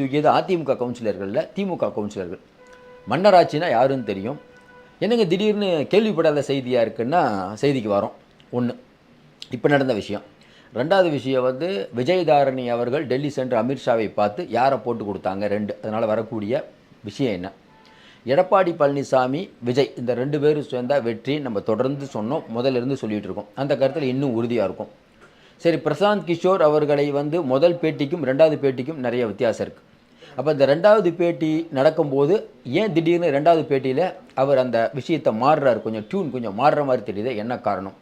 தூக்கியது அதிமுக கவுன்சிலர்கள்ல, திமுக கவுன்சிலர்கள். மன்னராட்சினா யாருன்னு தெரியும். என்னங்க திடீர்னு கேள்விப்படாத செய்தியா இருக்குன்னா, செய்திக்கு வரோம். 1 இப்ப நடந்த விஷயம். 2வது விஷயம் வந்து விஜயதாரணி அவர்கள் டெல்லி சென்று அமித்ஷாவை பார்த்து யார போட்டு குடுத்தாங்க 2. அதனால வரக்கூடிய விஷயம் என்ன? எடப்பாடி பழனிசாமி, விஜய் இந்த 2 பேரும் சேர்ந்தா வெற்றின்னு நம்ம தொடர்ந்து சொன்னோம். முதல்ல இருந்து சொல்லிட்டு இருக்கோம். அந்த கருத்துல இன்னும் உறுதியா இருக்கும். சரி, பிரசாந்த் கிஷோர் அவர்களை வந்து முதல் பேட்டிக்கும் 2வது பேட்டிக்கும் நிறைய வித்தியாசம் இருக்கு. அப்போ இந்த 2வது பேட்டி நடக்கும்போது ஏன் திடீர்னு 2வது பேட்டியில் அவர் அந்த விஷயத்தை மாறுறாரு, கொஞ்சம் டியூன் கொஞ்சம் மாறுற மாதிரி தெரியுது, என்ன காரணம்?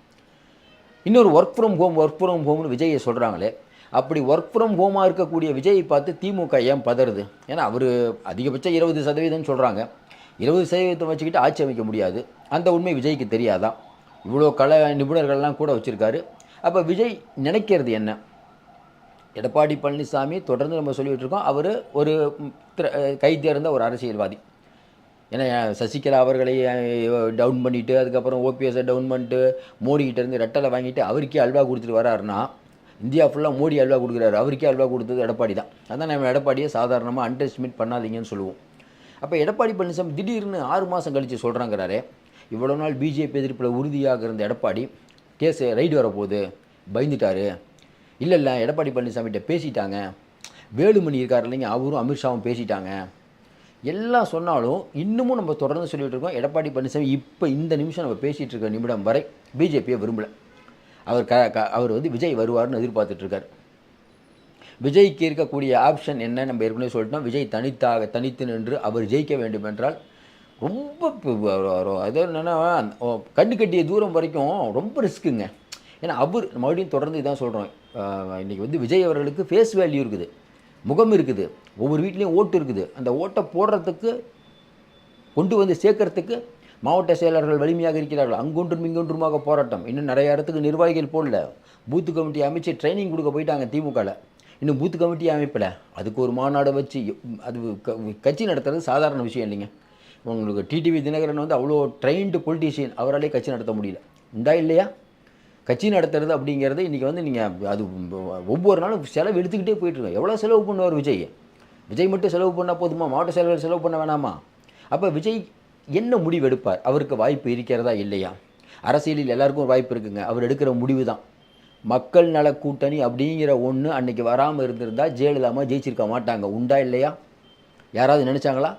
இன்னொரு ஒர்க் ஃப்ரம் ஹோம்னு விஜயை சொல்கிறாங்களே, அப்படி ஒர்க் ஃப்ரம் ஹோமாக இருக்கக்கூடிய விஜயை பார்த்து திமுக ஏன் பதறுது? ஏன்னா அவர் அதிகபட்சம் 20% சொல்கிறாங்க. 20% வச்சுக்கிட்டு ஆட்சி அமைக்க முடியாது. அந்த உண்மை விஜய்க்கு தெரியாதா? இவ்வளோ கல நிபுணர்கள்லாம் கூட வச்சுருக்காரு. அப்போ விஜய் நினைக்கிறது என்ன? எடப்பாடி பழனிசாமி தொடர்ந்து நம்ம சொல்லிகிட்டு இருக்கோம், அவர் ஒரு கை தேர்ந்த ஒரு அரசியல்வாதி. ஏன்னா சசிகலா அவர்களை டவுன் பண்ணிவிட்டு, அதுக்கப்புறம் ஓபிஎஸை டவுன் பண்ணிட்டு, மோடிக்கிட்டேருந்து ரெட்டலை வாங்கிட்டு அவருக்கே அல்வா கொடுத்துட்டு வராருன்னா, இந்தியா ஃபுல்லாக மோடி அல்வா கொடுக்குறாரு, அவருக்கே அல்வா கொடுத்தது எடப்பாடி தான். அதான் நம்ம எடப்பாடியை சாதாரணமாக அண்டர் எஸ்டிமேட் பண்ணாதீங்கன்னு சொல்லுவோம். அப்போ எடப்பாடி பழனிசாமி திடீர்னு 6 மாதம் கழித்து சொல்கிறாங்கிறாரே, இவ்வளோ நாள் பிஜேபி எதிர்ப்பில் உறுதியாக இருந்த எடப்பாடி கேஸ் ரைடு வரப்போகுது, பயந்துட்டார். இல்லை எடப்பாடி பழனிசாமிகிட்ட பேசிட்டாங்க, வேலுமணி இருக்கார் இல்லைங்க, அவரும் அமித்ஷாவும் பேசிட்டாங்க. எல்லாம் சொன்னாலும் இன்னமும் நம்ம தொடர்ந்து சொல்லிகிட்டு இருக்கோம், எடப்பாடி பழனிசாமி இப்போ இந்த நிமிஷம் நம்ம பேசிகிட்டு இருக்க நிமிடம் வரை பிஜேபியை விரும்பலை. அவர் வந்து விஜய் வருவார்னு எதிர்பார்த்துட்ருக்கார். விஜய்க்கு இருக்கக்கூடிய ஆப்ஷன் என்ன நம்ம ஏற்கனவே சொல்லிட்டோம். விஜய் தனித்து நின்று அவர் ஜெயிக்க வேண்டும் என்றால் ரொம்ப அது என்னென்னா கண்ணு கட்டிய தூரம் வரைக்கும் ரொம்ப ரிஸ்க்குங்க. ஏன்னா அவர் மறுபடியும் தொடர்ந்து இதான் சொல்கிறோம், இன்றைக்கி வந்து விஜய் அவர்களுக்கு ஃபேஸ் வேல்யூ இருக்குது, முகம் இருக்குது, ஒவ்வொரு வீட்லேயும் ஓட்டு இருக்குது. அந்த ஓட்டை போடுறதுக்கு கொண்டு வந்து சேர்க்கறதுக்கு மாவட்ட செயலாளர்கள் வலிமையாக இருக்கிறார்கள். அங்கொன்றும் இங்கொன்றுமாக போராட்டம். இன்னும் நிறைய இடத்துக்கு நிர்வாகிகள் போடல, பூத்து கமிட்டி அமைச்சு ட்ரைனிங் கொடுக்க போயிட்டாங்க திமுகவில். இன்னும் பூத்து கமிட்டி அமைப்பில் அதுக்கு ஒரு மாநாடு வச்சு அது கட்சி நடத்துறது சாதாரண விஷயம் இல்லைங்க. உங்களுக்கு டிடிவி தினகரன் வந்து அவ்வளோ ட்ரெயின்டு பொலிட்டீஷியன், அவராலே கட்சி நடத்த முடியல. உண்டா இல்லையா? கட்சி நடத்துறது அப்படிங்கிறது இன்றைக்கி வந்து நீங்கள் அது ஒவ்வொரு நாளும் செலவு எடுத்துக்கிட்டே போயிட்டுருக்கோம். எவ்வளோ செலவு பண்ணுவார் விஜய்? விஜய் மட்டும் செலவு பண்ணால் போதுமா? மாவட்ட செயலாளர் செலவு பண்ண வேணாமா? அப்போ விஜய் என்ன முடிவு எடுப்பார்? அவருக்கு வாய்ப்பு இருக்கிறதா இல்லையா? அரசியலில் எல்லாருக்கும் வாய்ப்பு இருக்குங்க. அவர் எடுக்கிற முடிவு தான். மக்கள் நல கூட்டணி அப்படிங்கிற ஒன்று அன்றைக்கி வராமல் இருந்திருந்தால் ஜெயலலிதாமா ஜெயிச்சிருக்க மாட்டாங்க. உண்டா இல்லையா? யாராவது நினச்சாங்களா?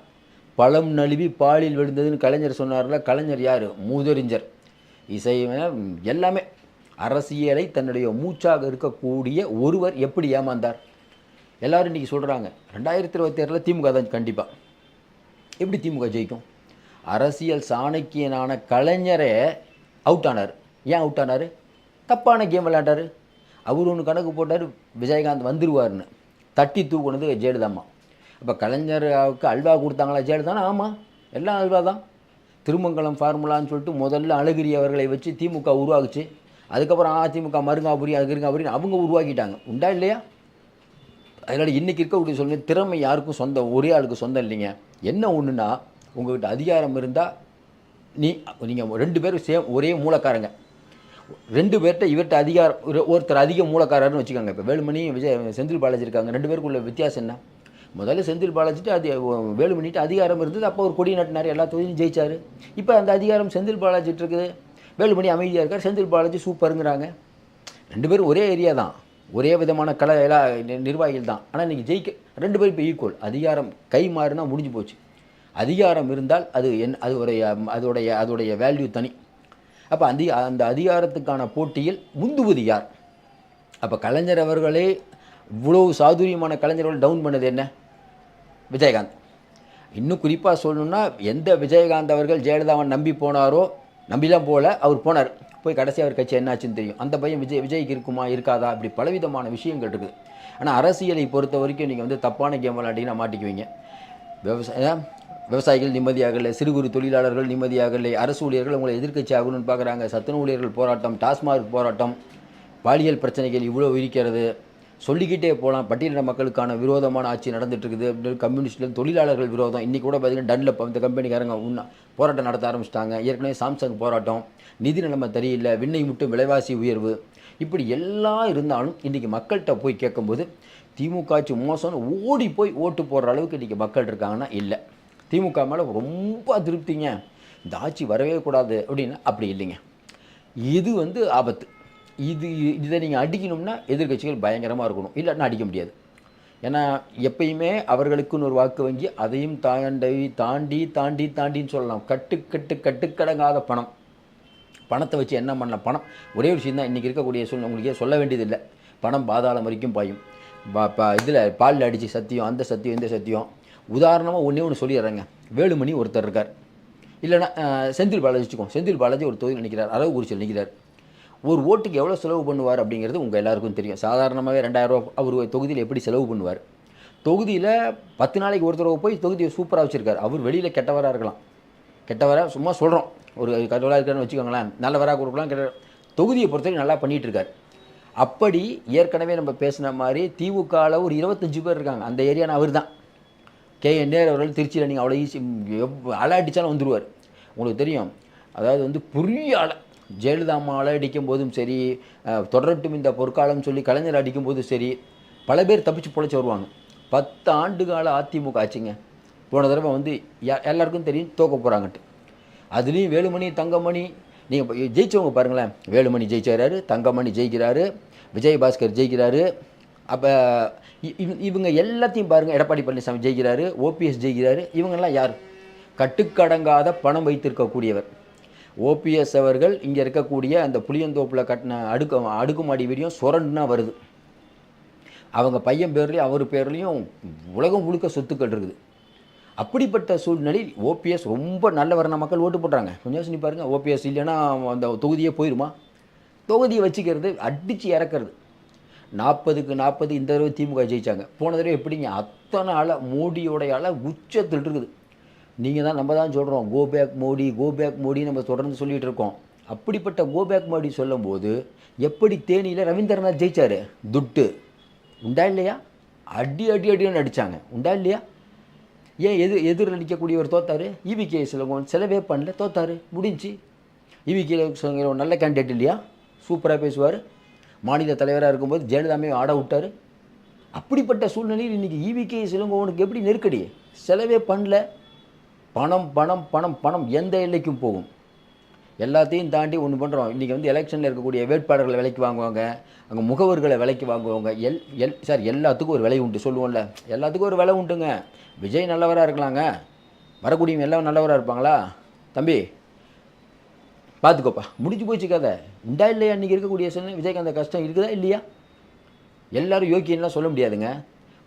பழம் நழுவி பாலில் விழுந்ததுன்னு கலைஞர் சொன்னார்ல. கலைஞர் யார்? மூதறிஞர், இசை, எல்லாமே. அரசியலை தன்னுடைய மூச்சாக இருக்கக்கூடிய ஒருவர் எப்படி ஏமாந்தார்? எல்லாரும் இன்றைக்கி சொல்கிறாங்க 2026 திமுக தான் கண்டிப்பாக. எப்படி திமுக ஜெயிக்கும்? அரசியல் சாணக்கியனான கலைஞரே அவுட் ஆனார். ஏன் அவுட் ஆனார்? தப்பான கேம் விளையாண்டார். அவர் ஒன்று கணக்கு போட்டார், விஜயகாந்த் வந்துடுவார்னு. தட்டி தூக்குனது ஜெயலலிதாம்மா. அப்போ கலைஞருக்கு அல்வா கொடுத்தாங்களா ஜெயலலிதானா? ஆமாம், எல்லாம் அல்வா தான். திருமங்கலம் ஃபார்முலான்னு சொல்லிட்டு முதல்ல அழகிரி அவர்களை வச்சு திமுக உருவாக்குச்சு. அதுக்கப்புறம் அதிமுக மருங்காபுரி அதுக்கு அவங்க உருவாக்கிட்டாங்க. உண்டா இல்லையா? அதனால் இன்றைக்கி இருக்கக்கூடிய சொல்லுங்கள், திறமை யாருக்கும் சொந்தம், ஒரே ஆளுக்கு சொந்தம் இல்லைங்க. என்ன ஒன்றுனா, உங்கள்கிட்ட அதிகாரம் இருந்தால் நீங்கள் 2 பேரும் ஒரே மூலக்காரங்க. 2 பேர்கிட்ட இவர்கிட்ட அதிகாரம், ஒருத்தர் அதிக மூலக்காரர்னு வச்சுக்கோங்க. இப்போ வேலுமணி செந்தில் பாலாஜி இருக்காங்க. 2 பேருக்குள்ள வித்தியாசம் என்ன? முதல்ல செந்தில் பாலாஜிட்டு வேலுமணிட்டு அதிகாரம் இருந்தது. அப்போ ஒரு கொடி நட்டினார், எல்லா தொகுதியும் ஜெயிச்சார். இப்போ அந்த அதிகாரம் செந்தில் பாலாஜிட்டு இருக்குது. வேலுமணி அமைதியாக இருக்கார், செந்தில் பாலாஜி சூப்பருங்கிறாங்க. 2 பேரும் ஒரே ஏரியா தான், ஒரே விதமான நிர்வாகிகள் தான். ஆனால் இன்றைக்கி ஜெயிக்க 2 பேரும் இப்போ ஈக்குவல். அதிகாரம் கை மாறினா முடிஞ்சு போச்சு. அதிகாரம் இருந்தால் அது அதோடைய வேல்யூ தனி. அப்போ அந்த அதிகாரத்துக்கான போட்டியில் முந்துவது யார்? அப்போ கலைஞர் அவர்களே இவ்வளவு சாதுரியமான கலைஞர்கள் டவுன் பண்ணது என்ன? விஜயகாந்த். இன்னும் குறிப்பாக சொல்லணுன்னா, எந்த விஜயகாந்த் அவர்கள் ஜெயலலிதாவை நம்பி போனாரோ, நம்பிலாம் போகல, அவர் போனார். போய் கடைசி அவர் கட்சி என்னாச்சுன்னு தெரியும். அந்த பையன் விஜய்க்கு இருக்குமா இருக்காதா, இப்படி பலவிதமான விஷயங்கள் இருக்குது. ஆனால் அரசியலை பொறுத்த வரைக்கும் நீங்கள் வந்து தப்பான கேம் விளையாண்டிங்கன்னா மாட்டிக்குவீங்க. விவசாயிகள் நிம்மதியாக இல்லை, சிறு குறு தொழிலாளர்கள் நிம்மதியாக இல்லை, அரசு ஊழியர்கள் உங்களை எதிர்க்கட்சி ஆகணும்னு பார்க்குறாங்க, சத்துணவு ஊழியர்கள் போராட்டம், டாஸ்மார்க் போராட்டம், பாலியல் பிரச்சனைகள் இவ்வளோ இருக்கிறது, சொல்லிக்கிட்டே போகலாம். பட்டியலின மக்களுக்கான விரோதமான ஆட்சி நடந்துட்டு இருக்குது. கம்யூனிஸ்ட்கள், தொழிலாளர்கள் விரோதம். இன்றைக்கி கூட பார்த்திங்கன்னா டன்லப் இந்த கம்பெனிக்காரங்க போராட்டம் நடத்த ஆரம்பிச்சிட்டாங்க. ஏற்கனவே சாம்சங் போராட்டம், நிதி நிலைமை தெரியல, விண்ணை மட்டும் விலைவாசி உயர்வு, இப்படி எல்லாம் இருந்தாலும் இன்றைக்கி மக்கள்கிட்ட போய் கேட்கும்போது திமுக ஆட்சி மோசம்னு ஓடி போய் ஓட்டு போடுற அளவுக்கு இன்றைக்கி மக்கள் இருக்காங்கன்னா இல்லை. திமுக மேலே ரொம்ப அதிருப்திங்க, இந்த ஆட்சி வரவே கூடாது அப்படின்னா அப்படி இல்லைங்க. இது வந்து ஆபத்து. இதை நீங்கள் அடிக்கணும்னா எதிர்க்கட்சிகள் பயங்கரமாக இருக்கணும், இல்லைன்னா அடிக்க முடியாது. ஏன்னா எப்பயுமே அவர்களுக்குன்னு ஒரு வாக்கு வங்கி, அதையும் தாண்டின்னு சொல்லலாம். கட்டுக்கடங்காத பணம். பணத்தை வச்சு என்ன பண்ணலாம்? பணம் ஒரே ஒரு விஷயம் தான் இன்றைக்கி இருக்கக்கூடிய சூழ்நிலை, உங்களுக்கே சொல்ல வேண்டியதில்லை. பணம் பாதாளம் வரைக்கும் பாயும். இதில் பாலில் அடித்து சத்தியம், அந்த சத்தியம், இந்த சத்தியம். உதாரணமாக ஒன்று சொல்லிடுறேங்க. வேலுமணி ஒருத்தர் இருக்கார், இல்லைன்னா செந்தில் பாலாஜி வச்சுக்கோங்க. செந்தில் பாலாஜி ஒரு தொகுதியில் நிற்கிறார், அரவக்குறிச்சியில் நிற்கிறார். ஒரு ஓட்டுக்கு எவ்வளோ செலவு பண்ணுவார் அப்படிங்கிறது உங்கள் எல்லாருக்கும் தெரியும். சாதாரணமாகவே 2000 ரூபா அவர் தொகுதியில் எப்படி செலவு பண்ணுவார்? தொகுதியில் 10 நாளைக்கு ஒரு தடவை போய் தொகுதியை சூப்பராக வச்சுருக்கார். அவர் வெளியில் கெட்டவராக இருக்கலாம், கெட்டவராக சும்மா சொல்கிறோம், ஒரு கெட்டவராக இருக்காருன்னு வச்சுக்கோங்களேன், நல்லவராக கொடுக்கலாம், தொகுதியை பொறுத்தவரை நல்லா பண்ணிகிட்டு இருக்கார். அப்படி ஏற்கனவே நம்ம பேசின மாதிரி திமுகவில் ஒரு 25 பேர் இருக்காங்க. அந்த ஏரியான அவர் தான். KN நேரு அவர்கள் திருச்சியில் நீங்கள் அவ்வளோ ஈஸி அலை அடித்தாலும் வந்துடுவார். உங்களுக்கு தெரியும், அதாவது வந்து புரிய அலை. ஜெயலலிதா அம்மா அலை அடிக்கும் போதும் சரி, தொடரட்டும் இந்த பொற்காலம் சொல்லி கலைஞர் அடிக்கும் போதும் சரி, பல பேர் தப்பிச்சு பொழைச்சி வருவாங்க. 10 ஆண்டு கால அதிமுக ஆச்சுங்க. போன தடவை வந்து எல்லாருக்கும் தெரியும் தோக்க போகிறாங்கன்ட்டு. அதுலேயும் வேலுமணி, தங்கமணி, நீங்கள் ஜெயிச்சவங்க பாருங்களேன். வேலுமணி ஜெயிச்சாரு, தங்கமணி ஜெயிக்கிறாரு, விஜயபாஸ்கர் ஜெயிக்கிறாரு. அப்போ இவங்க எல்லாத்தையும் பாருங்கள். எடப்பாடி பழனிசாமி ஜெயிக்கிறாரு, OPS ஜெயிக்கிறாரு. இவங்கெல்லாம் யார்? கட்டுக்கடங்காத பணம் வைத்திருக்கக்கூடியவர். OPS அவர்கள் இங்கே இருக்கக்கூடிய அந்த புளியந்தோப்பில் கட்டின அடுக்குமாடி வீடியும் சுரண்டுனா வருது. அவங்க பையன் பேர்லேயும் அவர் பேர்லேயும் உலகம் முழுக்க சொத்துக்கள் இருக்குது. அப்படிப்பட்ட சூழ்நிலையில் OPS ரொம்ப நல்லவரான மக்கள் ஓட்டு போடுறாங்க. கொஞ்சம் யோசனை பாருங்கள். OPS இல்லைன்னா அந்த தொகுதியே போயிடுமா? தொகுதியை வச்சுக்கிறது, அடித்து இறக்கிறது. 40க்கு 40 இந்த தடவை திமுக ஜெயித்தாங்க. போன தடவை எப்படிங்க? அத்தனை அலை, மோடியோடைய அலை உச்சத்தில் இருக்குது. நீங்கள் தான், நம்ம தான் சொல்கிறோம் கோ பேக் மோடி நம்ம தொடர்ந்து சொல்லிகிட்டு இருக்கோம். அப்படிப்பட்ட கோ பேக் மோடி சொல்லும்போது எப்படி தேனியில் ரவீந்திரநாத் ஜெயித்தார்? துட்டு உண்டா இல்லையா? அடின்னு அடித்தாங்க, உண்டா இல்லையா? ஏன் எதிரடிக்கக்கூடியவர் தோத்தார்? EVK இளங்கோவன் செலவே பண்ணல, தோத்தார், முடிஞ்சு. EVK இளங்கோவன் நல்ல கேண்டிடேட் இல்லையா? சூப்பராக பேசுவார். மாநில தலைவராக இருக்கும்போது ஜெயலலிதாமே ஆட விட்டார். அப்படிப்பட்ட சூழ்நிலையில் இன்றைக்கி EVK இளங்கோவனுக்கு எப்படி நெருக்கடி? செலவே பண்ணல. பணம் பணம் பணம் பணம் எந்த எல்லைக்கும் போகும். எல்லாத்தையும் தாண்டி ஒன்று பண்ணுறோம். இன்றைக்கி வந்து எலெக்ஷனில் இருக்கக்கூடிய வேட்பாளர்களை விலைக்கு வாங்குவாங்க, அங்கே முகவர்களை விலைக்கு வாங்குவாங்க. சார் எல்லாத்துக்கும் ஒரு விலை உண்டு சொல்லுவோம்ல, எல்லாத்துக்கும் ஒரு விலை உண்டுங்க. விஜய் நல்லவராக இருக்கலாங்க, வரக்கூடியவங்க எல்லாம் நல்லவராக இருப்பாங்களா? தம்பி பார்த்துக்கோப்பா, முடிஞ்சு போச்சு கதை. உண்டா இல்லையா? இன்றைக்கி இருக்கக்கூடிய சூழ்நிலை விஜய்க்கு அந்த கஷ்டம் இருக்குதா இல்லையா? எல்லோரும் யோக்கியன்லாம் சொல்ல முடியாதுங்க.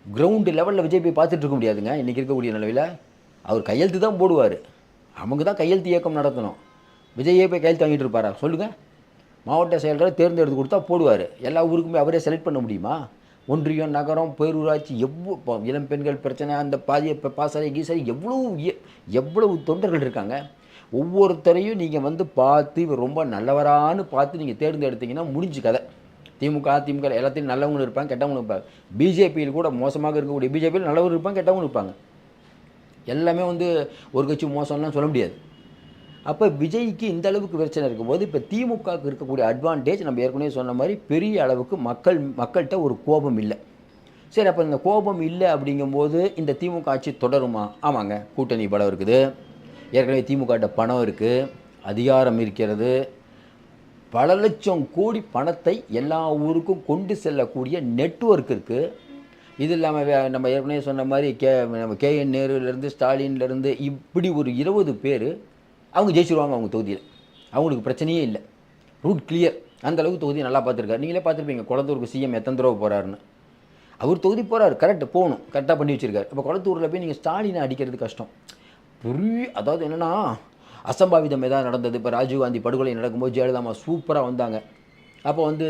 கிரவுண்டு லெவலில் விஜய் போய் பார்த்துட்டு இருக்க முடியாதுங்க. இன்றைக்கி இருக்கக்கூடிய நிலவில் அவர் கையெழுத்து தான் போடுவார். அவங்க தான் கையெழுத்து இயக்கம் நடத்தணும். விஜயே போய் கையெழுத்து வாங்கிட்டு இருப்பாரா சொல்லுங்கள்? மாவட்ட செயலரை தேர்ந்தெடுத்து கொடுத்தா போடுவார். எல்லா ஊருக்குமே அவரே செலக்ட் பண்ண முடியுமா? ஒன்றியம், நகரம், பேரூராட்சி, இளம் பெண்கள் பிரச்சனை, அந்த பாசறை கீசறை, எவ்வளவு தொண்டர்கள் இருக்காங்க. ஒவ்வொருத்தரையும் நீங்கள் வந்து பார்த்து இவர் ரொம்ப நல்லவரானு பார்த்து நீங்கள் தேர்ந்தெடுத்தீங்கன்னா முடிஞ்சு கதை. திமுக எல்லாத்தையும் நல்லவங்களும் இருப்பாங்க, கெட்டவங்களும் இருப்பாங்க. பிஜேபியில் கூட மோசமாக இருக்கக்கூடிய பிஜேபியில் நல்லவங்க இருப்பாங்க, கெட்டவங்களும் இருப்பாங்க. எல்லாமே வந்து ஒரு கட்சி மோசம்லாம் சொல்ல முடியாது. அப்போ விஜய்க்கு இந்த அளவுக்கு பிரச்சனை இருக்கும்போது இப்போ திமுகவுக்கு இருக்கக்கூடிய அட்வான்டேஜ் நம்ம ஏற்கனவே சொன்ன மாதிரி பெரிய அளவுக்கு மக்கள்கிட்ட ஒரு கோபம் இல்லை. சரி, அப்போ இந்த கோபம் இல்லை அப்படிங்கும்போது இந்த திமுக ஆட்சி தொடருமா? ஆமாங்க, கூட்டணி பலம் இருக்குது, ஏற்கனவே திமுகட்ட பணம் இருக்குது, அதிகாரம் இருக்கிறது, பல லட்சம் கோடி பணத்தை எல்லா ஊருக்கும் கொண்டு செல்லக்கூடிய நெட்வொர்க் இருக்குது. இது இல்லாமல் நம்ம ஏற்கனவே சொன்ன மாதிரி நம்ம KN நேருலேருந்து ஸ்டாலின்லேருந்து இப்படி ஒரு 20 பேர் அவங்க ஜெயிச்சிருவாங்க அவங்க தொகுதியில். அவங்களுக்கு பிரச்சனையே இல்லை, ரூட் கிளியர். அந்தளவுக்கு தொகுதியை நல்லா பார்த்துருக்காரு. நீங்களே பார்த்துருப்பீங்க குளத்தூருக்கு CM எத்தனை தடவை போகிறாருன்னு. அவர் தொகுதி போகிறார், கரெக்டு, போகணும், கரெக்டாக பண்ணி வச்சுருக்காரு. இப்போ குளத்தூரில் போய் நீங்கள் ஸ்டாலினை அடிக்கிறது கஷ்டம். அதாவது என்னென்னா அசம்பாவிதம் எதாவது நடந்தது. இப்போ ராஜீவ்காந்தி படுகொலை நடக்கும்போது ஜெயலலிதா சூப்பராக வந்தாங்க. அப்போ வந்து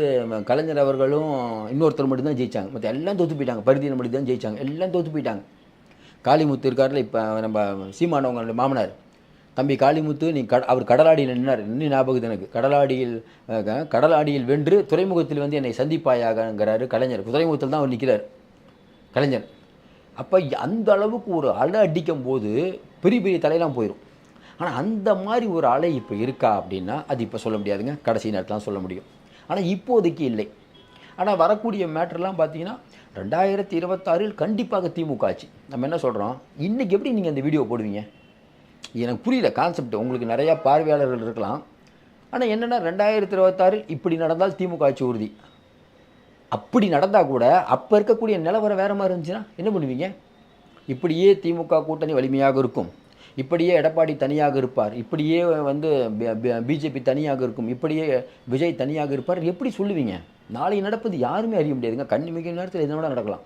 கலைஞர் அவர்களும் இன்னொருத்தர் மட்டும்தான் ஜெயித்தாங்க, மற்ற எல்லாம் தோற்று போயிட்டாங்க. பருதியில் மட்டும் தான் ஜெயித்தாங்க, எல்லாம் தோற்று போயிட்டாங்க. காளிமுத்து இருக்காரில், இப்போ நம்ம சீமானவங்க மாமனார் தம்பி காளிமுத்து, அவர் கடலாடியில் நின்னார். இன்னும் ஞாபகம் எனக்கு. கடலாடியில் வென்று துறைமுகத்தில் வந்து என்னை சந்திப்பாயாகங்கிறாரு கலைஞர். துறைமுகத்தில் தான் அவர் நிற்கிறார் கலைஞர். அப்போ அந்த அளவுக்கு ஒரு அலை அடிக்கும் போது பெரிய பெரிய தலையெல்லாம் போயிடும். ஆனால் அந்த மாதிரி ஒரு அலை இப்போ இருக்கா அப்படின்னா அது இப்போ சொல்ல முடியாதுங்க, கடைசி நேரத்தில் சொல்ல முடியும். ஆனால் இப்போதைக்கு இல்லை. ஆனால் வரக்கூடிய மேட்டர்லாம் பார்த்தீங்கன்னா 2026 கண்டிப்பாக திமுக ஆட்சி. நம்ம என்ன சொல்கிறோம், இன்றைக்கி எப்படி நீங்கள் அந்த வீடியோ போடுவீங்க? எனக்கு புரியல கான்செப்ட். உங்களுக்கு நிறையா பார்வையாளர்கள் இருக்கலாம். ஆனால் என்னென்னா 2026 இப்படி நடந்தால் திமுக ஆட்சி உறுதி. அப்படி நடந்தால் கூட அப்போ இருக்கக்கூடிய நிலவரம் வேறு மாதிரி இருந்துச்சுன்னா என்ன பண்ணுவீங்க? இப்படியே திமுக கூட்டணி வலிமையாக இருக்கும், இப்படியே எடப்பாடி தனியாக இருப்பார், இப்படியே வந்து பிஜேபி தனியாக இருக்கும், இப்படியே விஜய் தனியாக இருப்பார், எப்படி சொல்லுவீங்க? நாளை நடப்பது யாருமே அறிய முடியாதுங்க. மிக நேரத்தில் எதனோட நடக்கலாம்.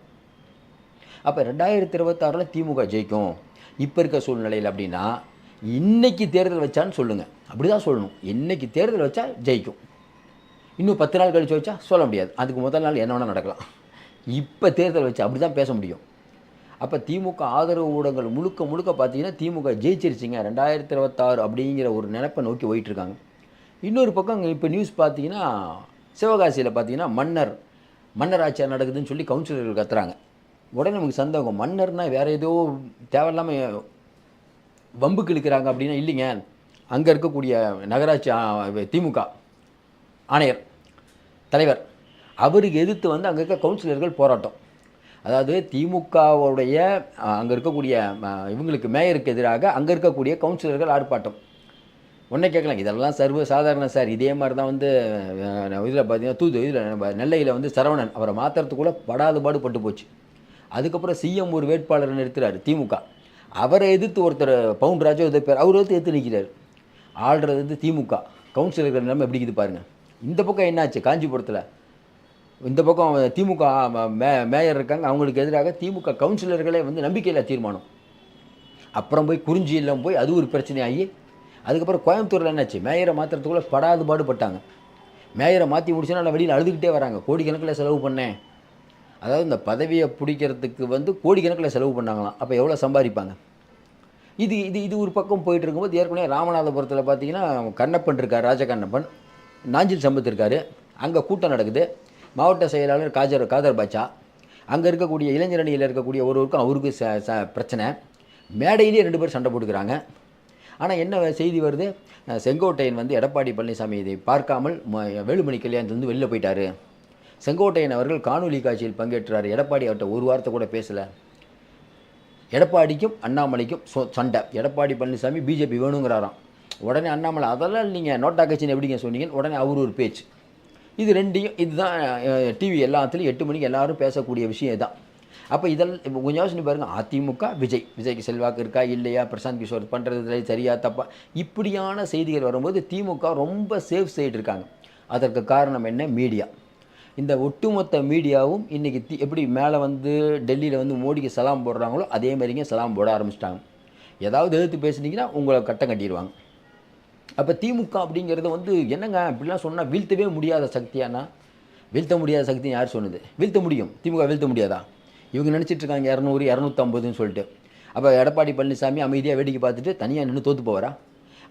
அப்போ 2026 திமுக ஜெயிக்கும் இப்போ இருக்க சூழ்நிலையில் அப்படின்னா இன்றைக்கி தேர்தல் வச்சான்னு சொல்லுங்கள். அப்படி தான் சொல்லணும். இன்றைக்கி தேர்தல் வச்சா ஜெயிக்கும். இன்னும் 10 நாள் கழிச்சு வச்சா சொல்ல முடியாது. அதுக்கு முதல் நாள் என்ன வேணால் நடக்கலாம். இப்போ தேர்தல் வச்சு அப்படி தான் பேச முடியும். அப்போ திமுக ஆதரவு ஊடகங்கள் முழுக்க பார்த்தீங்கன்னா திமுக ஜெயிச்சிருச்சிங்க 2026 அப்படிங்கிற ஒரு நினைப்பை நோக்கி போயிட்டுருக்காங்க. இன்னொரு பக்கம் இப்போ நியூஸ் பார்த்தீங்கன்னா சிவகாசியில் பார்த்தீங்கன்னா மன்னர் ஆட்சியாக நடக்குதுன்னு சொல்லி கவுன்சிலர்கள் கத்துறாங்க. உடனே நமக்கு சந்தேகம், மன்னர்னால் வேறு ஏதோ தேவையில்லாமல் வம்புக்கு இழுக்கிறாங்க அப்படின்னா இல்லைங்க. அங்கே இருக்கக்கூடிய நகராட்சி திமுக ஆணையர் தலைவர் அவருக்கு எதிர்த்து வந்து அங்கே இருக்க கவுன்சிலர்கள் போராட்டம். அதாவது திமுகவுடைய அங்கே இருக்கக்கூடிய இவங்களுக்கு மேயருக்கு எதிராக அங்கே இருக்கக்கூடிய கவுன்சிலர்கள் ஆர்ப்பாட்டம். உடனே கேட்கலாம், இதெல்லாம் சர்வ சாதாரண சார். இதே மாதிரி தான் வந்து இதில் பார்த்தீங்கன்னா இதில் நெல்லையில் வந்து சரவணன் அவரை மாற்றுறதுக்குள்ளே படாது பட்டு போச்சு. அதுக்கப்புறம் சிஎம் ஒரு வேட்பாளர் நிறுத்துறாரு திமுக. அவரை எதிர்த்து ஒருத்தர் பவுன்ராஜோ இதை பேர் அவர் எதிர்த்து நிற்கிறார். ஆள்றது வந்து திமுக. கவுன்சிலர்கள் நிலைமை எப்படி இருக்குது பாருங்கள். இந்த பக்கம் என்னாச்சு காஞ்சிபுரத்தில், இந்த பக்கம் திமுக மேயர் இருக்காங்க, அவங்களுக்கு எதிராக திமுக கவுன்சிலர்களே வந்து நம்பிக்கையில் தீர்மானம். அப்புறம் போய் குறிஞ்சியில் போய் அது ஒரு பிரச்சனையாகி அதுக்கப்புறம் கோயம்புத்தூரில் என்னாச்சு, மேயரை மாற்றுறதுக்குள்ளே பட்டாங்க. மேயரை மாற்றி முடிச்சுன்னா நான் வெளியில் அழுதுகிட்டே வராங்க. கோடிக்கணக்கில் செலவு பண்ணேன். அதாவது இந்த பதவியை பிடிக்கிறதுக்கு வந்து கோடிக்கணக்கில் செலவு பண்ணாங்களாம். அப்போ எவ்வளோ சம்பாதிப்பாங்க? இது ஒரு பக்கம் போயிட்டு இருக்கும்போது ஏற்கனவே ராமநாதபுரத்தில் பார்த்தீங்கன்னா கண்ணப்பன் இருக்கார், ராஜகண்ணப்பன், நாஞ்சில் சம்பத் இருக்கார். அங்கே கூட்டம் நடக்குது. மாவட்ட செயலாளர் காதர் பாட்சா, அங்கே இருக்கக்கூடிய இளைஞரணியில் இருக்கக்கூடிய ஒருவருக்கும் அவருக்கு பிரச்சனை. மேடையிலேயே 2 பேர் சண்டை போட்டுக்கிறாங்க. ஆனால் என்ன செய்தி வருது, செங்கோட்டையன் வந்து எடப்பாடி பழனிசாமி இதை பார்க்காமல் வேலுமணி கல்யாணத்துலேருந்து வெளியில் போயிட்டார். செங்கோட்டையன் அவர்கள் காணொலி காட்சியில் பங்கேற்றார். எடப்பாடி அவர்கிட்ட ஒரு வார்த்தை கூட பேசலை. எடப்பாடிக்கும் அண்ணாமலைக்கும் சண்டை. எடப்பாடி பழனிசாமி பிஜேபி வேணுங்கிறாராம். உடனே அண்ணாமலை அதெல்லாம் நீங்கள் நோட்டா கட்சின்னு எப்படிங்க சொன்னீங்கன்னு உடனே அவர் ஒரு பேச்சு. இது ரெண்டையும் இதுதான் டிவி எல்லாத்துலேயும் 8 மணிக்கு எல்லோரும் பேசக்கூடிய விஷயம் தான். அப்போ இதெல்லாம் கொஞ்சம் யோசனை பாருங்கள். அதிமுக விஜய்க்கு செல்வாக்கு இருக்கா இல்லையா, பிரசாந்த் கிஷோர் பண்ணுறது சரியா தப்பா, இப்படியான செய்திகள் வரும்போது திமுக ரொம்ப சேஃப் சைடு இருக்காங்க. அதற்கு காரணம் என்ன? மீடியா. இந்த ஒட்டுமொத்த மீடியாவும் இன்றைக்கி எப்படி மேலே வந்து டெல்லியில் வந்து மோடிக்கு சலாம் போடுறாங்களோ அதே மாதிரிங்க சலாம் போட ஆரம்பிச்சிட்டாங்க. ஏதாவது எதிர்த்து பேசுனீங்கன்னா உங்களை கட்டம் கட்டிடுவாங்க. அப்போ திமுக அப்படிங்கிறது வந்து என்னங்க இப்படிலாம் சொன்னால் வீழ்த்தவே முடியாத சக்தியானா? வீழ்த்த முடியாத சக்தி யார் சொன்னது? வீழ்த்த முடியும். திமுக வீழ்த்த முடியாதா? இவங்க நினச்சிட்ருக்காங்க 200 250ன்னு சொல்லிட்டு. அப்போ எடப்பாடி பழனிசாமி அமைதியாக வேடிக்கை பார்த்துட்டு தனியாக நின்று தோற்று போவாரா?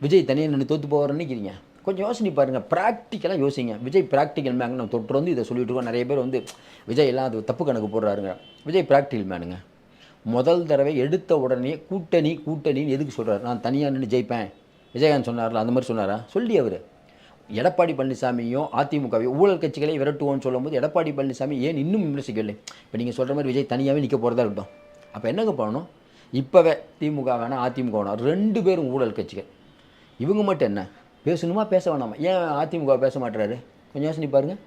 விஜய் தனியாக நின்று தோற்று போவார்னு நினைக்கிறீங்க? கொஞ்சம் யோசனை பாருங்கள், ப்ராக்டிக்கலாக யோசிங்க. விஜய் ப்ராக்டிக்கல் மேனுங்க. நம்ம தொற்று வந்து இதை சொல்லிட்டு இருக்கோம். நிறைய பேர் வந்து விஜய் எல்லாம் அது தப்பு கணக்கு போடுறாருங்க. விஜய் ப்ராக்டிக்கல் மேனுங்க. முதல் தடவை எடுத்த உடனே கூட்டணின்னு எதுக்கு சொல்கிறார்? நான் தனியாக நின்று ஜெயிப்பேன் விஜயகாந்த் சொன்னார்ல, அந்த மாதிரி சொன்னாரா? சொல்லி அவர் எடப்பாடி பழனிசாமியும் அதிமுகவையும் ஊழல் கட்சிகளை விரட்டுவோன்னு சொல்லும்போது எடப்பாடி பழனிசாமி ஏன் இன்னும் விமர்சிக்கவில்லை? இப்போ நீங்கள் சொல்கிற மாதிரி விஜய் தனியாகவே நிற்க போகிறதா இருக்கட்டும். அப்போ என்னங்க பண்ணணும்? இப்போவே திமுக வேணாம் அதிமுக வேணாம், 2 பேரும் ஊழல் கட்சிகள். இவங்க மட்டும் என்ன பேசணுமா பேச வேணாமா? ஏன் அதிமுக பேச மாட்டுறாரு? கொஞ்சம் யோசனை பாருங்கள்.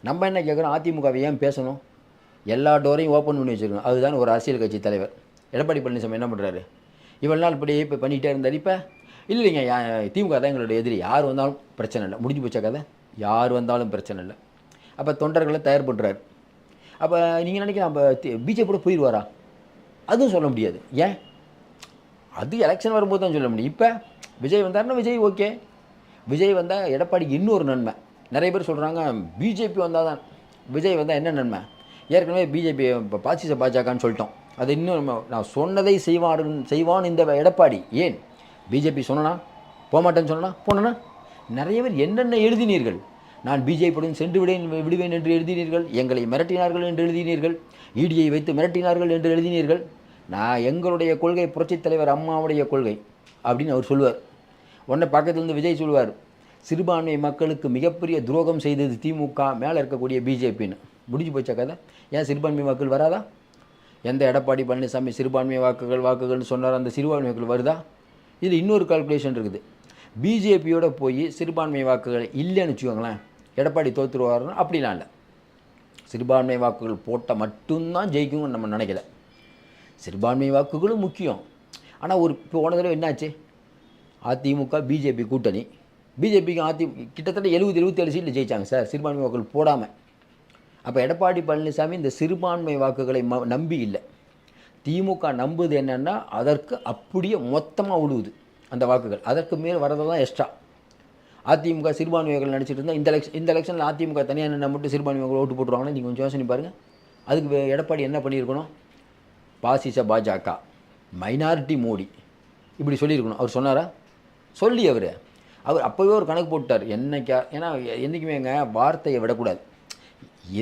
நம்ம என்ன கேட்குறோம், அதிமுகவை ஏன் பேசணும்? எல்லா டோரையும் ஓப்பன் பண்ணி வச்சுருக்கணும். அதுதான் ஒரு அரசியல் கட்சி தலைவர். எடப்பாடி பழனிசாமி என்ன பண்ணுறாரு? இவ்வளோ நாள் இப்படியே இப்போ பண்ணிகிட்டே இருந்தார். இப்போ இல்லைங்க திமுக தான் எங்களுடைய எதிரி, யார் வந்தாலும் பிரச்சனை இல்லை, முடிஞ்சு போச்சா கதை, யார் வந்தாலும் பிரச்சனை இல்லை. அப்போ தொண்டர்களை தயார் பண்ணுறாரு. அப்போ நீங்கள் நினைக்கலாம் அப்போ பிஜேபியோட போயிடுவாரா? அதுவும் சொல்ல முடியாது. ஏன்? அது எலெக்ஷன் வரும்போது தான் சொல்ல முடியும். இப்போ விஜய் வந்தார்னா விஜய் ஓகே. விஜய் வந்தால் எடப்பாடிக்கு இன்னொரு நன்மை. நிறைய பேர் சொல்கிறாங்க பிஜேபி வந்தால் தான் விஜய் வந்தால் என்ன நன்மை? ஏற்கனவே பிஜேபி இப்போ பாஜகன்னு சொல்லிட்டோம். அது இன்னும் நான் சொன்னதை செய்வான் இந்த எடப்பாடி. ஏன் பிஜேபி சொன்னா போகமாட்டேன்னு சொன்னா போனா? நிறைய பேர் என்னென்ன எழுதினீர்கள்? நான் பிஜேபியுடன் சென்று விடுவேன் என்று எழுதினீர்கள், எங்களை மிரட்டினார்கள் என்று எழுதினீர்கள், இடியை வைத்து மிரட்டினார்கள் என்று எழுதினீர்கள். நான் எங்களுடைய கொள்கை புரட்சித் தலைவர் அம்மாவுடைய கொள்கை அப்படின்னு அவர் சொல்லுவார். உடனே பக்கத்துலேருந்து விஜய் சொல்லுவார், சிறுபான்மை மக்களுக்கு மிகப்பெரிய துரோகம் செய்தது திமுக, மேலே இருக்கக்கூடிய பிஜேபின்னு முடிஞ்சு போச்சா கதை? ஏன் சிறுபான்மை வாக்குகள் வராதா? எந்த எடப்பாடி பழனிசாமி சிறுபான்மை வாக்குகள்னு சொன்னார், அந்த சிறுபான்மை வாக்குகள் வருதா? இதில் இன்னொரு கால்குலேஷன் இருக்குது. பிஜேபியோட போய் சிறுபான்மை வாக்குகள் இல்லைன்னு வச்சுக்கோங்களேன், எடப்பாடி தோற்றுருவாருன்னு அப்படிலாம் இல்லை. சிறுபான்மை வாக்குகள் போட்டால் மட்டும்தான் ஜெயிக்கும்னு நம்ம நினைக்கல. சிறுபான்மை வாக்குகளும் முக்கியம். ஆனால் இப்போ போன தடவை என்னாச்சு? அதிமுக பிஜேபி கூட்டணி, பிஜேபிக்கு கிட்டத்தட்ட 77 சீட்டில் ஜெயித்தாங்க சார், சிறுபான்மை வாக்குகள் போடாமல். அப்போ எடப்பாடி பழனிசாமி இந்த சிறுபான்மை வாக்குகளை நம்பி இல்லை. திமுக நம்புது என்னென்னா அதற்கு அப்படியே மொத்தமாக விடுவுது அந்த வாக்குகள், அதற்கு மேல் வரதை தான் எக்ஸ்ட்ரா. அதிமுக சிறுபான்மை வாக்குகள் நினச்சிட்டு இருந்தால் இந்த எலெக்ஷனில் அதிமுக தனியாக நின்று மட்டும் சிறுபான்மை வாக்குகள் ஓட்டு போட்டுருவாங்கன்னா நீங்கள் கொஞ்சம் யோசனை பாருங்கள். அதுக்கு எடப்பாடி என்ன பண்ணியிருக்கணும்? பாசிச பாஜக, மைனாரிட்டி மோடி இப்படி சொல்லியிருக்கணும். அவர் சொன்னாரா? சொல்லி அவர் அப்போவே ஒரு கணக்கு போட்டார். ஏன்னா என்றைக்குமேங்க வார்த்தையை விடக்கூடாது.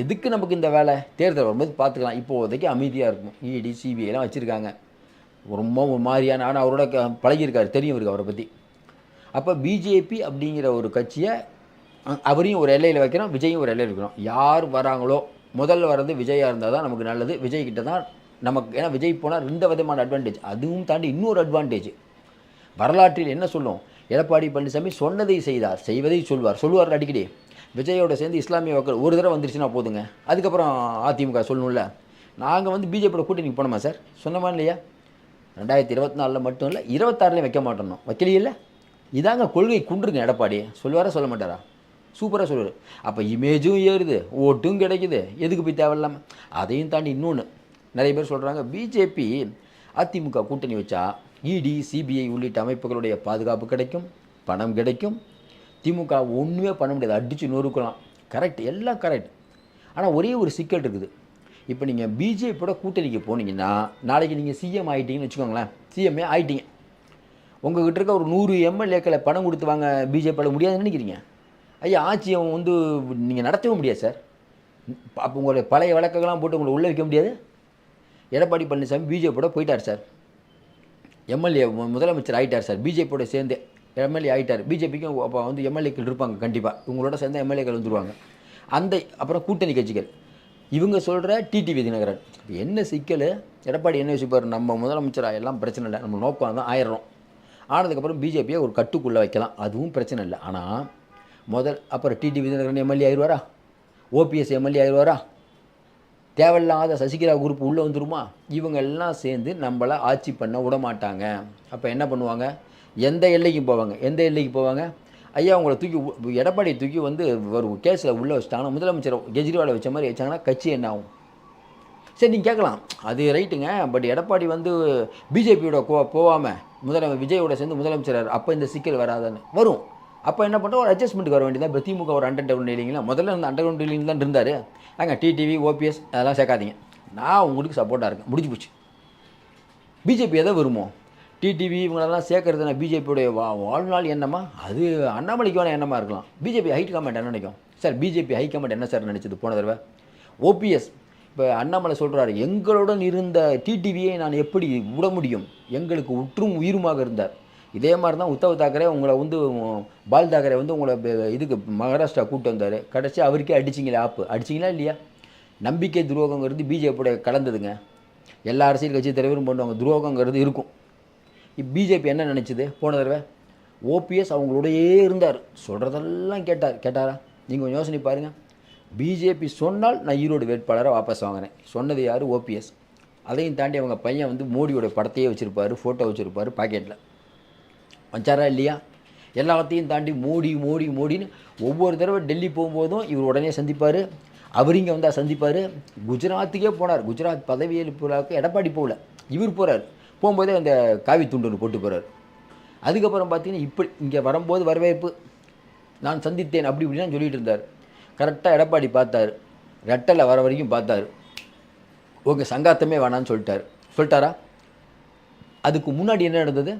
எதுக்கு நமக்கு இந்த வேலை? தேர்தல் வரும்போது பார்த்துக்கலாம், இப்போதைக்கு அமைதியாக இருக்கும். இடி சிபிஐலாம் வச்சுருக்காங்க, ரொம்ப ஒரு மாதிரியான. ஆனால் அவரோட பழகியிருக்காரு, தெரியும் இருக்கு அவரை பற்றி. அப்போ பிஜேபி அப்படிங்கிற ஒரு கட்சியை அவரையும் ஒரு எல்லையில் வைக்கிறோம், விஜயும் ஒரு எல்லையில் வைக்கிறோம். யார் வராங்களோ முதல்ல வர்றது விஜயாக இருந்தால் தான் நமக்கு நல்லது. விஜய் கிட்ட தான் நமக்கு, ஏன்னா விஜய் போனால் 2 விதமான அட்வான்டேஜ். அதுவும் தாண்டி இன்னொரு அட்வான்டேஜ் வரலாற்றில் என்ன சொல்லும்? எடப்பாடி பழனிசாமி சொன்னதை செய்தார், செய்வதை சொல்லுவார் அடிக்கடி. விஜயோட சேர்ந்து இஸ்லாமிய வாக்கள் ஒரு தடவை வந்துருச்சுன்னா போதுங்க, அதுக்கப்புறம் அதிமுக சொல்லணும்ல. நாங்கள் பிஜேபியோட கூட்டணிக்கு போனோமா சார்? சொன்னமா இல்லையா? 2024 மட்டும் இல்லை, 26 வைக்க மாட்டோம், வைக்கலையில்ல. இதாங்க கொள்கை குன்றுங்க. எடப்பாடி சொல்லுவாரா சொல்ல மாட்டாரா? சூப்பராக சொல்லுவார். அப்போ இமேஜும் ஏறுது, ஓட்டும் கிடைக்குது, எதுக்கு போய் தேவையில்லாமல். அதையும் தாண்டி இன்னொன்று நிறைய பேர் சொல்கிறாங்க, பிஜேபி அதிமுக கூட்டணி வச்சா இடி சிபிஐ உள்ளிட்ட அமைப்புகளுடைய பாதுகாப்பு கிடைக்கும், பணம் கிடைக்கும். திமுக ஒன்றுமே பண்ண முடியாது, அடித்து நொறுக்கலாம். கரெக்ட், எல்லாம் கரெக்ட். ஆனால் ஒரே ஒரு சிக்கல் இருக்குது. இப்போ நீங்கள் பிஜேபியோட கூட்டணிக்கு போனீங்கன்னா நாளைக்கு நீங்கள் சிஎம் ஆகிட்டீங்கன்னு வச்சுக்கோங்களேன், சிஎம்ஏ ஆகிட்டீங்க. உங்கள்கிட்ட இருக்க ஒரு 100 எம்எல்ஏக்களை பணம் கொடுத்து வாங்க பிஜேபியோட முடியாதுன்னு நினைக்கிறீங்க? ஐயா, ஆட்சியை நீங்கள் நடத்தவும் முடியாது சார். அப்போ உங்களுடைய பழைய வழக்கெல்லாம் போட்டு உங்களை உள்ளே வைக்க முடியாது. எடப்பாடி பழனிசாமி பிஜேபியோட போயிட்டார் சார், எம்எல்ஏ முதலமைச்சர் ஆகிட்டார் சார், பிஜேபியோட சேர்ந்து எம்எல்ஏ ஆகிட்டார். பிஜேபிக்கும் அப்போ எம்எல்ஏக்கள் இருப்பாங்க கண்டிப்பாக, இவங்களோட சேர்ந்த எம்எல்ஏக்கள் வந்துடுவாங்க. அப்புறம் கூட்டணி கட்சிகள் இவங்க சொல்கிற டிடிவி தினகரன். என்ன சிக்கல்? எடப்பாடி என்ன யோசிப்பார்? நம்ம முதலமைச்சராக எல்லாம் பிரச்சனை இல்லை, நம்ம நோக்கம் தான் ஆயிடுறோம். ஆனதுக்கப்புறம் பிஜேபியை ஒரு கட்டுக்குள்ளே வைக்கலாம், அதுவும் பிரச்சனை இல்லை. ஆனால் அப்புறம் டிடிவி தினகரன் எம்எல்ஏ ஆயிடுவாரா? ஓபிஎஸ் எம்எல்ஏ ஆயிடுவாரா? தேவையில்லாத சசிகலா குரூப் உள்ளே வந்துருமா? இவங்க எல்லாம் சேர்ந்து நம்மளை ஆட்சி பண்ண விட மாட்டாங்க. அப்போ என்ன பண்ணுவாங்க? எந்த எல்லைக்கு போவாங்க? ஐயா, உங்களை எடப்பாடி தூக்கி ஒரு கேஸில் உள்ளே வச்சுட்டாங்கன்னா, முதலமைச்சர் கெஜ்ரிவாலை வச்ச மாதிரி வச்சாங்கன்னா கட்சி என்ன ஆகும்? சரி, நீங்கள் கேட்கலாம், அது ரைட்டுங்க. பட் எடப்பாடி பிஜேபியோட போகாமல் விஜயோட சேர்ந்து முதலமைச்சர், அப்போ இந்த சிக்கல் வராதான்னு வரும். அப்போ என்ன பண்ணுறோம்? ஒரு அட்ஜஸ்ட்மெண்ட்டுக்கு வர வேண்டியதான். இப்போ திமுக ஒரு அண்டர் கிரவுண்ட் இல்லைங்களா? முதல்ல அந்த அண்டர் கிரவுண்ட் இல்லைங்க தான் இருந்தார். டிடிவி ஓபிஎஸ் அதெல்லாம் சேர்க்காதீங்க, நான் உங்களுக்கு சப்போர்ட்டாக இருக்கேன், முடிஞ்சு போச்சு. பிஜேபி எதை வருமோ? டிடிவி இவங்களெல்லாம் சேர்க்கறது நான் பிஜேபியோடைய வாழ்நாள் எண்ணமா? அது அண்ணாமலைக்கு வேணால் எண்ணமாக இருக்கலாம். பிஜேபி ஹைகமாண்ட் என்ன நினைக்கும் சார்? பிஜேபி ஹைகமாண்ட் என்ன சார் நினச்சது போன தடவை? ஓபிஎஸ் இப்போ அண்ணாமலை சொல்கிறாரு, எங்களுடன் இருந்த டிடிவியை நான் எப்படி விட முடியும், எங்களுக்கு உற்றும் உயிருமாக இருந்தார். இதே மாதிரி தான் உத்தவ் தாக்கரே உங்களை பால் தாக்கரே உங்களை இதுக்கு மகாராஷ்டிரா கூப்பிட்டு வந்தார். கடைசி அவருக்கே அடிச்சிங்களா? அடிச்சிங்களா இல்லையா? நம்பிக்கை துரோகங்கிறது பிஜேபியோட கலந்ததுங்க. எல்லா அரசியல் கட்சி தலைவரும் பண்ணுவாங்க, துரோகங்கிறது இருக்கும். பிஜேபி என்ன நினச்சிது போன தடவை? ஓபிஎஸ் அவங்களோடையே இருந்தார், சொல்கிறதெல்லாம் கேட்டாரா? நீங்கள் கொஞ்சம் யோசனை பாருங்கள். பிஜேபி சொன்னால் நான் ஈரோடு வேட்பாளரை வாபஸ் வாங்குறேன் சொன்னது யார்? ஓபிஎஸ். அதையும் தாண்டி அவங்க பையன் மோடியோட படத்தையே வச்சுருப்பார், ஃபோட்டோ வச்சுருப்பார் பாக்கெட்டில். வச்சாரா இல்லையா? எல்லாத்தையும் தாண்டி மோடின்னு ஒவ்வொரு தடவை டெல்லி போகும்போதும் இவர் உடனே சந்திப்பார், அவர் இங்கே வந்தால் சந்திப்பார். குஜராத்துக்கே போனார், குஜராத் பதவியேற்பு விழாவுக்கு எடப்பாடி போகல, இவர் போகிறார். போகும்போதே அந்த காவி துண்டு ஒன்று போட்டு போகிறார். அதுக்கப்புறம் பார்த்தீங்கன்னா இப்படி இங்கே வரும்போது வரவேற்பு, நான் சந்தித்தேன் அப்படி இப்படிலாம் சொல்லிகிட்டு இருந்தார். கரெக்டாக எடப்பாடி பார்த்தார், ரெட்டலை வர வரைக்கும் பார்த்தார், உங்கள் சங்காத்தமே வேணான்னு சொல்லிட்டாரா? அதுக்கு முன்னாடி என்ன நடந்தது?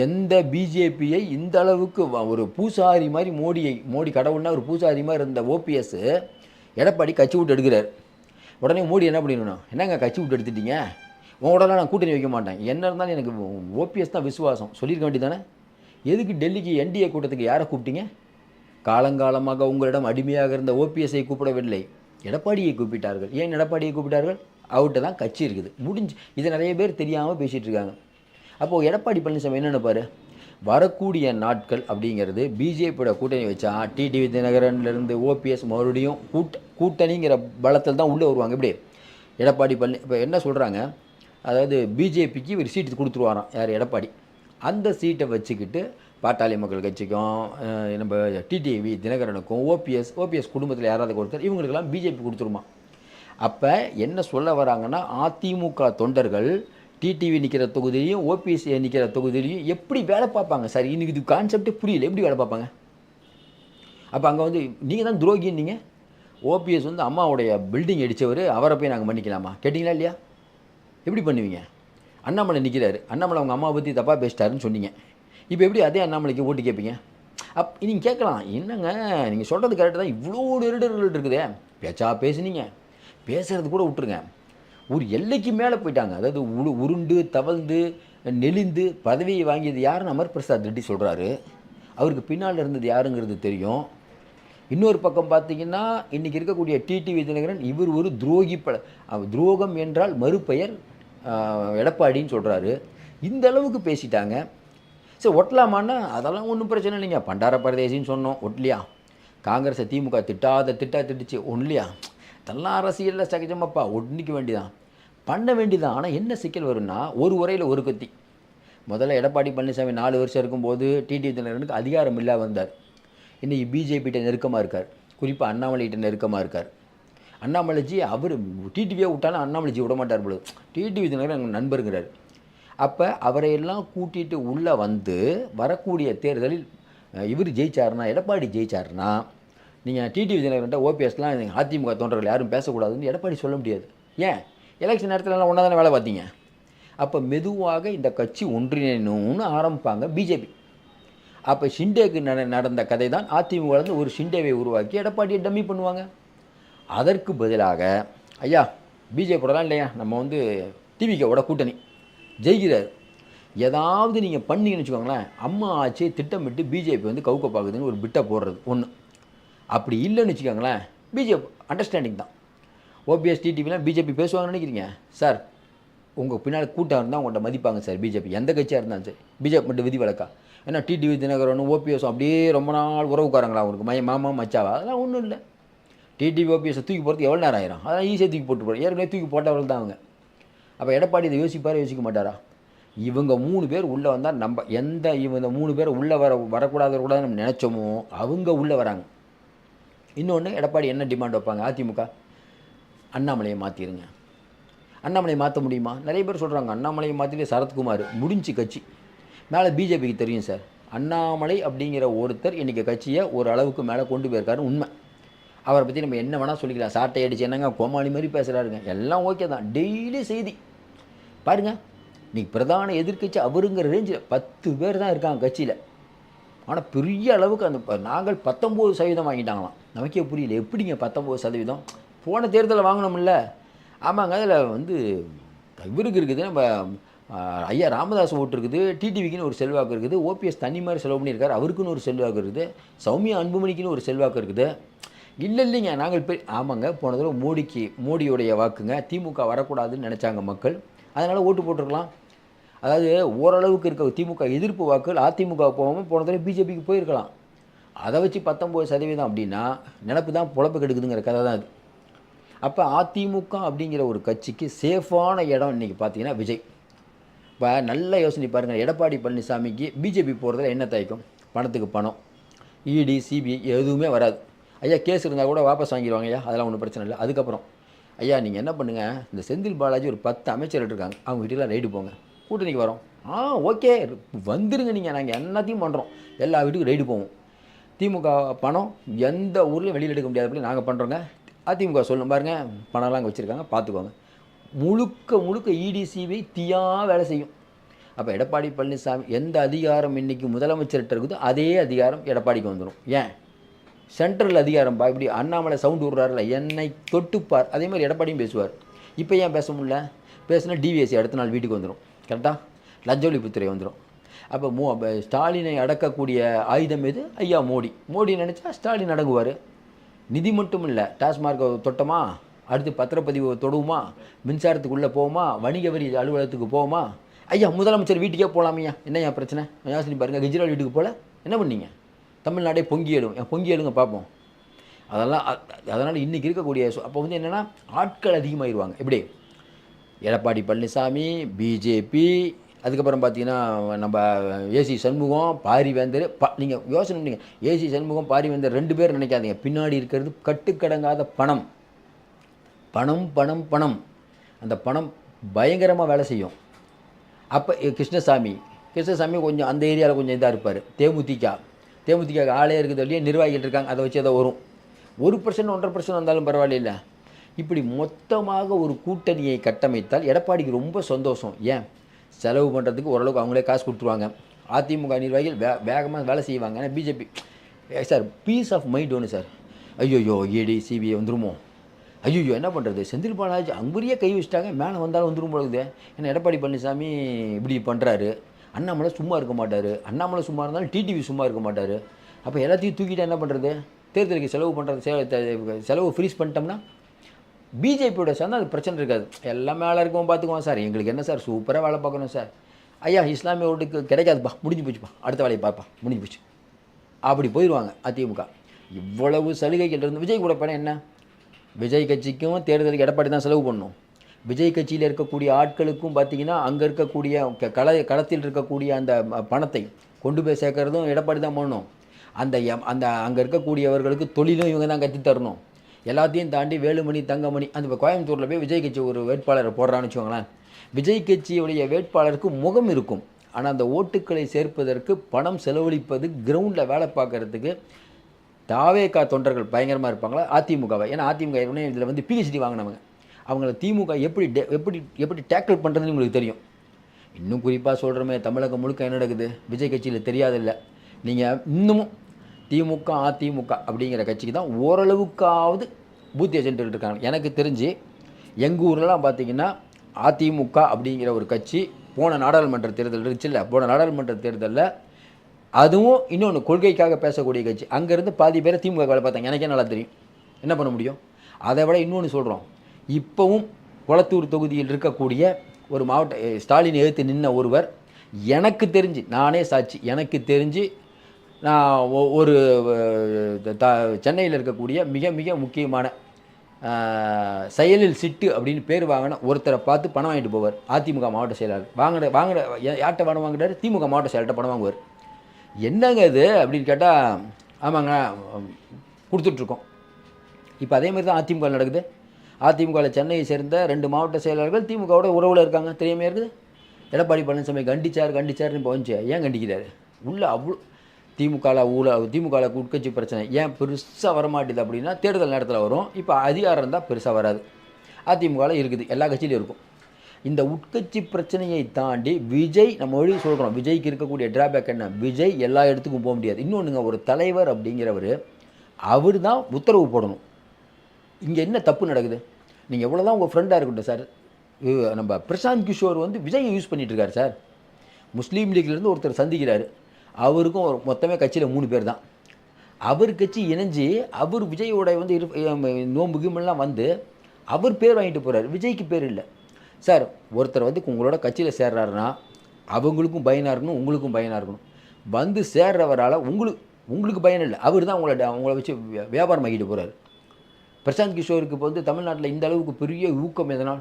எந்த பிஜேபியை இந்த அளவுக்கு ஒரு பூசாரி மாதிரி மோடி கடவுள்னா ஒரு பூசாரி மாதிரி இருந்த ஓபிஎஸ் எடப்பாடி கட்சி விட்டு எடுக்கிறார். உடனே மோடி என்ன பண்ணிடணும்? என்னங்க கட்சி விட்டு எடுத்துட்டீங்க, உங்களோடலாம் நான் கூட்டணி வைக்க மாட்டேன், என்ன இருந்தாலும் எனக்கு ஓபிஎஸ் தான் விசுவாசம் சொல்லியிருக்க வேண்டியதானே? எதுக்கு டெல்லிக்கு என்டிஏ கூட்டத்துக்கு யாரை கூப்பிட்டீங்க? காலங்காலமாக உங்களிடம் அடிமையாக இருந்த ஓபிஎஸ்ஐ கூப்பிடவில்லை, எடப்பாடியை கூப்பிட்டார்கள். ஏன் எடப்பாடியை கூப்பிட்டார்கள்? அவர்கிட்ட தான் கட்சி இருக்குது, முடிஞ்சு. இதை நிறைய பேர் தெரியாமல் பேசிகிட்டு இருக்காங்க. அப்போது எடப்பாடி பழனிசாமி என்ன நினைப்பார்? வரக்கூடிய நாட்கள் அப்படிங்கிறது பிஜேபியோட கூட்டணி வச்சா டிடிவி தினகரன்லேருந்து ஓபிஎஸ் மறுபடியும் கூட்டணிங்கிற பலத்தில் தான் உள்ளே வருவாங்க. இப்படி எடப்பாடி இப்போ என்ன சொல்கிறாங்க, அதாவது பிஜேபிக்கு ஒரு சீட்டு கொடுத்துருவாராம் யார்? எடப்பாடி. அந்த சீட்டை வச்சுக்கிட்டு பாட்டாளி மக்கள் கட்சிக்கும் நம்ம டிடிவி தினகரனுக்கும் ஓபிஎஸ் குடும்பத்தில் யாராவது ஒருத்தர் இவங்களுக்கெல்லாம் பிஜேபி கொடுத்துருமா. அப்போ என்ன சொல்ல வராங்கன்னா, அதிமுக தொண்டர்கள் டிடிவி நிற்கிற தொகுதியிலையும் ஓபிஎஸ் நிற்கிற தொகுதியிலையும் எப்படி வேலை பார்ப்பாங்க சார்? இன்னைக்கு இது கான்செப்டே புரியல, எப்படி வேலை பார்ப்பாங்க? அப்போ அங்கே வந்து நீங்கள் தான் துரோகின்னீங்க. ஓபிஎஸ் வந்து அம்மாவுடைய பில்டிங் அடித்தவர், அவரை போய் நாங்கள் மன்னிக்கலாமா கேட்டிங்களா இல்லையா? எப்படி பண்ணுவீங்க? அண்ணாமலை நிற்கிறாரு, அண்ணாமலை அவங்க அம்மாவை பற்றி தப்பாக பேசிட்டாருன்னு சொன்னீங்க. இப்போ எப்படி அதே அண்ணாமலைக்கு ஓட்டு கேட்பீங்க? நீங்கள் கேட்கலாம், என்னங்க நீங்கள் சொல்கிறது கரெக்டு தான், இவ்வளோ நெருடர்கள் இருக்குதே, பேச்சா பேசுனீங்க, பேசுகிறது கூட விட்டுருங்க, ஒரு எல்லைக்கு மேலே போயிட்டாங்க. அதாவது உருண்டு தவழ்ந்து நெளிந்து பதவியை வாங்கியது யாருன்னு அமர் பிரசாத் ரெட்டி சொல்கிறாரு. அவருக்கு பின்னால் இருந்தது யாருங்கிறது தெரியும். இன்னொரு பக்கம் பார்த்தீங்கன்னா, இன்றைக்கி இருக்கக்கூடிய டிடிவி தினகரன் இவர் ஒரு துரோகி. துரோகம் என்றால் மறுபெயர் எடப்பாடின்னு சொல்கிறாரு. இந்த அளவுக்கு பேசிட்டாங்க. சரி, ஒட்டலாமான்னா அதெல்லாம் ஒன்றும் பிரச்சனை இல்லைங்க. பண்டார பரதேசின்னு சொன்னோம், ஒட்டலையா? காங்கிரஸை திமுக திட்டுச்சு, ஒன்றுலையா? இதெல்லாம் அரசியலில் சகஜமாப்பா, ஒன்றிக்க வேண்டிதான், பண்ண வேண்டிதான். ஆனால் என்ன சிக்கல் வரும்னா, ஒரு உரையில் ஒரு கத்தி. முதல்ல எடப்பாடி பழனிசாமி 4 வருஷம் இருக்கும்போது டிடிவி தினகரனுக்கு அதிகாரம் இல்லாமல் வந்தார். இன்றைக்கி பிஜேபிகிட்ட நெருக்கமாக இருக்கார், குறிப்பாக அண்ணாமலைகிட்ட நெருக்கமாக இருக்கார். அண்ணாமலைஜி அவர் டிடிவியை விட்டாலும் அண்ணாமலைஜி விட மாட்டார் பொழுது, டிடிவி தினகரன் எங்கள் நண்பருங்கிறார். அப்போ அவரையெல்லாம் கூட்டிகிட்டு உள்ளே வந்து வரக்கூடிய தேர்தலில் இவர் ஜெயிச்சாருன்னா, எடப்பாடி ஜெயிச்சாருன்னா, நீங்கள் டிடிவி தினகரன்ட்ட ஓபிஎஸ்லாம் அதிமுக தொண்டர்கள் யாரும் பேசக்கூடாதுன்னு எடப்பாடி சொல்ல முடியாது. ஏன்? எலெக்ஷன் நேரத்துலலாம் ஒன்றா தானே வேலை பார்த்தீங்க. அப்போ மெதுவாக இந்த கட்சி ஒன்றிணைன்னு ஆரம்பிப்பாங்க பிஜேபி. அப்போ ஷிண்டேக்கு நடந்த கதை தான் அதிமுகலேருந்து ஒரு ஷிண்டேவை உருவாக்கி எடப்பாடியை டம்மி பண்ணுவாங்க. அதற்கு பதிலாக ஐயா பிஜேபியோடலாம் இல்லையா, நம்ம வந்து டிவிக்கோட கூட்டணி ஜெயிக்கிறார், ஏதாவது நீங்கள் பண்ணிங்கன்னு வச்சுக்கோங்களேன், அம்மா ஆட்சியை திட்டமிட்டு பிஜேபி வந்து கவுக்க பார்க்குதுன்னு ஒரு பிட்டை போடுறது ஒன்று. அப்படி இல்லைன்னு வச்சுக்கோங்களேன், பிஜேபி அண்டர்ஸ்டாண்டிங் தான். ஓபிஎஸ் டிடிவிலாம் பிஜேபி பேசுவாங்கன்னு நினைக்கிறீங்க சார்? உங்கள் பின்னால் கூட்டம் இருந்தால் உங்கள்கிட்ட மதிப்பாங்க சார். பிஜேபி எந்த கட்சியாக இருந்தாலும் சரி, பிஜேபி மட்டும் விதி வழக்கா? ஏன்னா டிடிவி தினகரனும் ஓபிஎஸும் அப்படியே ரொம்ப நாள் உறவுக்காரங்களா அவருக்கு, மாமா மச்சாவா? அதெல்லாம் ஒன்றும் இல்லை. டிடிவி ஓபிஎஸை தூக்கி போகிறதுக்கு எவ்வளோ நேரம் ஆயிரும்? அதெல்லாம் ஈஸியாக தூக்கி போட்டு போகிறோம். ஏற்கனவே தூக்கி போட்டவர்கள் தான் அவங்க. அப்போ எடப்பாடி இதை யோசிக்க மாட்டாரா? இவங்க 3 பேர் உள்ளே வந்தால் நம்ம இவங்க 3 பேர் உள்ளே வரக்கூடாது நம்ம நினச்சோமோ அவங்க உள்ளே வராங்க. இன்னொன்று, எடப்பாடி என்ன டிமாண்ட் வைப்பாங்க? அதிமுக அண்ணாமலையை மாற்றிடுங்க. அண்ணாமலையை மாற்ற முடியுமா? நிறைய பேர் சொல்கிறாங்க அண்ணாமலையை மாற்றிட்டு சரத்குமார் முடிஞ்சு கட்சி. மேலே பிஜேபிக்கு தெரியும் சார், அண்ணாமலை அப்படிங்கிற ஒருத்தர் இன்றைக்கி கட்சியை ஒரு அளவுக்கு மேலே கொண்டு போயிருக்காரு, உண்மை. அவரை பற்றி நம்ம என்ன வேணால் சொல்லிக்கலாம், சாட்டை அடிச்சு என்னங்க கோமாளி மாதிரி பேசுகிறாருங்க, எல்லாம் ஓகே தான். டெய்லி செய்தி பாருங்கள். இன்றைக்கி பிரதான எதிர்க்கட்சி அவருங்கிற ரேஞ்சில் 10 பேர் தான் இருக்காங்க கட்சியில். ஆனால் பெரிய அளவுக்கு அந்த நாங்கள் 19% வாங்கிட்டாங்களாம். நமக்கே புரியல, எப்படிங்க 19%? போன தேர்தலில் வாங்கினோம்ல. ஆமாங்க, அதில் வந்து இவருக்கு இருக்குது, நம்ம ஐயா ராமதாஸ் ஓட்டு இருக்குது, டிடிவிக்குன்னு ஒரு செல்வாக்கு இருக்குது, ஓபிஎஸ் தனி மாதிரி செலவு பண்ணியிருக்காரு, அவருக்குன்னு ஒரு செல்வாக்கு இருக்குது, சௌமியா அன்புமணிக்குன்னு ஒரு செல்வாக்கு இருக்குது. இல்லைங்க நாங்கள் ஆமாங்க, போன தடவை மோடியோடைய வாக்குங்க, திமுக வரக்கூடாதுன்னு நினச்சாங்க மக்கள், அதனால் ஓட்டு போட்டிருக்கலாம். அதாவது ஓரளவுக்கு இருக்க திமுக எதிர்ப்பு வாக்குகள் அதிமுக போகாமல் போன தடவை பிஜேபிக்கு போயிருக்கலாம். அதை வச்சு 19% அப்படின்னா நினப்பு தான் பொழப்பு கெடுக்குதுங்கிற கதை தான் அது. அப்போ அதிமுக அப்படிங்கிற ஒரு கட்சிக்கு சேஃபான இடம் இன்றைக்கி பார்த்தீங்கன்னா விஜய். இப்போ நல்ல யோசனை பாருங்கள், எடப்பாடி பழனிசாமிக்கு பிஜேபி போகிறதுல என்ன தயக்கம்? பணத்துக்கு பணம், இடி சிபிஐ எதுவுமே வராது. ஐயா கேஸ் இருந்தால் கூட வாபஸ் வாங்கிடுவாங்க ஐயா, அதெல்லாம் ஒன்றும் பிரச்சனை இல்லை. அதுக்கப்புறம் ஐயா நீங்கள் என்ன பண்ணுங்கள், இந்த செந்தில் பாலாஜி ஒரு 10 அமைச்சர்கள் இருக்காங்க, அவங்க வீட்டுக்கெலாம் ரைடு போங்க, கூட்டணிக்கு வரோம். ஓகே வந்துருங்க, நீங்கள் நாங்கள் எல்லாத்தையும் பண்ணுறோம், எல்லா வீட்டுக்கும் ரைடு போவோம். திமுக பணம் எந்த ஊர்லையும் வெளியில் எடுக்க முடியாதபடி நாங்கள் பண்ணுறோங்க. அதிமுக சொல்லணும் பாருங்கள், பணம்லாம் அங்கே வச்சுருக்காங்க, பார்த்துக்கோங்க. முழுக்க இடிசிபிஐ தீயாக வேலை செய்யும். அப்போ எடப்பாடி பழனிசாமி எந்த அதிகாரம் இன்றைக்கி முதலமைச்சர்கிட்ட இருக்குதோ அதே அதிகாரம் எடப்பாடிக்கு வந்துடும். ஏன்? சென்ட்ரல் அதிகாரம் இப்படி அண்ணாமலை சவுண்டு விடுறாருல, என்னை தொட்டுப்பார், அதே மாதிரி எடப்பாடியும் பேசுவார். இப்போ ஏன் பேச முடியல? பேசுனா டிவிஎஸ்சி அடுத்த நாள் வீட்டுக்கு வந்துடும், கரெக்டாக லஞ்ச ஒழிப்புத்துறை வந்துடும். அப்போ ஸ்டாலினை அடக்கக்கூடிய ஆயுதம் எது? ஐயா மோடி நினச்சா ஸ்டாலின் அடங்குவார். நிதி மட்டும் இல்லை, டாஸ்மார்க் தொட்டமா, அடுத்து பத்திரப்பதிவு தொடுவோமா, மின்சாரத்துக்குள்ளே போவோமா, வணிக வரி அலுவலகத்துக்கு போவோமா? ஐயா முதலமைச்சர் வீட்டுக்கே போகலாமையா, என்னையா பிரச்சனை? யோசனை பாருங்கள், கெஜ்ரிவால் வீட்டுக்கு போகல, என்ன பண்ணீங்க? தமிழ்நாடே பொங்கி எழுங்க பார்ப்போம். அதனால் இன்றைக்கி இருக்கக்கூடிய அப்போ வந்து என்னென்னா ஆட்கள் அதிகமாகிடுவாங்க. எப்படி? எடப்பாடி பழனிசாமி, பிஜேபி, அதுக்கப்புறம் பார்த்தீங்கன்னா நம்ம ஏசி சண்முகம், பாரிவேந்தர். நீங்கள் யோசனை பண்ணீங்க, ஏசி சண்முகம், பாரிவேந்தர் 2 பேர் நினைக்காதீங்க, பின்னாடி இருக்கிறது கட்டுக்கடங்காத பணம். பணம் பணம் பணம். அந்த பணம் பயங்கரமாக வேலை செய்யும். அப்போ கிருஷ்ணசாமி கொஞ்சம் அந்த ஏரியாவில் கொஞ்சம் இதாக இருப்பார். தேமுதிக ஆளே இருக்குது இல்லையா, நிர்வாகிகள் இருக்காங்க, அதை வச்சு அதை வரும். 1% 1.5% வந்தாலும் பரவாயில்ல. இப்படி மொத்தமாக ஒரு கூட்டணியை கட்டமைத்தால் எடப்பாடிக்கு ரொம்ப சந்தோஷம். ஏன்? செலவு பண்ணுறதுக்கு ஓரளவுக்கு அவங்களே காசு கொடுத்துருவாங்க. அதிமுக நிர்வாகிகள் வேகமாக வேலை செய்வாங்க. ஆனால் BJP sir peace of mind ஒன்று சார். ஐயோயோ ஏடி சிபிஐ வந்துருமோ, ஐயோ என்ன பண்ணுறது, செந்தில் பாலாஜி அங்குரியே கை வச்சிட்டாங்க, மேலே வந்தாலும் வந்துடும் போகுது. ஏன்னா எடப்பாடி பழனிசாமி இப்படி பண்ணுறாரு, அண்ணாமலை சும்மா இருக்க மாட்டார், அண்ணாமலை சும்மா இருந்தாலும் டிடிவி சும்மா இருக்க மாட்டார். அப்போ எல்லாத்தையும் தூக்கிட்டா என்ன பண்ணுறது? தேர்தலுக்கு செலவு பண்ணுறது, செலவு ஃப்ரீஸ் பண்ணிட்டோம்னா பிஜேபியோட சேர்ந்தால் அது பிரச்சனை இருக்காது. எல்லாம் மேலே இருக்கவும் பார்த்துக்குவோம் சார், எங்களுக்கு என்ன சார் சூப்பராக வேலை பார்க்கணும் சார். ஐயா இஸ்லாமிய ஓட்டுக்கு கிடைக்காதுப்பா, முடிஞ்சு போச்சுப்பா, அடுத்த வேலையை பார்ப்பா, முடிஞ்சு போச்சு, அப்படி போயிடுவாங்க அதிமுக. இவ்வளவு சலுகைகள் இருந்து விஜய் கூட பணம் என்ன? விஜய் கட்சிக்கும் தேர்தலுக்கு எடப்பாடி தான் செலவு பண்ணணும். விஜய் கட்சியில் இருக்கக்கூடிய ஆட்களுக்கும் பார்த்திங்கன்னா அங்கே இருக்கக்கூடிய களத்தில் இருக்கக்கூடிய அந்த பணத்தை கொண்டு போய் சேர்க்கறதும் எடப்பாடி தான் பண்ணணும். அந்த அங்கே இருக்கக்கூடியவர்களுக்கு தொழிலும் இவங்க தான் கற்று தரணும். எல்லாத்தையும் தாண்டி வேலுமணி, தங்கமணி, அந்த கோயம்புத்தூரில் போய் விஜய் கட்சி ஒரு வேட்பாளரை போடுறான்னு வச்சுக்கோங்களேன். விஜய் கட்சியுடைய வேட்பாளருக்கு முகம் இருக்கும், ஆனால் அந்த ஓட்டுக்களை சேர்ப்பதற்கு பணம் செலவழிப்பது, கிரவுண்டில் வேலை பார்க்குறதுக்கு தாவேகா தொண்டர்கள் பயங்கரமாக இருப்பாங்களா அதிமுகவை. ஏன்னா அதிமுக இதில் வந்து பிஹெச்டி வாங்கினவங்க. அவங்கள திமுக எப்படி டேக்கிள் பண்ணுறதுன்னு உங்களுக்கு தெரியும். இன்னும் குறிப்பாக சொல்கிறோமே, தமிழகம் முழுக்க என்ன நடக்குது விஜய் கட்சியில் தெரியாதில்லை. நீங்கள் இன்னமும் திமுக அதிமுக அப்படிங்கிற கட்சிக்கு தான் ஓரளவுக்காவது பூத் ஏஜென்ட்கள் இருக்காங்க. எனக்கு தெரிஞ்சு எங்கள் ஊர்லலாம் பார்த்திங்கன்னா அதிமுக அப்படிங்கிற ஒரு கட்சி போன நாடாளுமன்ற தேர்தல் இருந்துச்சுல்ல, போன நாடாளுமன்ற தேர்தலில் அதுவும் இன்னொன்று கொள்கைக்காக பேசக்கூடிய கட்சி, அங்கேருந்து பாதி பேரை திமுக வேலை பார்த்தாங்க. எனக்கே நல்லா தெரியும், என்ன பண்ண முடியும். அதை விட இன்னொன்று சொல்கிறோம், இப்போவும் கொளத்தூர் தொகுதியில் இருக்கக்கூடிய ஒரு மாவட்ட ஸ்டாலின் எதிர்த்து நின்ன ஒருவர், எனக்கு தெரிஞ்சு, நானே சாட்சி, எனக்கு தெரிஞ்சு நான் ஒரு சென்னையில் இருக்கக்கூடிய மிக மிக முக்கியமான செயலில் சிட்டு அப்படின்னு பேர் வாங்கின ஒருத்தரை பார்த்து பணம் வாங்கிட்டு போவார். அதிமுக மாவட்ட செயலாளர் வாங்கின யார்கிட்ட பணம் வாங்கிட்டார்? திமுக மாவட்ட செயலாளர்கிட்ட பணம் வாங்குவார். என்னங்க இது அப்படின்னு கேட்டால், ஆமாங்க கொடுத்துட்ருக்கோம். இப்போ அதே மாதிரி தான் அதிமுக நடக்குது. அதிமுகவில் சென்னையை சேர்ந்த 2 மாவட்ட செயலாளர்கள் திமுகவோட உறவில் இருக்காங்க, தெரியாமல் இருக்குது. எடப்பாடி பழனிசாமி கண்டிச்சார்னு இப்போ வந்துச்சு. ஏன் கண்டிக்கிறாரு? உள்ள அவ்வளோ திமுகவில் உட்கட்சி பிரச்சனை ஏன் பெருசாக வரமாட்டேது அப்படின்னா, தேர்தல் நேரத்தில் வரும். இப்போ அதிகாரம் இருந்தால் பெருசாக வராது. அதிமுகவில் இருக்குது, எல்லா கட்சியிலும் இருக்கும். இந்த உட்கட்சி பிரச்சனையை தாண்டி விஜய், நம்ம வழி சொல்கிறோம், விஜய்க்கு இருக்கக்கூடிய டிராபேக் என்ன? விஜய் எல்லா இடத்துக்கும் போக முடியாது. இன்னொன்றுங்க, ஒரு தலைவர் அப்படிங்கிறவர் அவர் தான் உத்தரவு போடணும். இங்கே என்ன தப்பு நடக்குது? நீங்கள் எவ்வளோ தான் உங்கள் ஃப்ரெண்டாக இருக்கட்டும் சார், நம்ம பிரசாந்த் கிஷோர் வந்து விஜயை யூஸ் பண்ணிகிட்ருக்காரு சார். முஸ்லீம் லீக்லேருந்து ஒருத்தர் சந்திக்கிறாரு, அவருக்கும் ஒரு மொத்தமே கட்சியில் 3 பேர் தான். அவர் கட்சி இணைஞ்சு அவர் விஜயோட வந்து நோம்பு கிமெல்லாம் வந்து அவர் பேர் வாங்கிட்டு போகிறார், விஜய்க்கு பேர் இல்லை சார். ஒருத்தர் வந்து உங்களோட கட்சியில் சேர்றாருன்னா அவங்களுக்கும் பயனாக இருக்கணும், உங்களுக்கும் பயனாக இருக்கணும். வந்து சேர்றவரால் உங்களுக்கு பயன் இல்லை, அவர் தான் உங்களை வச்சு வியாபாரம் ஆகிட்டு போகிறார். பிரசாந்த் கிஷோருக்கு இப்போ வந்து தமிழ்நாட்டில் இந்த அளவுக்கு பெரிய ஊக்கம் எதனால்?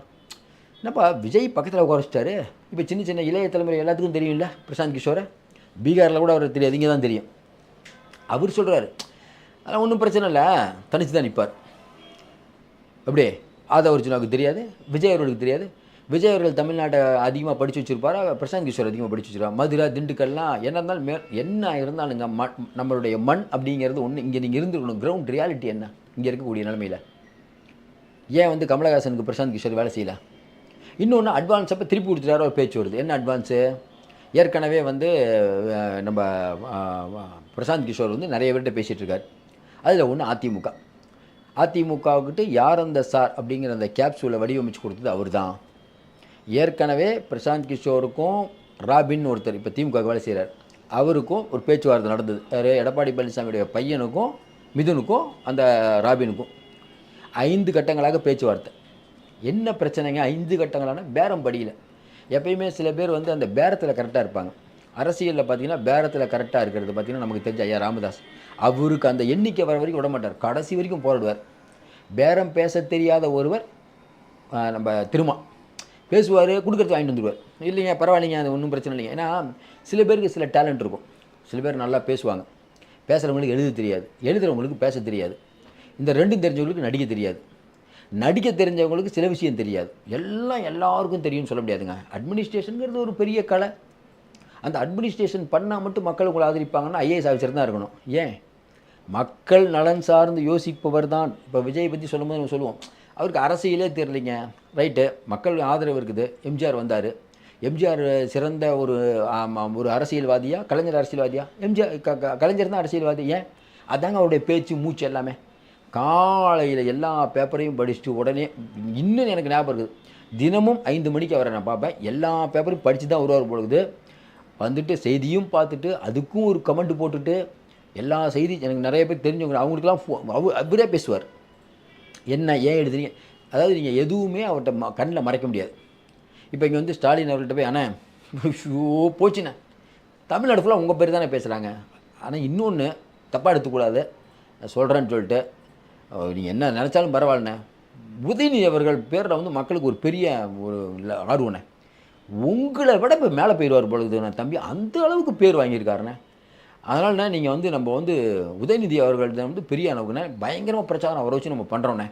என்னப்பா விஜய் பக்கத்தில் உட்காரிச்சிட்டாரு. இப்போ சின்ன இளைய தலைமுறை எல்லாத்துக்கும் தெரியும்ல பிரசாந்த் கிஷோரை. பீகாரில் கூட அவர் தெரியாது, இங்கே தான் தெரியும். அவர் சொல்கிறாரு, அதெல்லாம் ஒன்றும் பிரச்சனை இல்லை, தனித்து தான் நிற்பார். அப்படியே அது அர்ஜுனாவுக்கு தெரியாது, விஜய் அவர்களுக்கு தெரியாது. விஜய் அவர்கள் தமிழ்நாட்டை அதிகமாக படித்து வச்சுருப்பார், பிரசாந்த் கிஷோர் அதிகமாக படித்து வச்சுருப்பார். மதுரை, திண்டுக்கல்லாம் என்ன இருந்தாலும் என்ன இருந்தாலுங்க நம்மளுடைய மண் அப்படிங்கிறது ஒன்று. இங்கே நீங்கள் இருந்துருக்கணும். கிரவுண்ட் ரியாலிட்டி என்ன இங்கே இருக்கக்கூடிய நிலைமையில்? ஏன் வந்து கமலஹாசனுக்கு பிரசாந்த் கிஷோர் வேலை செய்யலை? இன்னொன்று அட்வான்ஸ் அப்போ திருப்பி கொடுத்துட்டாரோ ஒரு பேச்சு வருது. என்ன அட்வான்ஸு? ஏற்கனவே வந்து நம்ம பிரசாந்த் கிஷோர் வந்து நிறைய பேர்கிட்ட பேசிகிட்டு இருக்கார். அதில் ஒன்று அதிமுகவுக்கிட்ட யார் அந்த சார் அப்படிங்கிற அந்த கேப்சூலை வடிவமைச்சு கொடுத்தது அவர் தான். ஏற்கனவே பிரசாந்த் கிஷோருக்கும் ராபின் ஒருத்தர் இப்போ திமுக வேலை செய்கிறார், அவருக்கும் ஒரு பேச்சுவார்த்தை நடந்தது. யார்? எடப்பாடி பழனிசாமியுடைய பையனுக்கும் மிதுனுக்கும் அந்த ராபினுக்கும் 5 கட்டங்களாக பேச்சுவார்த்தை. என்ன பிரச்சனைங்க? 5 கட்டங்களான பேரம் படியல. எப்பயுமே சில பேர் வந்து அந்த பேரத்தில் கரெக்டாக இருப்பாங்க. அரசியலில் பார்த்தீங்கன்னா பேரத்தில் கரெக்டாக இருக்கிறது பார்த்தீங்கன்னா நமக்கு தெரிஞ்ச ஐயா ராமதாஸ். அவருக்கு அந்த எண்ணிக்கை வர வரைக்கும் விட மாட்டார், கடைசி வரைக்கும் போராடுவார். பேரம் பேச தெரியாத ஒருவர் நம்ம திருமா பேசுவார், கொடுக்குறது வாங்கிட்டு வந்துடுவார். இல்லைங்க பரவாயில்லைங்க, அது ஒன்றும் பிரச்சனை இல்லைங்க. ஏன்னா சில பேருக்கு சில டேலண்ட் இருக்கும். சில பேர் நல்லா பேசுவாங்க, பேசுகிறவங்களுக்கு எழுத தெரியாது, எழுதுகிறவங்களுக்கு பேச தெரியாது. இந்த ரெண்டும் தெரிஞ்சவங்களுக்கு நடிக்க தெரியாது, நடிக்க தெரிஞ்சவங்களுக்கு சில விஷயம் தெரியாது. எல்லாம் எல்லாருக்கும் தெரியும்னு சொல்ல முடியாதுங்க. அட்மினிஸ்ட்ரேஷனுங்கிறது ஒரு பெரிய கலை. அந்த அட்மினிஸ்ட்ரேஷன் பண்ணால் மட்டும் மக்கள் உங்களை ஆதரிப்பாங்கன்னா ஐஏஎஸ் ஆஃபீஸர் தான் இருக்கணும். ஏன்? மக்கள் நலன் சார்ந்து யோசிப்பவர் தான். இப்போ விஜய் பற்றி சொல்லும்போது நம்ம சொல்லுவோம், அவருக்கு அரசியலே தெரியலைங்க. ரைட்டு, மக்கள் ஆதரவு இருக்குது. எம்ஜிஆர் வந்தார். எம்ஜிஆர் சிறந்த ஒரு அரசியல்வாதியா, கலைஞர் அரசியல்வாதியா? எம்ஜிஆர் கலைஞர் தான் அரசியல்வாதி. ஏன்? அதாங்க அவருடைய பேச்சு மூச்சு எல்லாமே. காலையில் எல்லா பேப்பரையும் படிச்சுட்டு உடனே, இன்னும் எனக்கு ஞாபகம் இருக்குது, தினமும் 5 மணிக்கு அவரை நான் பார்ப்பேன். எல்லா பேப்பரையும் படித்து தான் வருவார் பொழுது. வந்துட்டு செய்தியும் பார்த்துட்டு அதுக்கும் ஒரு கமெண்ட் போட்டுட்டு எல்லா செய்தி எனக்கு நிறைய பேர் தெரிஞ்சவங்க அவங்களுக்கெல்லாம் அவரே பேசுவார். என்ன ஏன் எழுதுறீங்க? அதாவது நீங்கள் எதுவுமே அவர்கிட்ட கண்ணில் மறைக்க முடியாது. இப்போ இங்கே வந்து ஸ்டாலின் அவர்கிட்ட போய் அண்ணே ஷோ போச்சுண்ணே, தமிழ்நாடு ஃபுல்லாக உங்கள் பேர் தானே பேசுகிறாங்க. ஆனால் இன்னொன்று தப்பாக எடுத்துக்கூடாது சொல்கிறேன்னு சொல்லிட்டு, நீங்கள் என்ன நினச்சாலும் பரவாயில்லண்ணே, உதயநிதி அவர்கள் பேரில் வந்து மக்களுக்கு ஒரு பெரிய ஒரு ஆர்வண்ணே, உங்களை விட இப்போ மேலே போயிடுவார் பொழுது நான் தம்பி, அந்த அளவுக்கு பேர் வாங்கியிருக்காருண்ணே. அதனால்ண்ணே நீங்கள் வந்து நம்ம வந்து உதயநிதி அவர்கள்ட்ட வந்து பெரிய அளவுக்குண்ணே பயங்கரமாக பிரச்சாரம் அவரை வச்சு நம்ம பண்ணுறோண்ணே.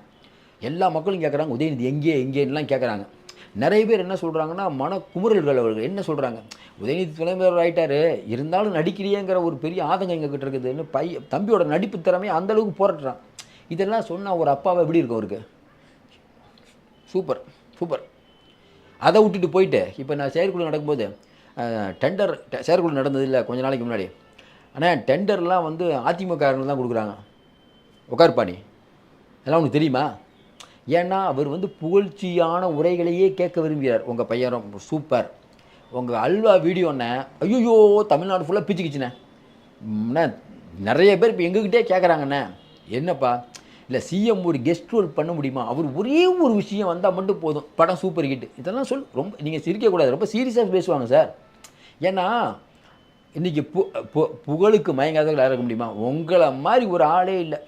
எல்லா மக்களும் கேட்குறாங்க உதயநிதி எங்கேலாம் கேட்குறாங்க. நிறைய பேர் என்ன சொல்கிறாங்கன்னா, மனக்குமுறல்கள் அவர்கள் என்ன சொல்கிறாங்க, உதயநிதி தலைவர் ஆகிட்டார், இருந்தாலும் நடிக்கிறியேங்கிற ஒரு பெரிய ஆதங்கம் எங்ககிட்ட இருக்குதுன்னு தம்பியோட நடிப்பு திறமையை அந்தளவுக்கு போராட்டுறான். இதெல்லாம் சொன்னால் ஒரு அப்பாவை எப்படி இருக்கும் அவருக்கு? Super super. அதை விட்டுட்டு போயிட்டு இப்போ நான் செயற்குழு நடக்கும்போது செயற்குழு நடந்தது இல்லை கொஞ்ச நாளைக்கு முன்னாடி, ஆனால் டெண்டர்லாம் வந்து அதிமுககாரங்க தான் கொடுக்குறாங்க. உட்கார்பாணி அதெல்லாம் உனக்கு தெரியுமா? ஏன்னா அவர் வந்து புகழ்ச்சியான உரைகளையே கேட்க விரும்புகிறார். உங்கள் பையன் சூப்பர், உங்கள் அல்வா வீடியோண்ணே ஐயோ தமிழ்நாடு ஃபுல்லாக பிச்சுக்கிச்சுண்ணே. நிறைய பேர் இப்போ எங்ககிட்டே கேட்குறாங்கண்ணே, என்னப்பா இல்லை சிஎம் ஒரு கெஸ்ட் ரோல் பண்ண முடியுமா? அவர் ஒரே ஒரு விஷயம் வந்தால் மட்டும் போதும், படம் சூப்பர் ஹிட். இதெல்லாம் ரொம்ப நீங்கள் சிரிக்கக்கூடாது, ரொம்ப சீரியஸாக பேசுவாங்க சார். ஏன்னா இன்றைக்கி புகழுக்கு மயங்காதவர்கள் யாரும் இருக்க முடியுமா? உங்களை மாதிரி ஒரு ஆளே இல்லை.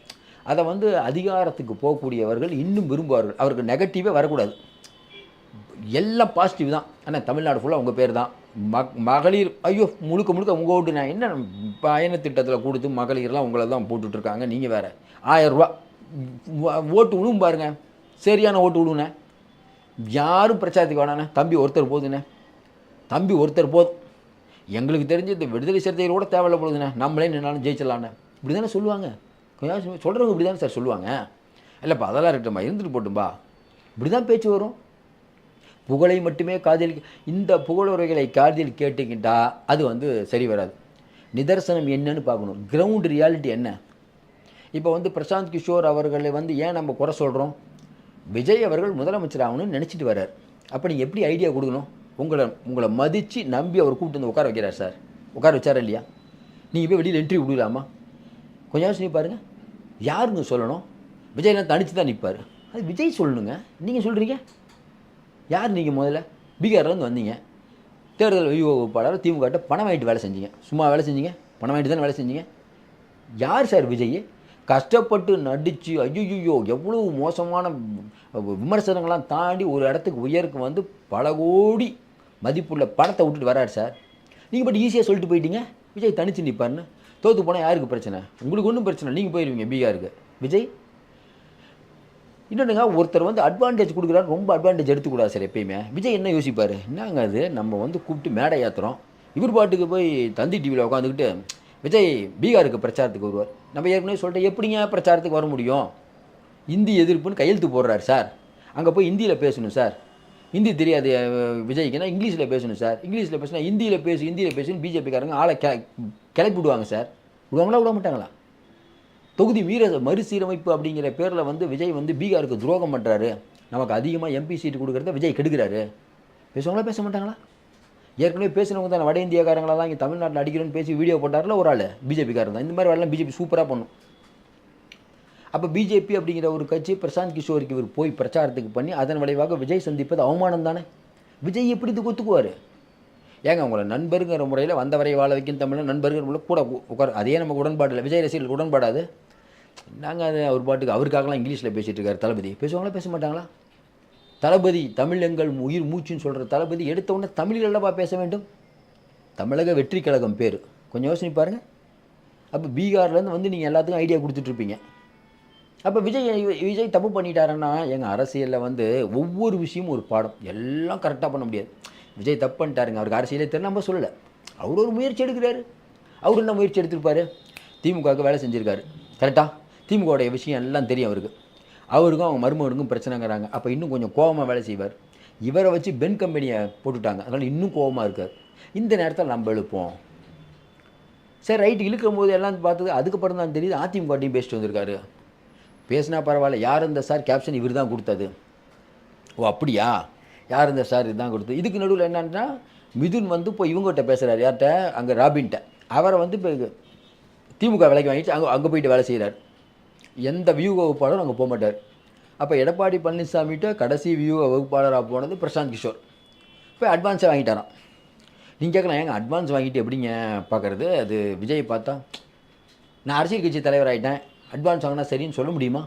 அதை வந்து அதிகாரத்துக்கு போகக்கூடியவர்கள் இன்னும் விரும்புவார்கள். அவருக்கு நெகட்டிவே வரக்கூடாது, எல்லாம் பாசிட்டிவ் தான். ஆனால் தமிழ்நாடு ஃபுல்லாக உங்கள் பேர் தான். மகளிர் ஐயோ முழுக்க முழுக்க உங்கள் ஓட்டு. நான் என்ன பயண திட்டத்தில் கொடுத்து மகளிர்லாம் உங்களை தான் போட்டுட்ருக்காங்க. நீங்கள் வேறு 1000 ரூபா ஓட்டு விழுவும் பாருங்க, சரியான ஓட்டு விழுவுண்ணே. யாரும் பிரச்சாரத்துக்கு வேணாண்ணே, தம்பி ஒருத்தர் போதுண்ணே, தம்பி ஒருத்தர் போதும். எங்களுக்கு தெரிஞ்சு இந்த விடுதலை சிறுத்தைகள் கூட தேவையில்ல போகுதுண்ணே, நம்மளே நின்னாலும் ஜெயிச்சிடலாண்ணே. இப்படி தானே சொல்லுவாங்க, கொஞ்சம் சொல்கிறவங்க இப்படி தானே சார் சொல்லுவாங்க. இல்லைப்பா அதெல்லாம் இருக்கட்டும்ப்பா, இருந்துட்டு போட்டும்பா, இப்படி தான் பேச்சு வரும். புகழை மட்டுமே காதில், இந்த புகழுரைகளை காதில் கேட்டுக்கிட்டா அது வந்து சரி வராது. நிதர்சனம் என்னன்னு பார்க்கணும், கிரவுண்ட் ரியாலிட்டி என்ன. இப்போ வந்து பிரசாந்த் கிஷோர் அவர்களை வந்து ஏன் நம்ம குறை சொல்கிறோம்? விஜய் அவர்கள் முதலமைச்சர் ஆகணும்னு நினச்சிட்டு வர்றார். அப்போ நீங்கள் எப்படி ஐடியா கொடுக்கணும்? உங்களை மதித்து நம்பி அவர் கூப்பிட்டு வந்து உட்கார வைக்கிறார் சார். உட்கார வச்சாரா இல்லையா? நீங்கள் போய் வெளியில் என்ட்ரி விடலாமா? கொஞ்சம் யோசனை பாருங்கள். யாருங்க சொல்லணும்? விஜய்லாம் தனித்து தான் நிற்பார், அது விஜய் சொல்லணுங்க. நீங்கள் சொல்கிறீங்க யார்? நீங்கள் முதல்ல பீகார்லேருந்து வந்தீங்க, தேர்தல் வியூகப்பாளர் திமுக பணம் வாங்கிட்டு வேலை செஞ்சீங்க. சும்மா வேலை செஞ்சீங்க, பணம் வாங்கிட்டு தானே வேலை செஞ்சீங்க. யார் சார் விஜய்? கஷ்டப்பட்டு நடித்து ஐயோ எவ்வளோ மோசமான விமர்சனங்கள்லாம் தாண்டி ஒரு இடத்துக்கு உயருக்கு வந்து பல கோடி மதிப்புள்ள பணத்தை விட்டுட்டு வராரு சார். நீங்கள் பட் ஈஸியாக சொல்லிட்டு போயிட்டீங்க விஜய் தனித்து நிற்பார்னு. தோற்று போனால் யாருக்கு பிரச்சனை? உங்களுக்கு ஒன்றும் பிரச்சனை, நீங்கள் போயிடுவீங்க பீகாருக்கு. விஜய் இன்னொன்றுங்க, ஒருத்தர் வந்து அட்வான்டேஜ் கொடுக்குறாரு, ரொம்ப அட்வான்டேஜ் எடுத்துக்கூடாது சார் எப்பயுமே. விஜய் என்ன யோசிப்பார், என்னங்க அது நம்ம வந்து கூப்பிட்டு மேடை ஏற்றுறோம், இவர் பாட்டுக்கு போய் தந்தி டிவியில் உட்காந்துக்கிட்டு விஜய் பீகாருக்கு பிரச்சாரத்துக்கு வருவார். நம்ம ஏற்கனவே சொல்லிட்டு எப்படிங்க பிரச்சாரத்துக்கு வர முடியும்? இந்தி எதிர்ப்புன்னு கையெழுத்து போடுறாரு சார். அங்கே போய் ஹிந்தியில் பேசணும் சார், ஹிந்தி தெரியாது விஜய்க்குன்னா இங்கிலீஷில் பேசணும் சார். இங்கிலீஷில் பேசினா ஹிந்தியில் பேசுன்னு பிஜேபிக்காரங்க ஆளை கிளப்பி விடுவாங்க சார். விடுவாங்களா விட மாட்டாங்களா? தொகுதி மறுசீரமைப்பு அப்படிங்கிற பேரில் வந்து விஜய் வந்து பீகாருக்கு துரோகம் பண்ணுறாரு, நமக்கு அதிகமாக எம்பி சீட்டு கொடுக்குறத விஜய் கெடுக்கிறாரு. பேசுவாங்களா பேச மாட்டாங்களா? ஏற்கனவே பேசினவங்க தான் வட இந்தியாக்காரங்களெல்லாம் இங்கே தமிழ்நாட்டில் அடிக்கிறோன்னு பேசி வீடியோ போட்டார்ல ஒரு ஆள் பிஜேபிக்காரர் தான். இந்த மாதிரி வேலைலாம் பிஜேபி சூப்பராக பண்ணும். அப்போ பிஜேபி அப்படிங்கிற ஒரு கட்சி பிரசாந்த் கிஷோருக்கு இவர் போய் பிரச்சாரத்துக்கு பண்ணி அதன் விளைவாக விஜய் சந்திப்பது அவமானம் தானே. விஜய் எப்படி இது ஒத்துக்குவார்? ஏங்க உங்களை நண்பருங்கிற முறையில் வந்தவரை வாழ வைக்கும் தமிழ் நண்பருங்கிற முறையில் கூட உட்கார், அதே நமக்கு உடன்பாடு இல்லை. விஜய் ரசிகர்களுக்கு உடன்பாடாது. நாங்கள் அது அவர் பாட்டுக்கு அவருக்காகலாம் இங்கிலீஷில் பேசிகிட்டு இருக்காரு. தளபதி பேசுவாங்களா பேச மாட்டாங்களா? தளபதி தமிழ் எங்கள் உயிர் மூச்சுன்னு சொல்கிற தளபதி எடுத்த உடனே தமிழில் அல்லவா பேச வேண்டும்? தமிழக வெற்றி கழகம் பேர் கொஞ்சம் யோசனை பாருங்கள். அப்போ பீகார்லேருந்து வந்து நீங்கள் எல்லாத்துக்கும் ஐடியா கொடுத்துட்ருப்பீங்க. அப்போ விஜய் தப்பு பண்ணிட்டாருன்னா எங்கள் அரசியலில் வந்து ஒவ்வொரு விஷயமும் ஒரு பாடம், எல்லாம் கரெக்டாக பண்ண முடியாது. விஜய் தப்பு பண்ணிட்டாருங்க, அவருக்கு அரசியலே தெரியல, நம்ம சொல்லலை. அவர் ஒரு முயற்சி எடுக்கிறாரு. அவர் என்ன முயற்சி எடுத்திருப்பார்? திமுகவுக்கு வேலை செஞ்சுருக்காரு கரெக்டாக. திமுகவுடைய விஷயம் எல்லாம் தெரியும் அவருக்கு. அவருக்கும் அவங்க மருமகனுக்கும் பிரச்சனைங்கிறாங்க. அப்போ இன்னும் கொஞ்சம் கோபமாக வேலை செய்வார். இவரை வச்சு பென் கம்பெனியை போட்டுவிட்டாங்க, அதனால் இன்னும் கோபமாக இருக்கார். இந்த நேரத்தில் நம்ம எழுப்போம். சரி ரைட்டு இழுக்கும் போது எல்லாம் பார்த்தது. அதுக்கப்புறம் தான் தெரியுது அதிமுக பேசிட்டு வந்திருக்காரு. பேசினா பரவாயில்ல, யார் இந்த சார் கேப்ஷன் இவர் தான் கொடுத்தது. ஓ அப்படியா, யார் இந்த சார் இதுதான் கொடுத்தது. இதுக்கு நடுவில் என்னன்னா மிதுன் வந்து இப்போ இவங்ககிட்ட பேசுகிறார். யார்கிட்ட? அங்கே ராபின்ட்ட. அவரை வந்து இப்போ திமுக விலைக்கு வாங்கிட்டு அங்கே போயிட்டு வேலை செய்கிறார். எந்த வியூக வகுப்பாளரும் அங்கே போக மாட்டார். அப்போ எடப்பாடி பழனிசாமிகிட்ட கடைசி வியூக வகுப்பாளராக போனது பிரசாந்த் கிஷோர். இப்போ அட்வான்ஸாக வாங்கிட்டாராம். நீங்கள் கேட்கலாம், ஏங்க அட்வான்ஸ் வாங்கிட்டு எப்படிங்க பார்க்குறது? அது விஜய் பார்த்தா நான் அரசியல் கட்சி தலைவர் ஆகிட்டேன், அட்வான்ஸ் வாங்கினா சரின்னு சொல்ல முடியுமா?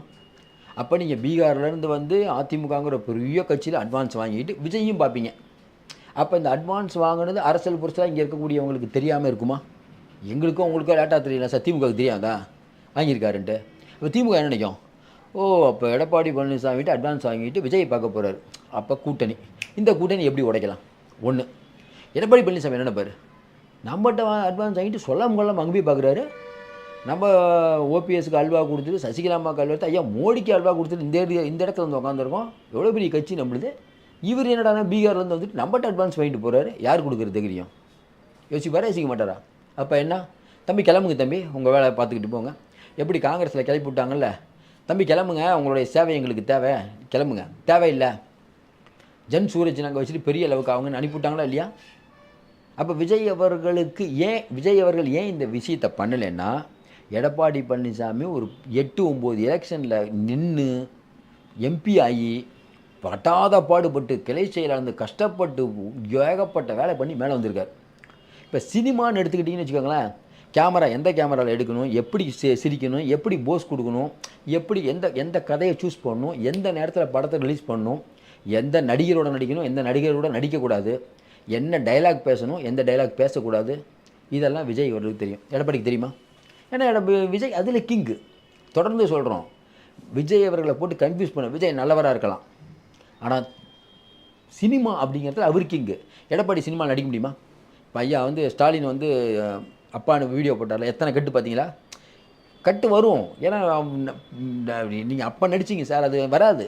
அப்போ நீங்கள் பீகார்லேருந்து வந்து அதிமுகங்கிற பெரிய கட்சியில் அட்வான்ஸ் வாங்கிட்டு விஜயும் பார்ப்பீங்க. அப்போ இந்த அட்வான்ஸ் வாங்கினது அரசியல் புரட்சியாக இங்கே இருக்கக்கூடியவங்களுக்கு தெரியாமல் இருக்குமா? எங்களுக்கும் உங்களுக்கும் லேட்டாக தெரியல சார், திமுகவுக்கு தெரியாதா வாங்கியிருக்காருன்ட்டு. இப்போ திமுக என்ன நினைக்கும்? ஓ அப்போ எடப்பாடி பழனிசாமிகிட்ட அட்வான்ஸ் வாங்கிட்டு விஜய் பார்க்க போகிறாரு. அப்போ கூட்டணி, இந்த கூட்டணி எப்படி உடைக்கலாம்? ஒன்று, எடப்பாடி பழனிசாமி என்ன நினைப்பார்? நம்மகிட்ட அட்வான்ஸ் வாங்கிட்டு சொல்லாமல் கொள்ளாமல் அங்கே போய் பார்க்குறாரு. நம்ம ஓபிஎஸ்க்கு அல்வா கொடுத்துட்டு சசிகலாமாவுக்கு அல்வா எடுத்து ஐயா மோடிக்கு அல்வா கொடுத்துட்டு இந்த இடத்துல வந்து உட்காந்துருக்கோம். எவ்வளோ பெரிய கட்சி நம்மளுது. இவர் என்னடானா பீகார்லேருந்து வந்துட்டு நம்மகிட்ட அட்வான்ஸ் வாங்கிட்டு போகிறாரு. யார் கொடுக்குறது தெரியும்? யோசிப்பாரா யோசிக்க மாட்டாரா? அப்போ என்ன, தம்பி கிளம்புங்க தம்பி, உங்கள் வேலை பார்த்துக்கிட்டு போங்க. எப்படி காங்கிரஸில் கிளப்பி விட்டாங்கல்ல, தம்பி கிளம்புங்க, உங்களுடைய சேவை எங்களுக்கு தேவை, கிளம்புங்க. தேவையில்லை ஜன் சூரஜ் நாங்கள் வச்சுட்டு பெரிய அளவுக்கு அவங்கன்னு அனுப்பிவிட்டாங்களா இல்லையா? அப்போ விஜய் அவர்கள் ஏன் இந்த விஷயத்தை பண்ணலைன்னா, எடப்பாடி பழனிசாமி ஒரு 8-9 எலெக்ஷனில் நின்று எம்பி ஆகி பட்டாத பாடுபட்டு கிளை செயலாளர் கஷ்டப்பட்டு ஏகப்பட்ட வேலை பண்ணி மேலே வந்திருக்கார். இப்போ சினிமான்னு எடுத்துக்கிட்டிங்கன்னு வச்சுக்கோங்களேன், கேமரா எந்த கேமராவில் எடுக்கணும், எப்படி சிரிக்கணும், எப்படி போஸ் கொடுக்கணும், எப்படி எந்த கதையை சூஸ் பண்ணணும், எந்த நேரத்தில் படத்தை ரிலீஸ் பண்ணணும், எந்த நடிகரோட நடிக்கணும், எந்த நடிகரோட நடிக்கக்கூடாது, என்ன டைலாக் பேசணும், எந்த டைலாக் பேசக்கூடாது, இதெல்லாம் விஜய் அவர்களுக்கு தெரியும். எடப்பாடிக்கு தெரியுமா? ஏன்னா விஜய் அதில் கிங்கு. தொடர்ந்து சொல்கிறோம், விஜய் அவர்களை போட்டு கன்ஃபியூஸ் பண்ண. விஜய் நல்லவராக இருக்கலாம், ஆனால் சினிமா அப்படிங்கிறதுல அவர் கிங்கு. எடப்பாடி சினிமாவில் நடிக்க முடியுமா? ஐயா வந்து ஸ்டாலின் வந்து அப்பான்னு வீடியோ போட்டார்ல, எத்தனை கட்டு பார்த்தீங்களா? கட்டு வரும். ஏன்னா நீங்கள் அப்பா நடிச்சிங்க சார், அது வராது.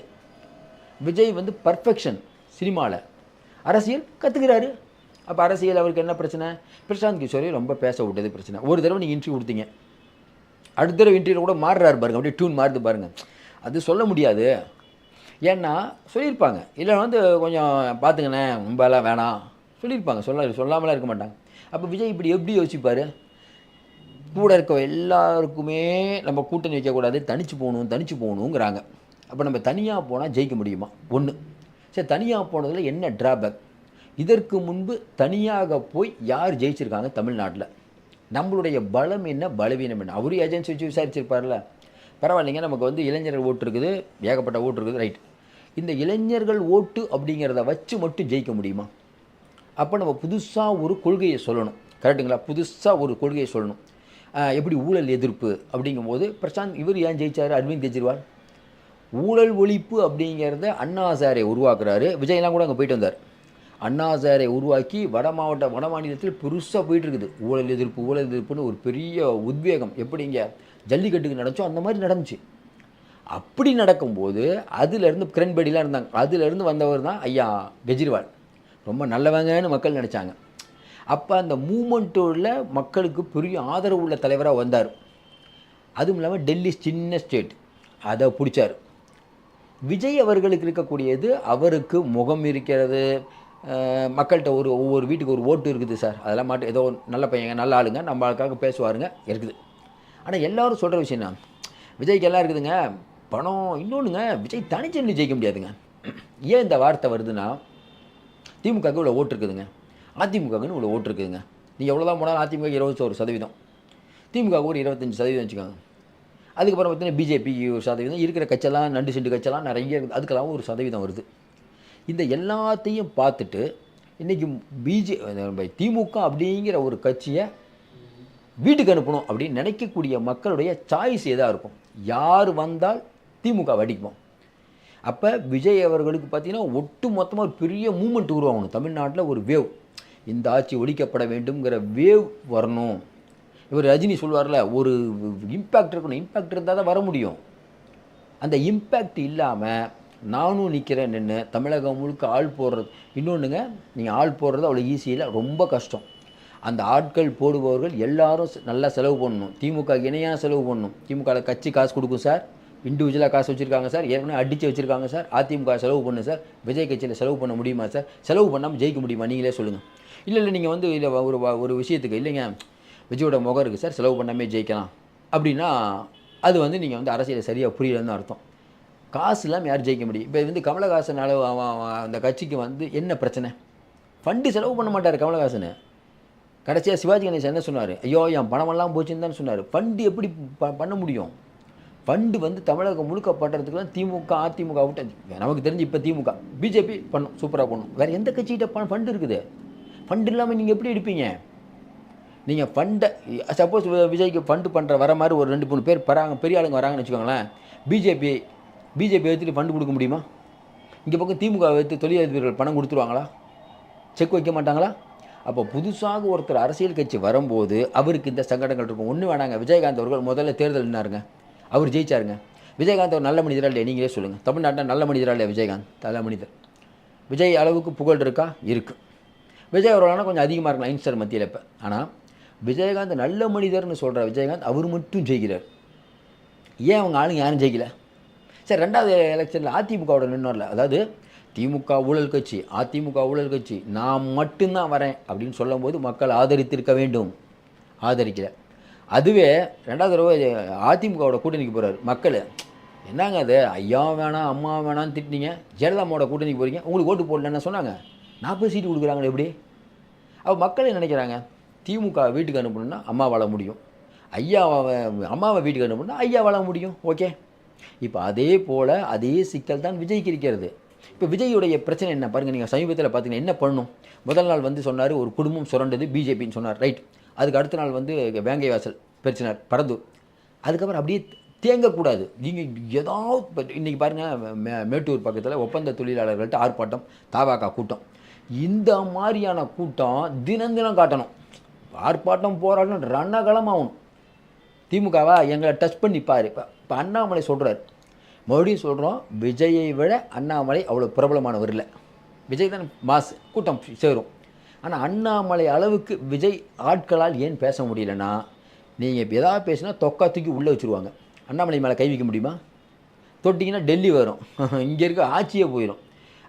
விஜய் வந்து பர்ஃபெக்ஷன் சினிமாவில். அரசியல் கற்றுக்கிறாரு. அப்போ அரசியல் அவருக்கு என்ன பிரச்சனை? பிரசாந்த் கிஷோரை ரொம்ப பேச விட்டது பிரச்சனை. ஒரு தடவை நீங்கள் இன்டர்வியூ கொடுத்தீங்க, அடுத்த தடவை இன்டர்வியூ கூட மாறுறாரு பாருங்கள், அப்படியே டியூன் மாறுது பாருங்கள். அது சொல்ல முடியாது. ஏன்னா சொல்லியிருப்பாங்க, இல்லை வந்து கொஞ்சம் பார்த்துங்கண்ணே ரொம்பலாம் வேணாம் சொல்லியிருப்பாங்க. சொல்லாமலாம் இருக்க மாட்டாங்க. அப்போ விஜய் இப்படி எப்படி யோசிப்பார்? கூட இருக்க எல்லாருக்குமே நம்ம கூட்டணி வைக்கக்கூடாது, தனிச்சு போகணுங்கிறாங்க. அப்போ நம்ம தனியாக போனால் ஜெயிக்க முடியுமா? ஒன்று. சரி, தனியாக போனதில் என்ன ட்ராபேக்? இதற்கு முன்பு தனியாக போய் யார் ஜெயிச்சிருக்காங்க தமிழ்நாட்டில்? நம்மளுடைய பலம் என்ன, பலவீனம் என்ன? அவரும் ஏஜென்சி வச்சு விசாரிச்சிருப்பார்ல. பரவாயில்லைங்க, நமக்கு வந்து இளைஞர்கள் ஓட்டு இருக்குது, ஏகப்பட்ட ஓட்டு இருக்குது, ரைட். இந்த இளைஞர்கள் ஓட்டு அப்படிங்கிறத வச்சு மட்டும் ஜெயிக்க முடியுமா? அப்போ நம்ம புதுசாக ஒரு கொள்கையை சொல்லணும். கரெக்டுங்களா? புதுசாக ஒரு கொள்கையை சொல்லணும். எப்படி ஊழல் எதிர்ப்பு அப்படிங்கும்போது பிரசாந்த் இவர் ஏன் ஜெயிச்சார்? அரவிந்த் கெஜ்ரிவால் ஊழல் ஒழிப்பு அப்படிங்கிறத அண்ணா சாரை உருவாக்குறாரு. விஜயெல்லாம் கூட அங்கே போயிட்டு வந்தார். அண்ணா சாரை உருவாக்கி வட மாநிலத்தில் பெருசாக போயிட்டுருக்குது. ஊழல் எதிர்ப்புன்னு ஒரு பெரிய உத்வேகம். எப்படி இங்கே ஜல்லிக்கட்டுக்கு நடந்துச்சோ அந்த மாதிரி நடந்துச்சு. அப்படி நடக்கும்போது அதிலேருந்து கிரண்பேடிலாம் இருந்தாங்க, அதிலேருந்து வந்தவர் தான் ஐயா கெஜ்ரிவால். ரொம்ப நல்லவங்கன்னு மக்கள் நினச்சாங்க. அப்போ அந்த மூமெண்ட்டோட மக்களுக்கு பெரிய ஆதரவு உள்ள தலைவராக வந்தார். அதுவும் இல்லாமல் டெல்லி சின்ன ஸ்டேட், அதை பிடிச்சார். விஜய் அவர்களுக்கு இருக்கக்கூடியது, அவருக்கு முகம் இருக்கிறது, மக்கள்கிட்ட ஒவ்வொரு வீட்டுக்கு ஒரு ஓட்டு இருக்குது சார், அதெல்லாம் மாட்டு ஏதோ நல்ல பையங்க நல்ல ஆளுங்க நம்மளுக்காக பேசுவாருங்க இருக்குது. ஆனால் எல்லோரும் சொல்கிற விஷயம் என்ன, விஜய்க்கு எல்லாம் இருக்குதுங்க பணம். இன்னொன்றுங்க, விஜய் தனிச்சென்று ஜெயிக்க முடியாதுங்க. ஏன் இந்த வார்த்தை வருதுன்னா, திமுகவுக்கு இவ்வளோ ஓட்டு இருக்குதுங்க, அதிமுகவுக்குன்னு இவ்வளோ ஓட்டு இருக்குதுங்க. நீங்கள் எவ்வளோ தான் போனாலும் அதிமுக 21%, திமுக ஒரு 25% வச்சுக்கோங்க. அதுக்கப்புறம் பார்த்தீங்கன்னா பிஜேபி 1% இருக்கிற கட்சியெல்லாம் நண்டு சிண்டு கட்சியெல்லாம் நிறைய இருக்குது, அதுக்கெல்லாம் 1% வருது. இந்த எல்லாத்தையும் பார்த்துட்டு இன்றைக்கி திமுக அப்படிங்கிற ஒரு கட்சியை வீட்டுக்கு அனுப்பணும் அப்படின்னு நினைக்கக்கூடிய மக்களுடைய சாய்ஸ் எதாக இருக்கும், யார் வந்தால் திமுக வடிக்கும். அப்போ விஜய் அவர்களுக்கு பார்த்திங்கன்னா ஒட்டு மொத்தமாக ஒரு பெரிய மூமெண்ட் உருவாகணும். தமிழ்நாட்டில் ஒரு வேவ், இந்த ஆட்சி ஒழிக்கப்பட வேண்டும்ங்கிற வேவ் வரணும். இவர் ரஜினி சொல்வார்ல, ஒரு இம்பேக்ட் இருக்கணும், இம்பேக்ட் இருந்தால் தான் வர முடியும். அந்த இம்பேக்ட் இல்லாமல் நானும் நிற்கிறேன் நின்று தமிழகம் முழுக்க ஆள் போடுறது. இன்னொன்றுங்க, நீங்கள் ஆள் போடுறது அவ்வளோ ஈஸியில், ரொம்ப கஷ்டம். அந்த ஆட்கள் போடுபவர்கள் எல்லாரும் நல்லா செலவு பண்ணணும், திமுக இணையாக செலவு பண்ணணும். திமுகவில் கட்சி காசு கொடுக்கும் சார், இண்டிவிஜுவலாக காசு வச்சுருக்காங்க சார், ஏற்கனவே அடித்து வச்சுருக்காங்க சார். அதிமுக செலவு பண்ணு சார், விஜய் கட்சியில் செலவு பண்ண முடியுமா சார்? செலவு பண்ணாமல் ஜெயிக்க முடியுமா, நீங்களே சொல்லுங்கள். இல்லை நீங்கள் வந்து இல்லை ஒரு விஷயத்துக்கு இல்லைங்க, விஜயோட முகம் இருக்குது சார், செலவு பண்ணாமே ஜெயிக்கலாம் அப்படின்னா அது வந்து நீங்கள் வந்து அரசியல் சரியாக புரியலன்னு அர்த்தம். காசு இல்லாமல் யார் ஜெயிக்க முடியும்? இப்போ வந்து கமலஹாசன் அந்த கட்சிக்கு வந்து என்ன பிரச்சனை? ஃபண்டு செலவு பண்ண மாட்டார் கமலஹாசன். கடைசியாக சிவாஜி கணேசன் என்ன சொன்னார், ஐயோ என் பணமெல்லாம் போச்சுன்னு தான் சொன்னார். ஃபண்டு எப்படி பண்ண முடியும்? ஃபண்டு வந்து தமிழகம் முழுக்க பண்ணுறதுக்குலாம் திமுக அதிமுக விட்டு நமக்கு தெரிஞ்சு இப்போ திமுக பிஜேபி பண்ணும், சூப்பராக பண்ணும். வேறு எந்த கட்சிகிட்ட ஃபண்டு இருக்குது? ஃபண்டு இல்லாமல் நீங்கள் எப்படி எடுப்பீங்க? நீங்கள் ஃபண்டை சப்போஸ் விஜய்க்கு ஃபண்டு பண்ணுற வர மாதிரி ஒரு 2-3 பேர் பெரிய ஆளுங்க வராங்கன்னு வச்சுக்கோங்களேன், பிஜேபி எடுத்துகிட்டு ஃபண்டு கொடுக்க முடியுமா? இங்கே பக்கம் திமுக வைத்து தொழிலதிபர்கள் பணம் கொடுத்துருவாங்களா? செக் வைக்க மாட்டாங்களா? அப்போ புதுசாக ஒருத்தர் அரசியல் கட்சி வரும்போது அவருக்கு இந்த சங்கடங்கள் இருக்கும். ஒன்றும் வேணாங்க, விஜயகாந்த் அவர்கள் முதல்ல தேர்தல் நின்னாருங்க, அவர் ஜெயிச்சாருங்க. விஜயகாந்த் ஒரு நல்ல மனிதரா இல்லையா, நீங்களே சொல்லுங்கள். தமிழ்நாட்டில் நல்ல மனிதரா இல்லையா விஜயகாந்த்? நல்ல மனிதர். விஜய் அளவுக்கு புகழ் இருக்கா? இருக்குது. விஜய் அவர்களான கொஞ்சம் அதிகமாக இருக்கலாம் யங்ஸ்டர் மத்தியில் இப்போ. ஆனால் விஜயகாந்த் நல்ல மனிதர்னு சொல்கிற விஜயகாந்த் அவர் மட்டும் ஜெயிக்கிறார். ஏன் அவங்க ஆளுங்க யாரும் ஜெயிக்கல? சரி, 2வது எலெக்ஷனில் அதிமுகவோட நின்னோர்ல, அதாவது திமுக ஊழல் கட்சி, அதிமுக ஊழல் கட்சி, நான் மட்டும்தான் வரேன் அப்படின்னு சொல்லும்போது மக்கள் ஆதரித்திருக்க வேண்டும், ஆதரிக்கல. அதுவே 2வது தடவை அதிமுகவோட கூட்டணிக்கு போகிறார். மக்கள் என்னங்க அது, ஐயா வேணாம் அம்மா வேணான்னு திட்டினீங்க, ஜெயலலிதாவோட கூட்டணிக்கு போகிறீங்க, உங்களுக்கு ஓட்டு போடலன்னு சொன்னாங்க, 40 சீட்டு கொடுக்குறாங்களே எப்படி? அப்போ மக்கள் என்ன நினைக்கிறாங்க, திமுக வீட்டுக்கு அனுப்பணுன்னா அம்மா வாழ முடியும், அம்மாவை வீட்டுக்கு அனுப்பணுன்னா ஐயா வாழ முடியும். ஓகே, இப்போ அதே போல் அதே சிக்கல் தான் விஜய்க்கு இருக்கிறது. இப்போ விஜய்யுடைய பிரச்சனை என்ன பாருங்கள். நீங்கள் சமீபத்தில் பார்த்தீங்கன்னா என்ன பண்ணணும், முதல் நாள் வந்து சொன்னார் ஒரு குடும்பம் சுரண்டது பிஜேபின்னு சொன்னார், ரைட். அதுக்கு அடுத்த நாள் வந்து வேங்கை வாசல் பிரச்சனை பரந்தூர். அதுக்கப்புறம் அப்படியே தேங்கக்கூடாது. நீங்கள் ஏதாவது இன்றைக்கி பாருங்கள், மேட்டூர் பக்கத்தில் ஒப்பந்த தொழிலாளர்கள்ட்ட ஆர்ப்பாட்டம், தாவாக்கா கூட்டம், இந்த மாதிரியான கூட்டம் தினம் காட்டணும். ஆர்ப்பாட்டம் போராட்டம் ரணகலமாகணும். திமுகவா எங்களை டச் பண்ணி பாரு. இப்போ அண்ணாமலை சொல்கிறார், மறுபடியும் சொல்கிறோம், விஜயை விட அண்ணாமலை அவ்வளோ பிரபலமானவர் இல்லை. விஜய் தான் மாஸ், கூட்டம் சேரும். ஆனால் அண்ணாமலை அளவுக்கு விஜய் ஆட்களால் ஏன் பேச முடியலன்னா, நீங்கள் இப்போ எதாவது பேசினா தொக்கா தூக்கி உள்ளே வச்சுருவாங்க. அண்ணாமலை மேலே கை வைக்க முடியுமா? தொட்டிங்கன்னா டெல்லி வரும், இங்கே இருக்க ஆட்சியே போயிடும்.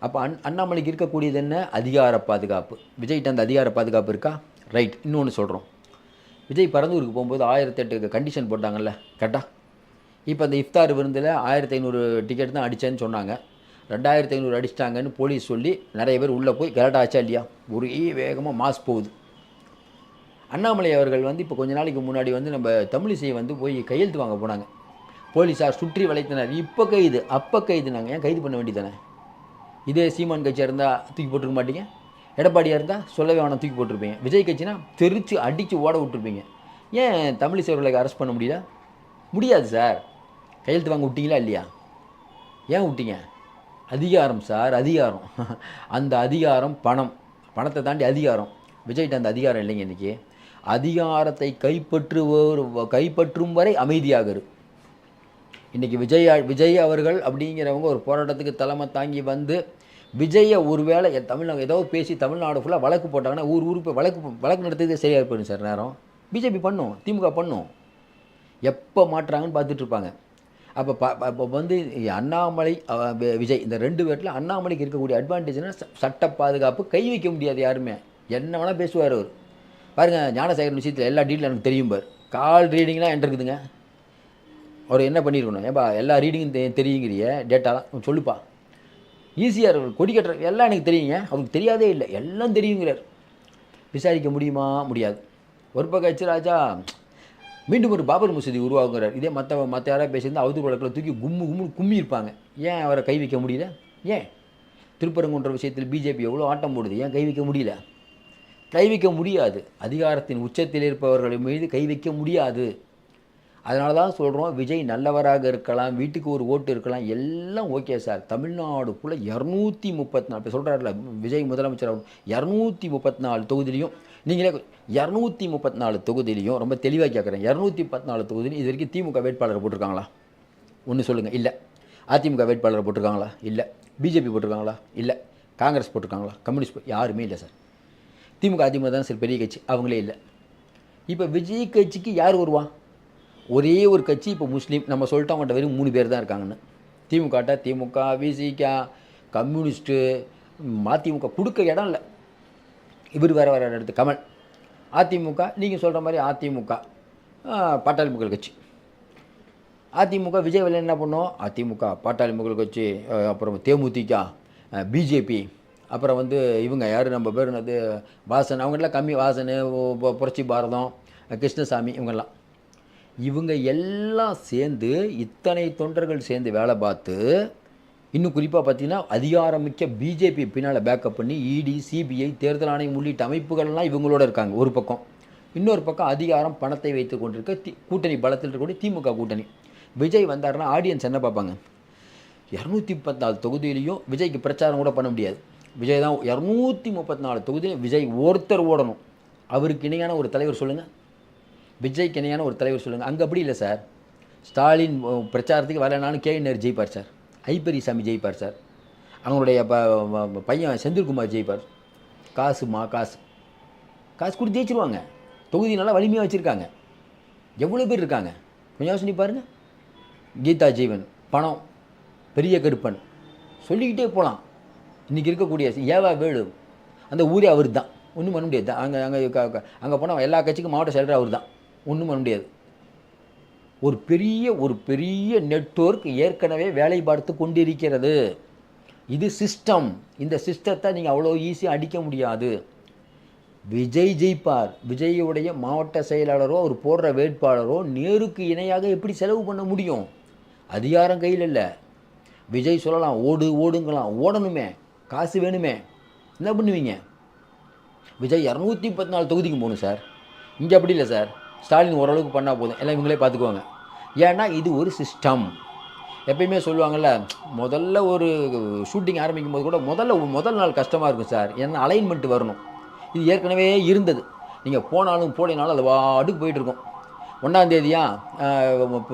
அப்போ அண்ணாமலைக்கு இருக்கக்கூடியது என்ன? அதிகார பாதுகாப்பு. விஜய்கிட்ட அந்த அதிகார பாதுகாப்பு இருக்கா? ரைட். இன்னொன்று சொல்கிறோம், விஜய் பரந்தூருக்கு போகும்போது 1008 கண்டிஷன் போட்டாங்கல்ல, கரெக்டாக. இப்போ அந்த இஃப்தார் விருந்தில் 1500 டிக்கெட் தான் அடித்தேன்னு சொன்னாங்க, 2500 அடிச்சிட்டாங்கன்னு போலீஸ் சொல்லி நிறைய பேர் உள்ளே போய் கரெக்டாக ஆச்சா இல்லையா? ஒரே வேகமாக மாஸ் போகுது. அண்ணாமலை அவர்கள் வந்து இப்போ கொஞ்ச நாளைக்கு முன்னாடி வந்து நம்ம தமிழிசையை வந்து போய் கையெழுத்து வாங்க போனாங்க, போலீஸார் சுற்றி வளைத்தனர். இப்போ கைது, அப்போ கைது. நாங்கள் ஏன் கைது பண்ண வேண்டியதானே? இதே சீமான் கட்சியாக இருந்தால் தூக்கி போட்டிருக்க மாட்டீங்க, எடப்பாடியாக இருந்தால் சொல்லவே வேணாம் தூக்கி போட்டிருப்பீங்க, விஜய் கட்சினா தெரித்து அடித்து ஓட விட்டுருப்பீங்க. ஏன் தமிழிசை அவர்களை அரெஸ்ட் பண்ண முடியல? முடியாது சார். கையெழுத்து வாங்க விட்டீங்களா இல்லையா? ஏன் விட்டீங்க? அதிகாரம் சார், அதிகாரம். அந்த அதிகாரம் பணத்தை தாண்டி அதிகாரம். விஜய்கிட்ட அந்த அதிகாரம் இல்லைங்க. இன்றைக்கி அதிகாரத்தை கைப்பற்றும் வரை அமைதியாக இரு. இன்றைக்கி விஜய் அவர்கள் அப்படிங்கிறவங்க ஒரு போராட்டத்துக்கு தலைமை தாங்கி வந்து விஜயை ஒருவேளை தமிழ்நாடு ஏதோ பேசி தமிழ்நாடு ஃபுல்லாக வழக்கு போட்டாங்கன்னா ஊருக்கு வழக்கு நடத்துறதே சரியாக போயிடும் சார். நேரம் பிஜேபி பண்ணும், திமுக பண்ணும், எப்போ மாட்டுறாங்கன்னு பார்த்துட்ருப்பாங்க. அப்போ இப்போ வந்து அண்ணாமலை விஜய் இந்த 2 பேரில் அண்ணாமலைக்கு இருக்கக்கூடிய அட்வான்டேஜ்னா சட்ட பாதுகாப்பு, கை வைக்க முடியாது யாருமே. என்ன வேணால் பேசுவார் அவர். பாருங்கள், ஞானசேகரன் விஷயத்தில் எல்லா டீட்டெயிலும் எனக்கு தெரியும் பாரு. கால் ரீடிங்லாம் என்கிட்ட இருக்குதுங்க. அவர் என்ன பண்ணியிருக்கணும், ஏன்பா எல்லா ரீடிங்கும் தெரியுங்கிறிய டேட்டாலாம் சொல்லுப்பா. ஈஸியாக இருக்கும், கொடி கட்டுற எல்லாம் எனக்கு தெரியுங்க, அவருக்கு தெரியாதே இல்லை, எல்லாம் தெரியுங்கிறார். விசாரிக்க முடியுமா? முடியாது. ஒரு பக்கம் ஹெச் ராஜா மீண்டும் ஒரு பாபர் மசூதி உருவாகுங்கிறார். இதே மற்ற யாராவது பேசியிருந்தால் அவதூறு வழக்கில் தூக்கி கும்மி இருப்பாங்க. ஏன் அவரை கை வைக்க முடியல? ஏன் திருப்பரங்குன்ற விஷயத்தில் பிஜேபி எவ்வளோ ஆட்டம் போடுது, ஏன் கை வைக்க முடியல? கை வைக்க முடியாது. அதிகாரத்தின் உச்சத்தில் இருப்பவர்கள் மீது கை வைக்க முடியாது. அதனால தான் சொல்கிறோம், விஜய் நல்லவராக இருக்கலாம், வீட்டுக்கு ஒரு ஓட்டு இருக்கலாம், எல்லாம் ஓகே சார். தமிழ்நாடுக்குள்ளே 234 இப்போ சொல்கிறாருல விஜய் முதலமைச்சர் 234 தொகுதியிலையும், நீங்களே 234 தொகுதியிலையும் ரொம்ப தெளிவாக கேட்குறேன், 214 தொகுதியிலும் இது வரைக்கும் திமுக வேட்பாளரை போட்டிருக்காங்களா? ஒன்று சொல்லுங்கள். இல்லை. அதிமுக வேட்பாளரை போட்டிருக்காங்களா? இல்லை. பிஜேபி போட்டிருக்காங்களா? இல்லை. காங்கிரஸ் போட்டிருக்காங்களா? கம்யூனிஸ்ட் யாருமே இல்லை சார். திமுக அதிமுக தான் சரி பெரிய கட்சி, அவங்களே இல்லை. இப்போ விஜய் கட்சிக்கு யார் வருவான்? ஒரே ஒரு கட்சி இப்போ முஸ்லீம், நம்ம சொல்லிட்டோம் அவங்கள்ட்ட வெறும் 3 பேர் தான் இருக்காங்கன்னு. திமுக, விசிக, கம்யூனிஸ்ட்டு, மதிமுக கொடுக்க இடம் இல்லை. இவர் வேறு எடுத்து கமல். அதிமுக நீங்கள் சொல்கிற மாதிரி அதிமுக பாட்டாளி மக்கள் கட்சி. அதிமுக விஜய் வெளில என்ன பண்ணோம்? அதிமுக பாட்டாளி மக்கள் கட்சி, அப்புறம் தேமுதிக, பிஜேபி, அப்புறம் வந்து இவங்க யார் நம்ம பேர் என்னது வாசன், அவங்களாம் கம்மி, வாசன், புரட்சி பாரதம், கிருஷ்ணசாமி, இவங்க எல்லாம் சேர்ந்து இத்தனை தொண்டர்கள் சேர்ந்து வேலை பார்த்து, இன்னும் குறிப்பாக பார்த்தீங்கன்னா அதிகாரமிக்க பிஜேபி பின்னால் பேக்கப் பண்ணி இடி, சிபிஐ, தேர்தல் ஆணையம் உள்ளிட்ட அமைப்புகள்லாம் இவங்களோட இருக்காங்க ஒரு பக்கம். இன்னொரு பக்கம் அதிகாரம் பணத்தை வைத்து கொண்டிருக்க கூட்டணி பலத்தில் இருக்கக்கூடிய திமுக கூட்டணி. விஜய் வந்தாருன்னா ஆடியன்ஸ் என்ன பார்ப்பாங்க? 234 தொகுதியிலையும் விஜய்க்கு பிரச்சாரம் கூட பண்ண முடியாது. விஜய் தான் 234 தொகுதியிலும் விஜய் ஒருத்தர் ஓடணும். அவருக்கு இணையான ஒரு தலைவர் சொல்லுங்கள், விஜய்க்கு இணையான ஒரு தலைவர் சொல்லுங்கள். அங்கே அப்படி இல்லை சார். ஸ்டாலின் பிரச்சாரத்துக்கு வரலனாலும் கேஎன்ஆர் ஜெயிப்பார் சார், ஐப்பரிசாமி ஜெயிப்பார் சார், அவங்களுடைய பையன் செந்தில்குமார் ஜெயிப்பார். காசு கொடுத்து ஜெயிச்சிருவாங்க. தொகுதி நல்லா வலிமையாக வச்சுருக்காங்க. எவ்வளோ பேர் இருக்காங்க கொஞ்சம் யோசனை பாருங்கள். கீதா ஜீவன், பணம், பெரிய கருப்பன், சொல்லிக்கிட்டே போகலாம். இன்றைக்கி இருக்கக்கூடிய ஏவா வேலு, அந்த ஊரே அவர் தான், ஒன்றும் பண்ண முடியாது. அங்கே போனால் எல்லா கட்சிக்கும் மாவட்ட செயலர் அவர் தான், ஒன்றும் பண்ண முடியாது. ஒரு பெரிய நெட்வொர்க் ஏற்கனவே வேலை பார்த்து கொண்டிருக்கிறது. இது சிஸ்டம். இந்த சிஸ்டத்தை நீங்கள் அவ்வளோ ஈஸியாக அடிக்க முடியாது. விஜய் ஜெயிப்பார். விஜயுடைய மாவட்ட செயலாளரோ அவர் போடுற வேட்பாளரோ நேருக்கு இணையாக எப்படி செலவு பண்ண முடியும்? அதிகாரம் கையில் இல்லை. விஜய் சொல்லலாம் ஓடுங்கலாம், ஓடணுமே, காசு வேணுமே, என்ன பண்ணுவீங்க? விஜய் 214 தொகுதிக்கு போகணும் சார். இங்கே அப்படி இல்லை சார். ஸ்டாலின் ஓரளவுக்கு பண்ணால் போதும், எல்லாம் இவங்களே பார்த்துக்குவாங்க. ஏன்னா இது ஒரு சிஸ்டம். எப்பயுமே சொல்லுவாங்கள்ல, முதல்ல ஒரு ஷூட்டிங் ஆரம்பிக்கும் போது கூட முதல் நாள் கஷ்டமாக இருக்கும் சார். ஏன்னா அலைன்மெண்ட் வரணும். இது ஏற்கனவே இருந்தது. நீங்கள் போனாலும் போலினாலும் அது வாட்டுக்கு போயிட்டுருக்கும். 1ஆம் தேதியா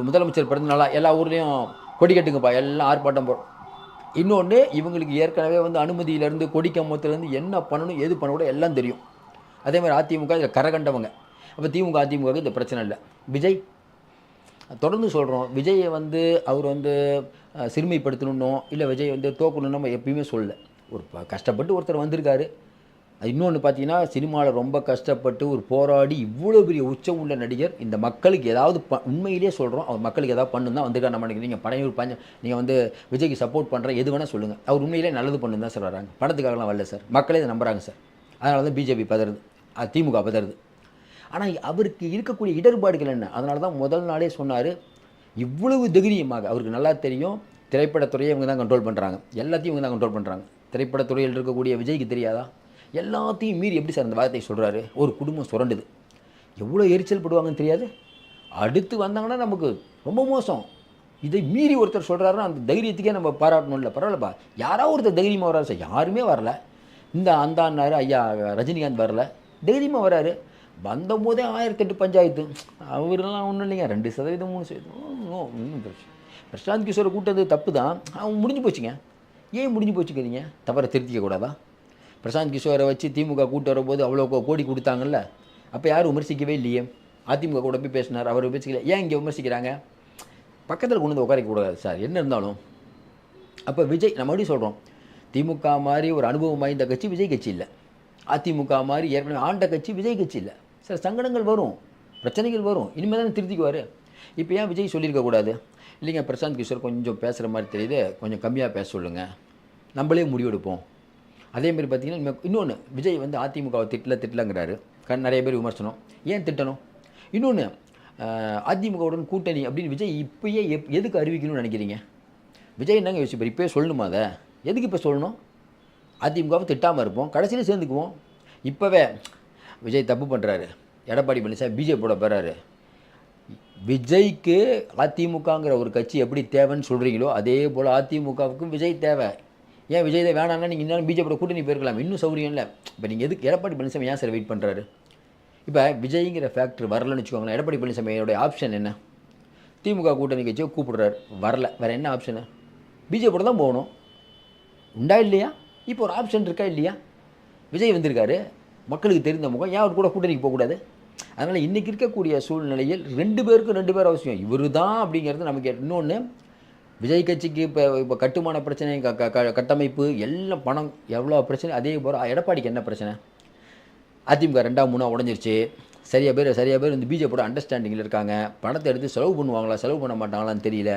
முதலமைச்சர் பிறந்த நாளாக எல்லா ஊர்லேயும் கொடி கட்டுங்கப்பா, எல்லாம் ஆர்ப்பாட்டம் போகிறோம். இன்னொன்று, இவங்களுக்கு ஏற்கனவே வந்து அனுமதியிலேருந்து கொடிக்கம்பத்துலேருந்து என்ன பண்ணணும் எது பண்ணக்கூட எல்லாம் தெரியும். அதே மாதிரி அதிமுக இதில் கரகண்டவங்க. அப்போ திமுக அதிமுக இந்த பிரச்சனை இல்லை. விஜய் தொடர்ந்து சொல்கிறோம், விஜயை வந்து அவர் வந்து சிறுமைப்படுத்தணுன்னோ இல்லை விஜய் வந்து தோக்கணுன்னு நம்ம எப்பயுமே சொல்லலை. ஒரு கஷ்டப்பட்டு ஒருத்தர் வந்திருக்காரு. இன்னொன்று பார்த்தீங்கன்னா, சினிமாவில் ரொம்ப கஷ்டப்பட்டு ஒரு போராடி இவ்வளோ பெரிய உச்சம் உள்ள நடிகர். இந்த மக்களுக்கு ஏதாவது உண்மையிலே சொல்கிறோம், அவர் மக்களுக்கு ஏதாவது பண்ணணும் தான் வந்திருக்காரு. நம்ம நீங்கள் பனையூர் நீங்கள் வந்து விஜய்க்கு சப்போர்ட் பண்ணுற எது வேணால் சொல்லுங்கள், அவர் உண்மையிலே நல்லது பண்ணணும் தான் சார் வராங்க. பணத்துக்காகலாம் வரல சார். மக்களே இதை நம்புகிறாங்க சார். அதனால தான் பிஜேபி பதறுது, திமுக பதறுது. ஆனால் அவருக்கு இருக்கக்கூடிய இடர்பாடுகள் என்ன? அதனால தான் முதல் நாளே சொன்னார், இவ்வளவு தைரியமாக அவருக்கு நல்லா தெரியும் திரைப்படத்துறையை இவங்க தான் கண்ட்ரோல் பண்ணுறாங்க, எல்லாத்தையும் இவங்க தான் கண்ட்ரோல் பண்ணுறாங்க. திரைப்படத்துறையில் இருக்கக்கூடிய விஜய்க்கு தெரியாதா? எல்லாத்தையும் மீறி எப்படி சார் அந்த வார்த்தையை சொல்கிறாரு? ஒரு குடும்பம் சுரண்டுது, எவ்வளோ எரிச்சல் படுவாங்கன்னு தெரியாது. அடுத்து வந்தாங்கன்னா நமக்கு ரொம்ப மோசம். இதை மீறி ஒருத்தர் சொல்கிறாருன்னா அந்த தைரியத்துக்கே நம்ம பாராட்டணும்ல. பரவாயில்லப்பா, யாராவது ஒருத்தர் தைரியமாக வர்றாரு சார். யாருமே வரல. அந்த அண்ணாரு ஐயா ரஜினிகாந்த் வரல, தைரியமாக வராரு. வந்தபோதே 1008 பஞ்சாயத்து. அவரெல்லாம் ஒன்றும் இல்லைங்க, 2% 3% ஒன்றும் பிரச்சனை. பிரசாந்த் கிஷோரை கூட்டது தப்பு தான், அவங்க முடிஞ்சு போச்சுங்க. ஏன் முடிஞ்சு போச்சுக்கிறீங்க? தவறை திருத்திக்க கூடாதா? பிரசாந்த் கிஷோரை வச்சு திமுக கூட்டு வரும்போது அவ்வளோ கோடி கொடுத்தாங்கல்ல, அப்போ யாரும் விமர்சிக்கவே இல்லையே. அதிமுக கூட போய் பேசினார், அவர் விமர்சிக்கல. ஏன் இங்கே விமர்சிக்கிறாங்க? பக்கத்தில் கொண்டு வந்து உட்காரக்கூடாது சார் என்ன இருந்தாலும். அப்போ விஜய் நம்ம மறுபடியும் சொல்கிறோம், திமுக மாதிரி ஒரு அனுபவம் வாய்ந்த கட்சி விஜய் கட்சி இல்லை. அதிமுக மாதிரி ஏற்கனவே ஆண்ட கட்சி விஜய் கட்சி இல்லை. சில சங்கடங்கள் வரும், பிரச்சனைகள் வரும், இனிமேல் தானே திருத்திக்குவார். இப்போ ஏன் விஜய் சொல்லியிருக்கக்கூடாது? இல்லைங்க பிரசாந்த் கிஷோர் கொஞ்சம் பேசுகிற மாதிரி தெரியுது, கொஞ்சம் கம்மியாக பேச சொல்லுங்கள், நம்மளே முடிவெடுப்போம். அதேமாதிரி பார்த்தீங்கன்னா இன்னொன்று, விஜய் வந்து அதிமுகவை திட்டலங்கிறாரு. நிறைய பேர் விமர்சனம், ஏன் திட்டணும்? இன்னொன்று, அதிமுகவுடன் கூட்டணி அப்படின்னு விஜய் இப்போயே எதுக்கு அறிவிக்கணும்னு நினைக்கிறீங்க? விஜய் என்னங்க யோசிப்பார்? இப்போயே சொல்லணுமா? அதை எதுக்கு இப்போ சொல்லணும்? அதிமுகவை திட்டாமல் இருப்போம், கடைசியில் சேர்ந்துக்குவோம். இப்போவே விஜய் தப்பு பண்ணுறாரு, எடப்பாடி பழனிசாமி பிஜேபியோட போகிறாரு. விஜய்க்கு அதிமுகங்கிற ஒரு கட்சி எப்படி தேவைன்னு சொல்கிறீங்களோ அதே போல் அதிமுகவுக்கும் விஜய் தேவை. ஏன் விஜய் தான் வேணான்னா நீங்கள் இன்னும் பிஜேபியோட கூட்டணி போயிருக்கலாம், இன்னும் சௌகரியம் இல்லை. இப்போ நீங்கள் எதுக்கு எடப்பாடி பழனிசாமி ஏன் சார் வெயிட் பண்ணுறாரு? இப்போ விஜய்ங்கிற ஃபேக்டர் வரலன்னு வச்சுக்கோங்களேன், எடப்பாடி பழனிசாமியோட ஆப்ஷன் என்ன? திமுக கூட்டணி கட்சியை கூப்பிடுறாரு, வரல, வேறு என்ன ஆப்ஷனு? பிஜேபியோட தான் போகணும், உண்டா இல்லையா? இப்போ ஒரு ஆப்ஷன் இருக்கா இல்லையா? விஜய் வந்திருக்காரு, மக்களுக்கு தெரிந்த முகம், ஏன் அவர் கூட கூட்டணிக்கு போகக்கூடாது? அதனால் இன்றைக்கி இருக்கக்கூடிய சூழ்நிலையில் 2 பேருக்கும் 2 பேர் அவசியம். இவர் தான் அப்படிங்கிறது நமக்கு. இன்னொன்று, விஜய் கட்சிக்கு இப்போ கட்டுமான பிரச்சனை, கட்டமைப்பு எல்லாம், பணம் எவ்வளோ பிரச்சனை. அதே போல் எடப்பாடிக்கு என்ன பிரச்சனை? அதிமுக 2-3 உடஞ்சிருச்சு. சரியாக பேர் வந்து பிஜேபியோட அண்டர்ஸ்டாண்டிங்கில் இருக்காங்க. பணத்தை எடுத்து செலவு பண்ணுவாங்களா, செலவு பண்ண மாட்டாங்களான்னு தெரியல.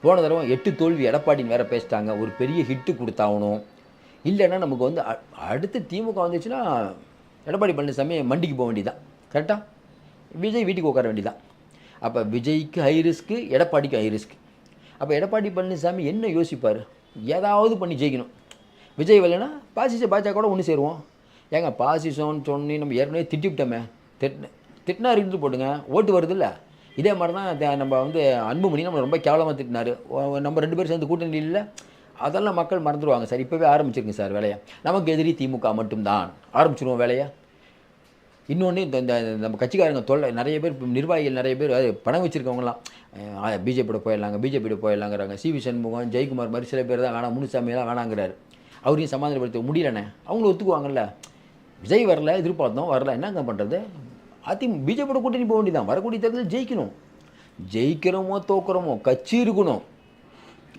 போன தடவை 8 தோல்வி எடப்பாடின்னு வேறு பேசிட்டாங்க. ஒரு பெரிய ஹிட்டு கொடுத்தாகணும், இல்லைன்னா நமக்கு வந்து அடுத்து திமுக வந்துச்சுன்னா எடப்பாடி பழனிசாமி மண்டிக்கு போக வேண்டியதான். கரெக்டாக விஜய் வீட்டுக்கு உட்கார வேண்டியதான். அப்போ விஜய்க்கு ஹை ரிஸ்க்கு, எடப்பாடிக்கு ஹை ரிஸ்க். அப்போ எடப்பாடி பழனிசாமி என்ன யோசிப்பார்? ஏதாவது பண்ணி ஜெயிக்கணும். விஜய் வரலைன்னா பாஜக கூட ஒன்று சேருவோம். ஏங்க பாசிசம்னு சொன்னி நம்ம ஏற்கனவே திட்டிவிட்டோமே, திட்டினா இருந்து போட்டுங்க, ஓட்டு வருது இல்லை? இதே மாதிரி தான் நம்ம வந்து அன்புமணி நம்ம ரொம்ப கேவலமாக திட்டினார். நம்ம 2 பேரும் சேர்ந்து கூட்டணி இல்லை, அதெல்லாம் மக்கள் மறந்துடுவாங்க சார். இப்போவே ஆரம்பிச்சிருங்க சார் வேலையை. நமக்கு எதிரி திமுக மட்டும்தான், ஆரம்பிச்சிருவோம் வேலையை. இன்னொன்று, இந்த நம்ம கட்சிக்காரங்க தொல்லை நிறைய பேர், நிர்வாகிகள் நிறைய பேர் பணம் வச்சுருக்கவங்களாம் பிஜேபியோட போயிடலாங்கிறாங்க. சிவி சண்முகம், ஜெயக்குமார் மாதிரி சில பேர் தான் வேணாம், முனுசாமியெல்லாம் வேணாங்கிறாரு. அவரையும் சமாதானப்படுத்த முடியலண்ணே, அவங்களும் ஒத்துக்குவாங்கல்ல. விஜய் வரல, எதிர்பார்த்தோம், வரல, என்னங்க பண்ணுறது? பிஜேபியோட கூட்டணி போக வேண்டியதான். வரக்கூடிய தேர்தலில் ஜெயிக்கணும். ஜெயிக்கிறோமோ தோக்குறோமோ கட்சி இருக்கணும்.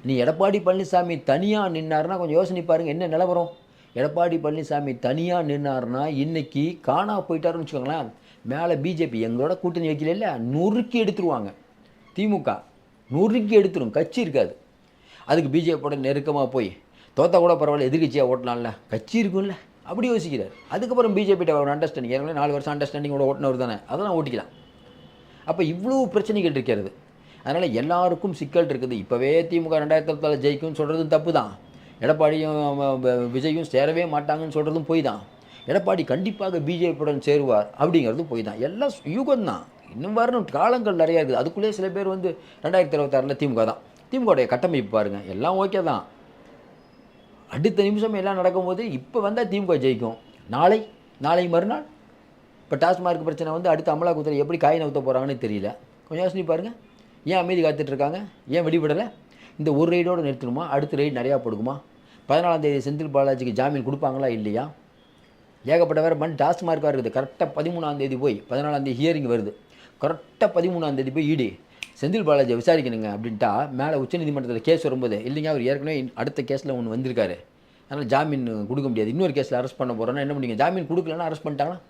நீ எடப்பாடி பழனிசாமி தனியாக நின்னாருன்னா கொஞ்சம் யோசனை பாருங்கள் என்ன நிலவரம். எடப்பாடி பழனிசாமி தனியாக நின்னார்னா இன்றைக்கி காணா போயிட்டாருன்னு வச்சுக்கோங்களேன். மேலே பிஜேபி எங்களோட கூட்டணி வைக்கல இல்லை, நொறுக்கி எடுத்துருவாங்க. திமுக நொறுக்கி எடுத்துரும், கட்சி இருக்காது. அதுக்கு பிஜேபியோட நெருக்கமாக போய் தோத்தா கூட பரவாயில்ல, எதிர்கட்சியாக ஓட்டலாம்ல, கட்சி இருக்கும்ல, அப்படி யோசிக்கிறார். அதுக்கப்புறம் பிஜேபிட்ட ஒரு அண்டர்ஸ்டாண்டிங், ஏற்கனவே 4 வருஷம் அண்டர்ஸ்டாண்டிங்கோட ஓட்டினவர் தானே, அதெல்லாம் ஓட்டிக்கலாம். அப்போ இவ்வளோ பிரச்சனைகள் இருக்கிறது. அதனால் எல்லாருக்கும் சிக்கல் இருக்குது. இப்போவே திமுக 2024 ஜெயிக்கும்னு சொல்கிறதும் தப்பு தான். எடப்பாடியும் விஜயும் சேரவே மாட்டாங்கன்னு சொல்கிறதும் போய் தான். எடப்பாடி கண்டிப்பாக பிஜேபியுடன் சேருவார் அப்படிங்கிறதும் போய் தான். எல்லாம் யுகம்தான், இன்னும் வரணும், காலங்கள் நிறையா இருக்குது. அதுக்குள்ளேயே சில பேர் வந்து 2026 திமுக தான். திமுகவுடைய கட்டமைப்பு பாருங்கள், எல்லாம் ஓகே தான். அடுத்த நிமிஷம் எல்லாம் நடக்கும்போது இப்போ வந்தால் திமுக ஜெயிக்கும். நாளை மறுநாள் இப்போ டாஸ்மார்க் பிரச்சனை வந்து அடுத்த அமலாக்கத்துறை எப்படி காய் நவுத்த போகிறாங்கன்னு தெரியல. கொஞ்சம் யோசனை பாருங்கள். ஏன் அமைதி காத்துட்ருக்காங்க? ஏன் வெளிவிடலை? இந்த ஒரு ரைடோடு நிறுத்தணுமா? அடுத்த ரைடு நிறையா போடுக்குமா? 14ஆம் தேதி செந்தில் பாலாஜிக்கு ஜாமீன் கொடுப்பாங்களா இல்லையா? ஏகப்பட்ட வேறு மண் டாஸ்மார்க்காக இருக்குது. கரெக்டாக 13ஆம் தேதி போய் 14ஆம் தேதி ஹியரிங் வருது. கரெக்டாக 13ஆம் தேதி போய் இடி செந்தில் பாலாஜியை விசாரிக்கணுங்க அப்படின்ட்டா மேலே உச்சநீதிமன்றத்தில் கேஸ் வரும்போது, இல்லைங்க அவர் ஏற்கனவே அடுத்த கேஸில் ஒன்று வந்திருக்காரு, அதனால் ஜாமீன் கொடுக்க முடியாது, இன்னொரு கேஸில் அரெஸ்ட் பண்ண போகிறோன்னா என்ன பண்ணுவீங்க? ஜாமீன் கொடுக்கலன்னா அரெஸ்ட் பண்ணிட்டாங்கன்னா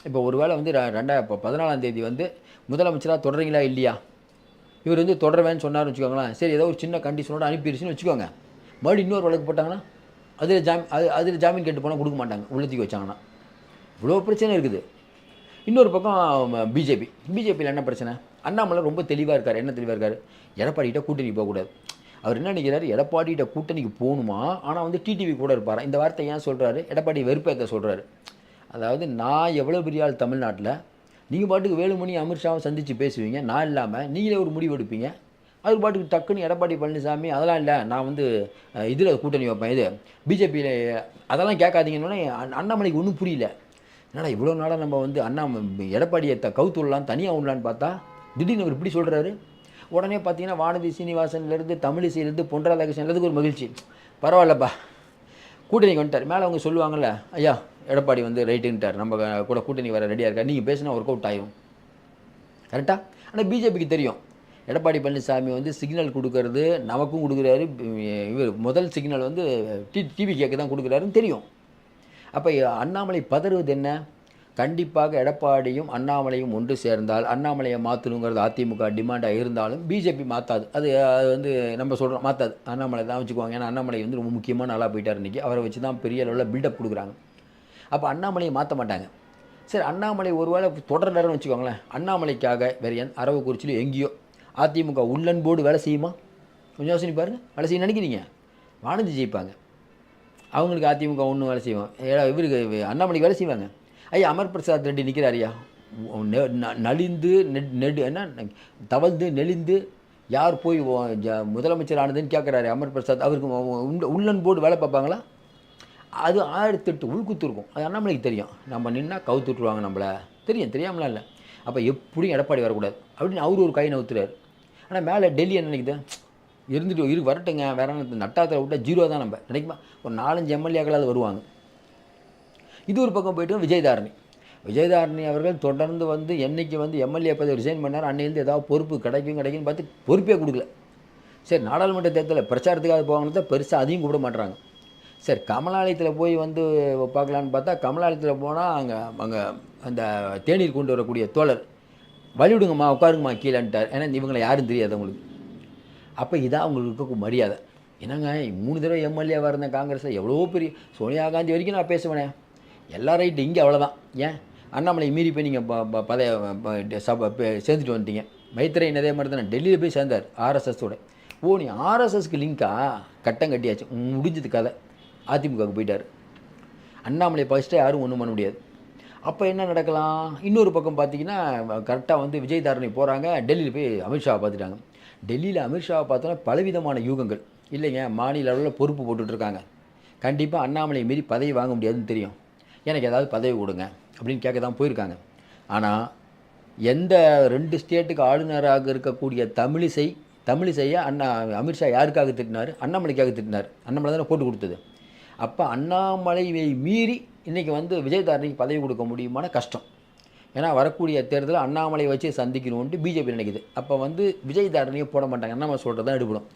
இப்போ ஒரு வேளை வந்து 14ஆம் தேதி வந்து முதலமைச்சராக தொடர்றீங்களா இல்லையா? இவர் வந்து தொடர்வேன்னு சொன்னார்னு வச்சுக்கோங்களேன். சரி, ஏதோ ஒரு சின்ன கண்டிஷனோடு அனுப்பிடுச்சுன்னு வச்சுக்கோங்க. மறுபடியும் இன்னொரு வழக்கு போட்டாங்கன்னா அதில் ஜாமீன் கேட்டு போனால் கொடுக்க மாட்டாங்க, உள்ளத்துக்கு வச்சாங்கன்னா. இவ்வளோ பிரச்சனை இருக்குது. இன்னொரு பக்கம் பிஜேபியில் என்ன பிரச்சனை? அண்ணாமலை ரொம்ப தெளிவாக இருக்கார். என்ன தெளிவாக இருக்கார்? எடப்பாடிகிட்ட கூட்டணிக்கு போகக்கூடாது. அவர் என்ன நினைக்கிறாரு? எடப்பாடிகிட்ட கூட்டணிக்கு போகணுமா, ஆனால் வந்து டிடிவி கூட இருப்பார். இந்த வார்த்தை ஏன் சொல்கிறாரு? எடப்பாடி வெறுப்பேற்ற சொல்கிறாரு. அதாவது, நான் எவ்வளோ பெரிய ஆள் தமிழ்நாட்டில், நீங்கள் பாட்டுக்கு வேலுமணி அமித்ஷாவை சந்தித்து பேசுவீங்க, நான் இல்லாமல் நீங்களே ஒரு முடிவு எடுப்பீங்க. அது பாட்டுக்கு டக்குன்னு எடப்பாடி பழனிசாமி அதெல்லாம் இல்லை, நான் வந்து இதில் கூட்டணி வைப்பேன், இது பிஜேபியில், அதெல்லாம் கேட்காதீங்கன்னு அண்ணாமலைக்கு ஒன்றும் புரியல. என்னடா இவ்வளோ நாளாக நம்ம வந்து எடப்பாடியை கவுத்து விடலாம், தனியாக விடலான்னு பார்த்தா திடீர்னு அவர் இப்படி சொல்கிறாரு. உடனே பார்த்தீங்கன்னா வானதி சீனிவாசன்லேருந்து தமிழிசையிலேருந்து பொன் ராதாகிருஷ்ணன்லேருந்து ஒரு மகிழ்ச்சி, பரவாயில்லப்பா கூட்டணிக்கு வந்துட்டார். மேலே அவங்க சொல்லுவாங்கள்ல, ஐயா எடப்பாடி வந்து ரைட்டுன்ட்டார், நம்ம கூட கூட்டணி வர ரெடியாக இருக்கார், நீங்கள் பேசினா ஒர்க் அவுட் ஆகும். கரெக்டாக? ஆனால் பிஜேபிக்கு தெரியும், எடப்பாடி பழனிசாமி வந்து சிக்னல் கொடுக்கறது நமக்கும் கொடுக்குறாரு. இவர் முதல் சிக்னல் வந்து டிவிகேக்கு தான் கொடுக்குறாருன்னு தெரியும். அப்போ அண்ணாமலை பதறுவது என்ன? கண்டிப்பாக எடப்பாடியும் அண்ணாமலையும் ஒன்று சேர்ந்தால் அண்ணாமலையை மாற்றணுங்கிறது அதிமுக டிமாண்டாக இருந்தாலும் பிஜேபி மாற்றாது. அது வந்து நம்ம சொல்கிறோம் மாற்றாது. அண்ணாமலை தான் வச்சுக்குவாங்க. ஏன்னா அண்ணாமலை வந்து ரொம்ப முக்கியமான ஆளாக போயிட்டார் இன்றைக்கி. அவரை வச்சு தான் பெரிய அளவில் பில்டப் கொடுக்குறாங்க. அப்போ அண்ணாமலையை மாற்ற மாட்டாங்க. சரி, அண்ணாமலை ஒரு வேளை தொடர்றாருன்னு வச்சுக்கோங்களேன். அண்ணாமலைக்காக வேறு அரவக்குறிச்சியில் எங்கேயோ அதிமுக உள்ளன்போடு வேலை செய்யுமா? கொஞ்சம் யோசனை பாருங்கள். வேலை செய்ய நினைக்கிறீங்க? வானதி ஜெயிப்பாங்க. அவங்களுக்கு அதிமுக ஒன்றும் வேலை செய்வோம். இவருக்கு அண்ணாமலைக்கு வேலை செய்வாங்க. ஐயா அமர் பிரசாத் ரெட்டி நிற்கிறாரியா, நலிந்து என்ன தவழ்ந்து நெளிந்து யார் போய் முதலமைச்சர் ஆனதுன்னு கேட்குறாரு அமர் பிரசாத். அவருக்கு உள்ளன்போடு வேலை பார்ப்பாங்களா? அது 1008 உள்குத்து இருக்கும். அது அண்ணாமலைக்கு தெரியும். நம்ம நின்னா கவுத்துட்ருவாங்க நம்மளை. தெரியாமலாம் இல்லை. அப்போ எப்படியும் எடப்பாடி வரக்கூடாது அப்படின்னு அவர் ஒரு கை நவுத்துறாரு. ஆனால் மேலே டெல்லி என்ன நினைக்குது? இருந்துட்டு வரட்டுங்க, வேற நட்டாத்தில் விட்டால் 0 தான். நம்ம நினைக்குமா ஒரு 4-5 எம்எல்ஏக்களாவது வருவாங்க. இது ஒரு பக்கம் போய்ட்டு விஜயதாரணி அவர்கள் தொடர்ந்து வந்து என்றைக்கு வந்து எம்எல்ஏ பதவி ரிசைன் பண்ணார் அன்னையிலேருந்து ஏதாவது பொறுப்பு கிடைக்குன்னு பார்த்து பொறுப்பே கொடுக்கல. சரி, நாடாளுமன்ற தேர்தலில் பிரச்சாரத்துக்காக போவாங்கன்னு தான் பெருசாக அதையும் கூப்பிட மாட்டுறாங்க. சரி, கமலாலயத்தில் போய் வந்து பார்க்கலான்னு பார்த்தா கமலாலயத்தில் போனால் அங்கே அந்த தேநீர் கொண்டு வரக்கூடிய தோழர் வழிவிடுங்கம்மா உட்காருங்கம்மா கீழேன்ட்டார். ஏன்னா இவங்களை யாரும் தெரியாது அவங்களுக்கு. அப்போ இதான் அவங்களுக்கு இருக்க மரியாதை. என்னங்க 3 தடவை எம்எல்ஏவாக இருந்த காங்கிரஸில் எவ்வளோ பெரிய சோனியா காந்தி வரைக்கும் நான் பேசுவேனே. எல்லா ரைட்டு இங்கே அவ்வளோதான். ஏன் அண்ணாமலை மீறி போய் நீங்கள் சேர்ந்துட்டு வந்துட்டீங்க. மைத்திரையன் அதே மாதிரி தானே டெல்லியில் போய் சேர்ந்தார் ஆர்எஸ்எஸோட. நீ ஆர்எஸ்எஸ்க்கு லிங்க்கா? கட்டம் கட்டியாச்சு, முடிஞ்சது கதை. அதிமுகவுக்கு போயிட்டார். அண்ணாமலை ஃபஸ்ட்டே யாரும் ஒன்றும் பண்ண முடியாது. அப்போ என்ன நடக்கலாம்? இன்னொரு பக்கம் பார்த்தீங்கன்னா கரெக்டாக வந்து விஜயதாரணி போகிறாங்க. டெல்லியில் போய் அமித்ஷாவை பார்த்துட்டாங்க. டெல்லியில் அமித்ஷாவை பார்த்தோன்னா பலவிதமான யூகங்கள். இல்லைங்க, மாநில அளவில் பொறுப்பு போட்டுட்ருக்காங்க. கண்டிப்பாக அண்ணாமலை மீறி பதவி வாங்க முடியாதுன்னு தெரியும். எனக்கு ஏதாவது பதவி கொடுங்க அப்படின்னு கேட்க தான் போயிருக்காங்க. ஆனால் எந்த 2 ஸ்டேட்டுக்கு ஆளுநராக இருக்கக்கூடிய தமிழிசையை அமித்ஷா யாருக்காக திட்டினார்? அண்ணாமலைக்காக திட்டினார். அண்ணாமலை தானே போட்டு கொடுத்தது. அப்போ அண்ணாமலையை மீறி இன்றைக்கி வந்து விஜயதாரணிக்கு பதவி கொடுக்க முடியுமான கஷ்டம். ஏன்னா வரக்கூடிய தேர்தலில் அண்ணாமலையை வச்சு சந்திக்கணும்ன்ட்டு பிஜேபி நினைக்குது. அப்போ வந்து விஜயதாரணியை போட மாட்டாங்க. அண்ணாமலை சொல்கிறது தான் எடுபடும்.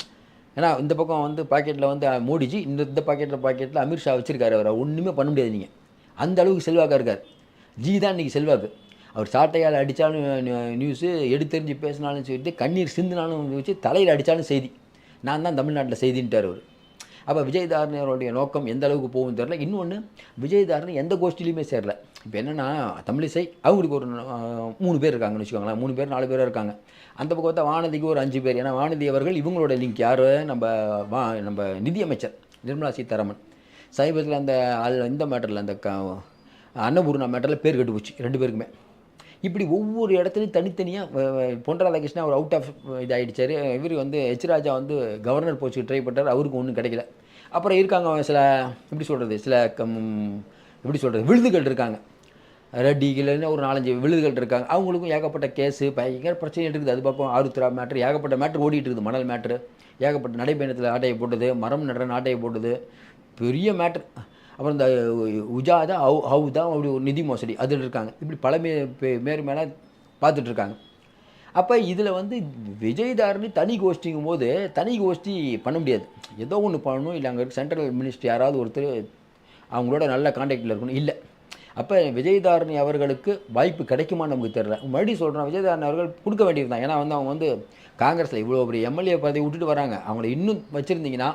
ஏன்னா இந்த பக்கம் வந்து பாக்கெட்டில் வந்து மோடிஜி, இந்த பாக்கெட்டில் அமித்ஷா வச்சுருக்காரு. அவரை ஒன்றுமே பண்ண முடியாது. நீங்கள் அந்த அளவுக்கு செல்வாக்காக இருக்கார். ஜி தான் இன்றைக்கி செல்வாக்கு. அவர் சாட்டையால் அடித்தாலும் நியூஸு, எடுத்தெறிஞ்சு பேசினாலும் சொல்லிட்டு, கண்ணீர் சிந்தினாலும் வச்சு, தலையில் அடித்தாலும் செய்தி. நான் தான் தமிழ்நாட்டில் செய்தின்ட்டார் அவர். அப்போ விஜயதாரணி அவருடைய நோக்கம் எந்த அளவுக்கு போகும் தெரில. இன்னொன்று, விஜயதாரணி எந்த கோஷ்டிலையுமே சேரல. இப்போ என்னென்னா தமிழிசை அவங்களுக்கு ஒரு 3 பேர் இருக்காங்கன்னு வச்சுக்கோங்களேன். 3 பேர் 4 பேர் இருக்காங்க. அந்த பக்கம் பார்த்தா வானதிக்கு ஒரு 5 பேர். ஏன்னா வானதி அவர்கள் இவங்களோட லிங்க் யார்? நம்ம நிதியமைச்சர் நிர்மலா சீதாராமன். சமீபத்தில் அந்த இந்த மேட்டரில் அந்த அன்னபூர்ணா மேட்டரில் பேர் கட்டு போச்சு 2 பேருக்குமே. இப்படி ஒவ்வொரு இடத்துலையும் தனித்தனியாக பொன் ராதாகிருஷ்ணன் அவர் அவுட் ஆஃப் இதாகிடுச்சார். இவர் வந்து எச் ராஜா வந்து கவர்னர் போஸ்ட்டுக்கு ட்ரை பண்ணுறாரு. அவருக்கு ஒன்றும் கிடைக்கல. அப்புறம் இருக்காங்க சில விழுதுகள் இருக்காங்க. ரெட்டிகிலன்னு ஒரு 4-5 விழுதுகள் இருக்காங்க. அவங்களுக்கும் ஏகப்பட்ட கேஸு பயங்கர பிரச்சனை இருக்குது. அது பக்கம் ஆருத்ரா மேட்ரு, ஏகப்பட்ட மேட்ரு ஓடிட்டு இருக்குது. மணல் மேட்ரு, ஏகப்பட்ட நடைபயணத்தில் ஆட்டையை போட்டது, மரம் நடுற ஆட்டையை போட்டது, பெரிய மேட்ரு. அப்புறம் இந்த உஜாதா ஹவுதான் அப்படி ஒரு நிதி மோசடி அதில் இருக்காங்க. இப்படி பல மேலே பார்த்துட்ருக்காங்க. அப்போ இதில் வந்து விஜயதாரணி தனி கோஷ்டிங்கும் போது தனி கோஷ்டி பண்ண முடியாது. ஏதோ ஒன்று பண்ணணும். இல்லை அங்கே சென்ட்ரல் மினிஸ்டர் யாராவது ஒருத்தர் அவங்களோட நல்ல கான்டாக்டில் இருக்கணும். இல்லை, அப்போ விஜயதாரணி அவர்களுக்கு வாய்ப்பு கிடைக்குமான்னு நமக்கு தெரியல. மறுபடியும் சொல்கிறேன், விஜயதாரணி அவர்கள் கொடுக்க வேண்டியிருந்தான். ஏன்னா வந்து அவங்க வந்து காங்கிரஸில் இவ்வளோ பெரிய எம்எல்ஏ பதவி விட்டுட்டு வராங்க. அவங்கள இன்னும் வச்சுருந்தீங்கன்னா,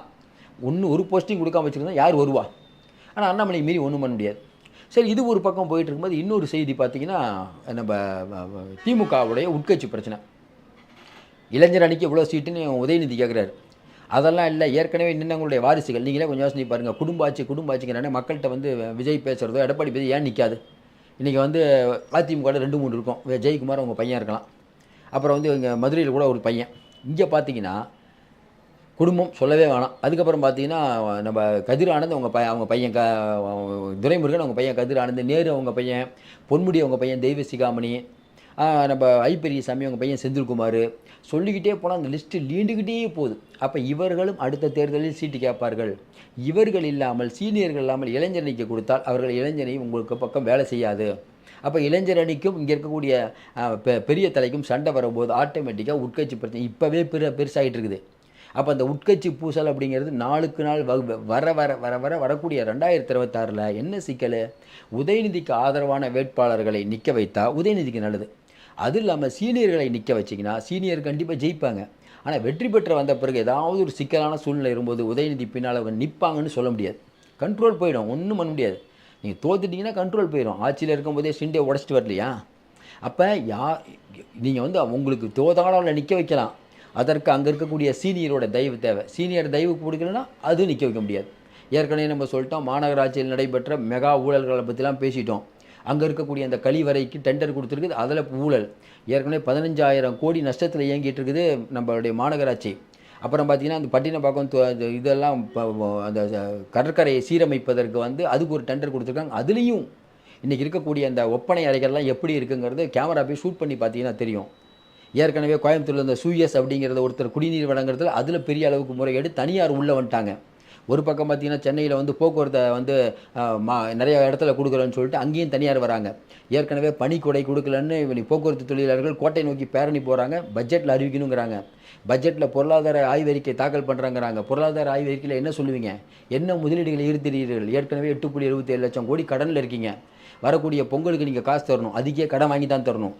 ஒரு போஸ்டிங் கொடுக்காம வச்சுருந்தா யார் வருவா? ஆனால் அண்ணாமலை மீறி ஒன்றும் பண்ண முடியாது. சரி, இது ஒரு பக்கம் போயிட்டு இருக்கும்போது இன்னொரு செய்தி பார்த்திங்கன்னா, நம்ம திமுகவுடைய உட்கட்சி பிரச்சனை. இளைஞர் அணிக்கு இவ்வளோ சீட்டுன்னு உதயநிதி கேட்குறாரு. அதெல்லாம் இல்லை, ஏற்கனவே நின்னவங்களுடைய வாரிசுகள். நீங்களே கொஞ்சம் யோசனை பாருங்கள். குடும்பாட்சிங்கிறானே மக்கள்கிட்ட வந்து விஜய் பேசுகிறதோ எடப்பாடி பேசி ஏன் நிற்காது? இன்றைக்கி வந்து அதிமுக 2-3 இருக்கும். ஜெயக்குமார் அவங்க பையன் இருக்கலாம். அப்புறம் வந்து இங்கே மதுரையில் கூட ஒரு பையன். இங்கே பார்த்தீங்கன்னா குடும்பம் சொல்லவே வேணாம். அதுக்கப்புறம் பார்த்தீங்கன்னா நம்ம கதிர் ஆனந்த் அவங்க பையன் துரைமுருகன் அவங்க பையன் கதிர் ஆனந்த், நேரு அவங்க பையன், பொன்முடி அவங்க பையன் தெய்வசிகாமணி, நம்ம ஐப்பெரியசாமி அவங்க பையன் செந்தில்குமார், சொல்லிக்கிட்டே போனால் அந்த லிஸ்ட்டு நீண்டுக்கிட்டே போகுது. அப்போ இவர்களும் அடுத்த தேர்தலில் சீட்டு கேட்பார்கள். இவர்கள் இல்லாமல், சீனியர்கள் இல்லாமல் இளைஞர் நிற்க கொடுத்தால் அவர்கள் இளைஞனையும் உங்களுக்கு பக்கம் வேலை செய்யாது. அப்போ இளைஞர் அணிக்கும் இங்கே இருக்கக்கூடிய பெரிய தலைக்கும் சண்டை வரும்போது ஆட்டோமேட்டிக்காக உட்கட்சி பிரச்சனை இப்போவே பெருசாகிட்டு இருக்குது. அப்போ அந்த உட்கட்சி பூசல் அப்படிங்கிறது நாளுக்கு நாள் வர வர வர வர வரக்கூடிய 2026 என்ன சிக்கல்? உதயநிதிக்கு ஆதரவான வேட்பாளர்களை நிற்க வைத்தா உதயநிதிக்கு நல்லது. அது இல்லாமல் சீனியர்களை நிற்க வச்சிங்கன்னா சீனியர் கண்டிப்பாக ஜெயிப்பாங்க. ஆனால் வெற்றி பெற்று வந்த பிறகு ஏதாவது ஒரு சிக்கலான சூழ்நிலை இருக்கும்போது உதயநிதி பின்னால் அவங்க நிற்பாங்கன்னு சொல்ல முடியாது. கண்ட்ரோல் போயிடும், ஒன்றும் பண்ண முடியாது. நீங்கள் தோத்துட்டிங்கன்னா கண்ட்ரோல் போயிடும். ஆட்சியில் இருக்கும்போதே சிண்டே உடச்சிட்டு வரலையா? அப்போ நீங்கள் வந்து உங்களுக்கு தோதாளவில் நிற்க வைக்கலாம். அதற்கு அங்கே இருக்கக்கூடிய சீனியரோட தயவு தேவை. சீனியர் தயவு கொடுக்கலன்னா அது நிற்க வைக்க முடியாது. ஏற்கனவே நம்ம சொல்லிட்டோம், மாநகராட்சியில் நடைபெற்ற மெகா ஊழல்களை பற்றிலாம் பேசிட்டோம். அங்கே இருக்கக்கூடிய அந்த கழிவறைக்கு டெண்டர் கொடுத்துருக்குது, அதில் ஊழல். ஏற்கனவே 15,000 கோடி நஷ்டத்தில் இயங்கிட்டு இருக்குது நம்மளுடைய மாநகராட்சி. அப்புறம் பார்த்திங்கன்னா அந்த பட்டினப்பாக்கம் இதெல்லாம் அந்த கடற்கரையை சீரமைப்பதற்கு வந்து அதுக்கு ஒரு டெண்டர் கொடுத்துருக்காங்க. அதுலேயும் இன்றைக்கி இருக்கக்கூடிய அந்த ஒப்பனை அறைகள்லாம் எப்படி இருக்குங்கிறது கேமரா போய் ஷூட் பண்ணி பார்த்தீங்கன்னா தெரியும். ஏற்கனவே கோயம்புத்தூரில் இந்த சூயஸ் அப்படிங்கிறத ஒருத்தர் குடிநீர் வழங்குறதுல அதில் பெரிய அளவுக்கு முறையீடு, தனியார் உள்ளே வந்துட்டாங்க. ஒரு பக்கம் பார்த்திங்கன்னா சென்னையில் வந்து போக்குவரத்தை வந்து நிறைய இடத்துல கொடுக்குறேன்னு சொல்லிட்டு அங்கேயும் தனியார் வராங்க. ஏற்கனவே பனிக்கொடை கொடுக்கலன்னு போக்குவரத்து தொழிலாளர்கள் கோட்டை நோக்கி பேரணி போகிறாங்க. பட்ஜெட்டில் அறிவிக்கணுங்கிறாங்க. பட்ஜெட்டில் பொருளாதார ஆய்வறிக்கை தாக்கல் பண்ணுறாங்கிறாங்க. பொருளாதார ஆய்வறிக்கையில் என்ன சொல்லுவீங்க? என்ன முதலீடுகளை ஈர்த்திருக்கிறீர்கள்? ஏற்கனவே 8.77 லட்சம் கோடி கடனில் இருக்கீங்க. வரக்கூடிய பொங்கலுக்கு நீங்கள் காசு தரணும், அதுக்கே கடன் வாங்கி தான் தரணும்.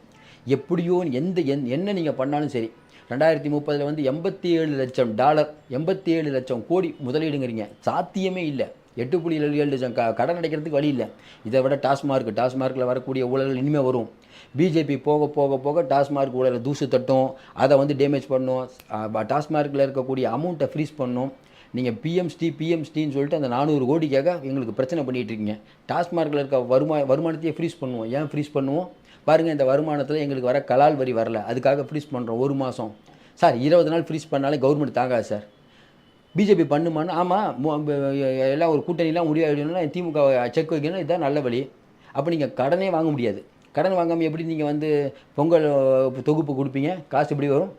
எப்படியோ என்ன நீங்கள் பண்ணாலும் சரி 2030 வந்து $87 லட்சம், 87 லட்சம் கோடி முதலீடுங்கிறீங்க. சாத்தியமே இல்லை. 8.77 லட்சம் கடன் அடைக்கிறதுக்கு வழி இல்லை. இதை விட டாஸ்மார்க்கில் வரக்கூடிய ஊழல்கள் இனிமேல் வரும். பிஜேபி போக போக போக டாஸ்மார்க் ஊழலை தூசு தட்டும், அதை வந்து டேமேஜ் பண்ணும். டாஸ்மார்க்கில் இருக்கக்கூடிய அமௌண்ட்டை ஃப்ரீஸ் பண்ணும். நீங்கள் பிஎம்ஸ்டின்னு சொல்லிட்டு அந்த 400 கோடிக்காக எங்களுக்கு பிரச்சனை பண்ணிகிட்டு இருக்கீங்க. டாஸ்மார்க்கில் இருக்க வருமானத்தையே ஃப்ரீஸ் பண்ணுவோம். ஏன் ஃப்ரீஸ் பண்ணுவோம்? பாருங்கள், இந்த வருமானத்தில் எங்களுக்கு வர கலால் வரி வரல, அதுக்காக ஃப்ரீஸ் பண்ணுறோம் 1 மாதம். சார் 20 நாள் ஃப்ரீஸ் பண்ணாலே கவர்மெண்ட் தாங்காது சார். பிஜேபி பண்ணுமான்னு? ஆமாம், எல்லாம் ஒரு கூட்டணிலாம் முடிவாகிடணும்னா திமுக செக் வைக்கணும், இதுதான் நல்ல வழி. அப்போ நீங்கள் கடனே வாங்க முடியாது. கடன் வாங்காமல் எப்படி நீங்கள் வந்து பொங்கல் தொகுப்பு கொடுப்பீங்க? காசு எப்படி வரும்?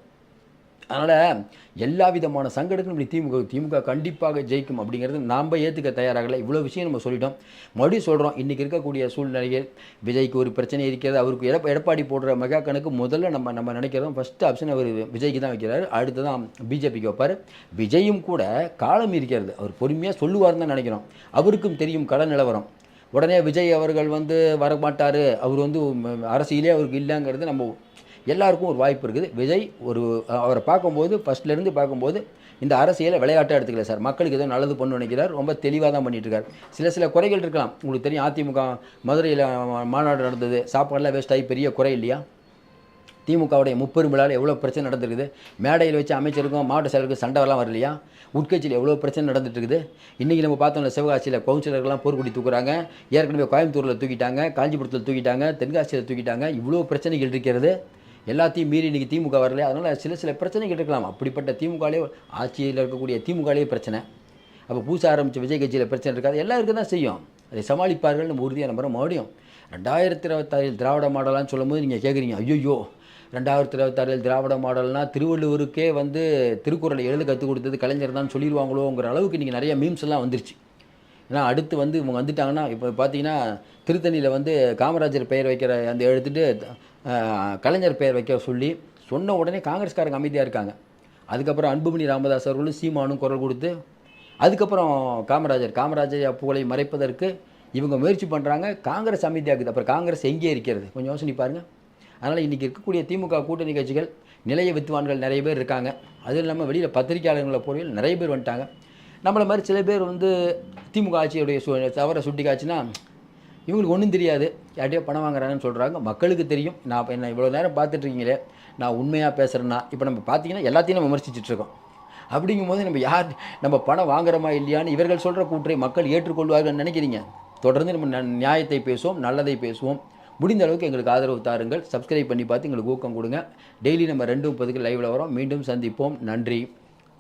அதனால் எல்லா விதமான சங்கடங்களும் இப்படி திமுக கண்டிப்பாக ஜெயிக்கும் அப்படிங்கிறது நாம் ஏற்றுக்க தயாராகலை. இவ்வளோ விஷயம் நம்ம சொல்லிட்டோம். மறுபடியும் சொல்கிறோம், இன்றைக்கி இருக்கக்கூடிய சூழ்நிலையில் விஜய்க்கு ஒரு பிரச்சனை இருக்கிறது. அவருக்கு எடப்பாடி போடுற மெகா கணக்கு முதல்ல நம்ம நினைக்கிறோம் ஃபஸ்ட்டு ஆப்ஷன் அவர் விஜய்க்கு தான் வைக்கிறார். அடுத்து தான் பிஜேபிக்கு வைப்பார். விஜயும் கூட காலம் இருக்கிறது, அவர் பொறுமையாக சொல்லுவார்னு தான் நினைக்கிறோம். அவருக்கும் தெரியும் கடன் நிலவரம். உடனே விஜய் அவர்கள் வந்து வரமாட்டார், அவர் வந்து அரசியலே அவருக்கு இல்லைங்கிறது நம்ம எல்லாருக்கும் ஒரு வாய்ப்பு இருக்குது. விஜய் அவரை பார்க்கும்போது ஃபஸ்ட்லேருந்து பார்க்கும்போது இந்த அரசியலை விளையாட்டாக எடுத்துக்கல சார். மக்களுக்கு ஏதோ நல்லது பண்ணு நினைக்கிறார். ரொம்ப தெளிவாக தான் பண்ணிகிட்ருக்கார். சில குறைகள் இருக்கலாம். உங்களுக்கு தெரியும், அதிமுக மதுரையில் மாநாடு நடந்தது, சாப்பாடெல்லாம் வேஸ்ட் ஆகி பெரிய குறை இல்லையா? திமுகவுடைய முப்பெரும் விழாவில் எவ்வளோ பிரச்சனை நடந்துருக்குது. மேடையில் வச்சு அமைச்சருக்கும் மாவட்ட செயலருக்கும் சண்டைலாம் வரலையா? உட்கட்சியில் எவ்வளோ பிரச்சனை நடந்துட்டு இருக்குது. இன்றைக்கி நம்ம பார்த்தோம்ல, சிவகாசியில் கவுன்சிலர்கள்லாம் போர்க்குடி தூக்குறாங்க. ஏற்கனவே கோயம்புத்தூரில் தூக்கிட்டாங்க, காஞ்சிபுரத்தில் தூக்கிட்டாங்க, தென்காசியில் தூக்கிட்டாங்க. இவ்வளோ பிரச்சனைகள் இருக்கிறது. எல்லாத்தையும் மீறி இன்றைக்கி திமுக வரல. அதனால் சில பிரச்சனைகள் இருக்கலாம். அப்படிப்பட்ட திமுகலே, ஆட்சியில் இருக்கக்கூடிய திமுகலே பிரச்சனை. அப்போ பூச ஆரம்பித்த விஜய் கட்சியில் பிரச்சனை இருக்காது. எல்லாம் இருக்க தான் செய்யும். அதை சமாளிப்பார்கள் நம்ம உறுதியாக நம்புகிறோம். மறுபடியும் 2026 திராவிட மாடலான்னு சொல்லும் போது நீங்கள் கேட்குறீங்க, ஐயோ 2026 திராவிட மாடல்னால் திருவள்ளுவருக்கே வந்து திருக்குறளை எழுத கற்றுக் கொடுத்தது கலைஞர் தான் சொல்லிடுவாங்களோங்கிற அளவுக்கு இன்றைக்கி நிறைய மீம்ஸ் எல்லாம் வந்துருச்சு. ஏன்னா அடுத்து வந்து இவங்க வந்துட்டாங்கன்னா, இப்போ பார்த்தீங்கன்னா திருத்தணியில் வந்து காமராஜர் பெயர் வைக்கிற அந்த எடுத்துகிட்டு கலைஞர் பெயர் வைக்க சொன்ன உடனே காங்கிரஸ்காரங்க அமைதியாக இருக்காங்க. அதுக்கப்புறம் அன்புமணி ராமதாஸ் அவர்களும் சீமானும் குரல் கொடுத்து, அதுக்கப்புறம் காமராஜர் புகழை மறைப்பதற்கு இவங்க முயற்சி பண்ணுறாங்க. காங்கிரஸ் அமைதியாகுது. அப்புறம் காங்கிரஸ் எங்கே இருக்கிறது? கொஞ்சம் யோசனை பாருங்கள். அதனால் இன்றைக்கி இருக்கக்கூடிய திமுக கூட்டணி கட்சிகள் நிலைய வித்துவான்கள் நிறைய பேர் இருக்காங்க. அதுவும் இல்லாமல் வெளியில் பத்திரிகையாளர்களை போர்வையில் நிறைய பேர் வந்துட்டாங்க. நம்மளை மாதிரி சில பேர் வந்து திமுக ஆட்சியுடைய தவறை சுட்டி காய்ச்சினா இவங்களுக்கு ஒன்றும் தெரியாது, யார்ட்டையோ பணம் வாங்குறாங்கன்னு சொல்கிறாங்க. மக்களுக்கு தெரியும். என்ன இவ்வளோ நேரம் பார்த்துட்ருக்கீங்களே, நான் உண்மையாக பேசுகிறேன்னா, இப்போ நம்ம பார்த்தீங்கன்னா எல்லாத்தையும் நம்ம விமர்சிச்சுட்ருக்கோம். அப்படிங்கும்போது நம்ம பணம் வாங்குறோமா இல்லையான்னு இவர்கள் சொல்கிற கூற்றை மக்கள் ஏற்றுக்கொள்வார்கள்னு நினைக்கிறீங்க? தொடர்ந்து நம்ம நியாயத்தை பேசுவோம், நல்லதை பேசுவோம். முடிந்த அளவுக்கு எங்களுக்கு ஆதரவு தாருங்கள். சப்ஸ்கிரைப் பண்ணி பார்த்து எங்களுக்கு ஊக்கம் கொடுங்க. டெய்லி நம்ம 2:30க்கு லைவில் வரோம். மீண்டும் சந்திப்போம். நன்றி.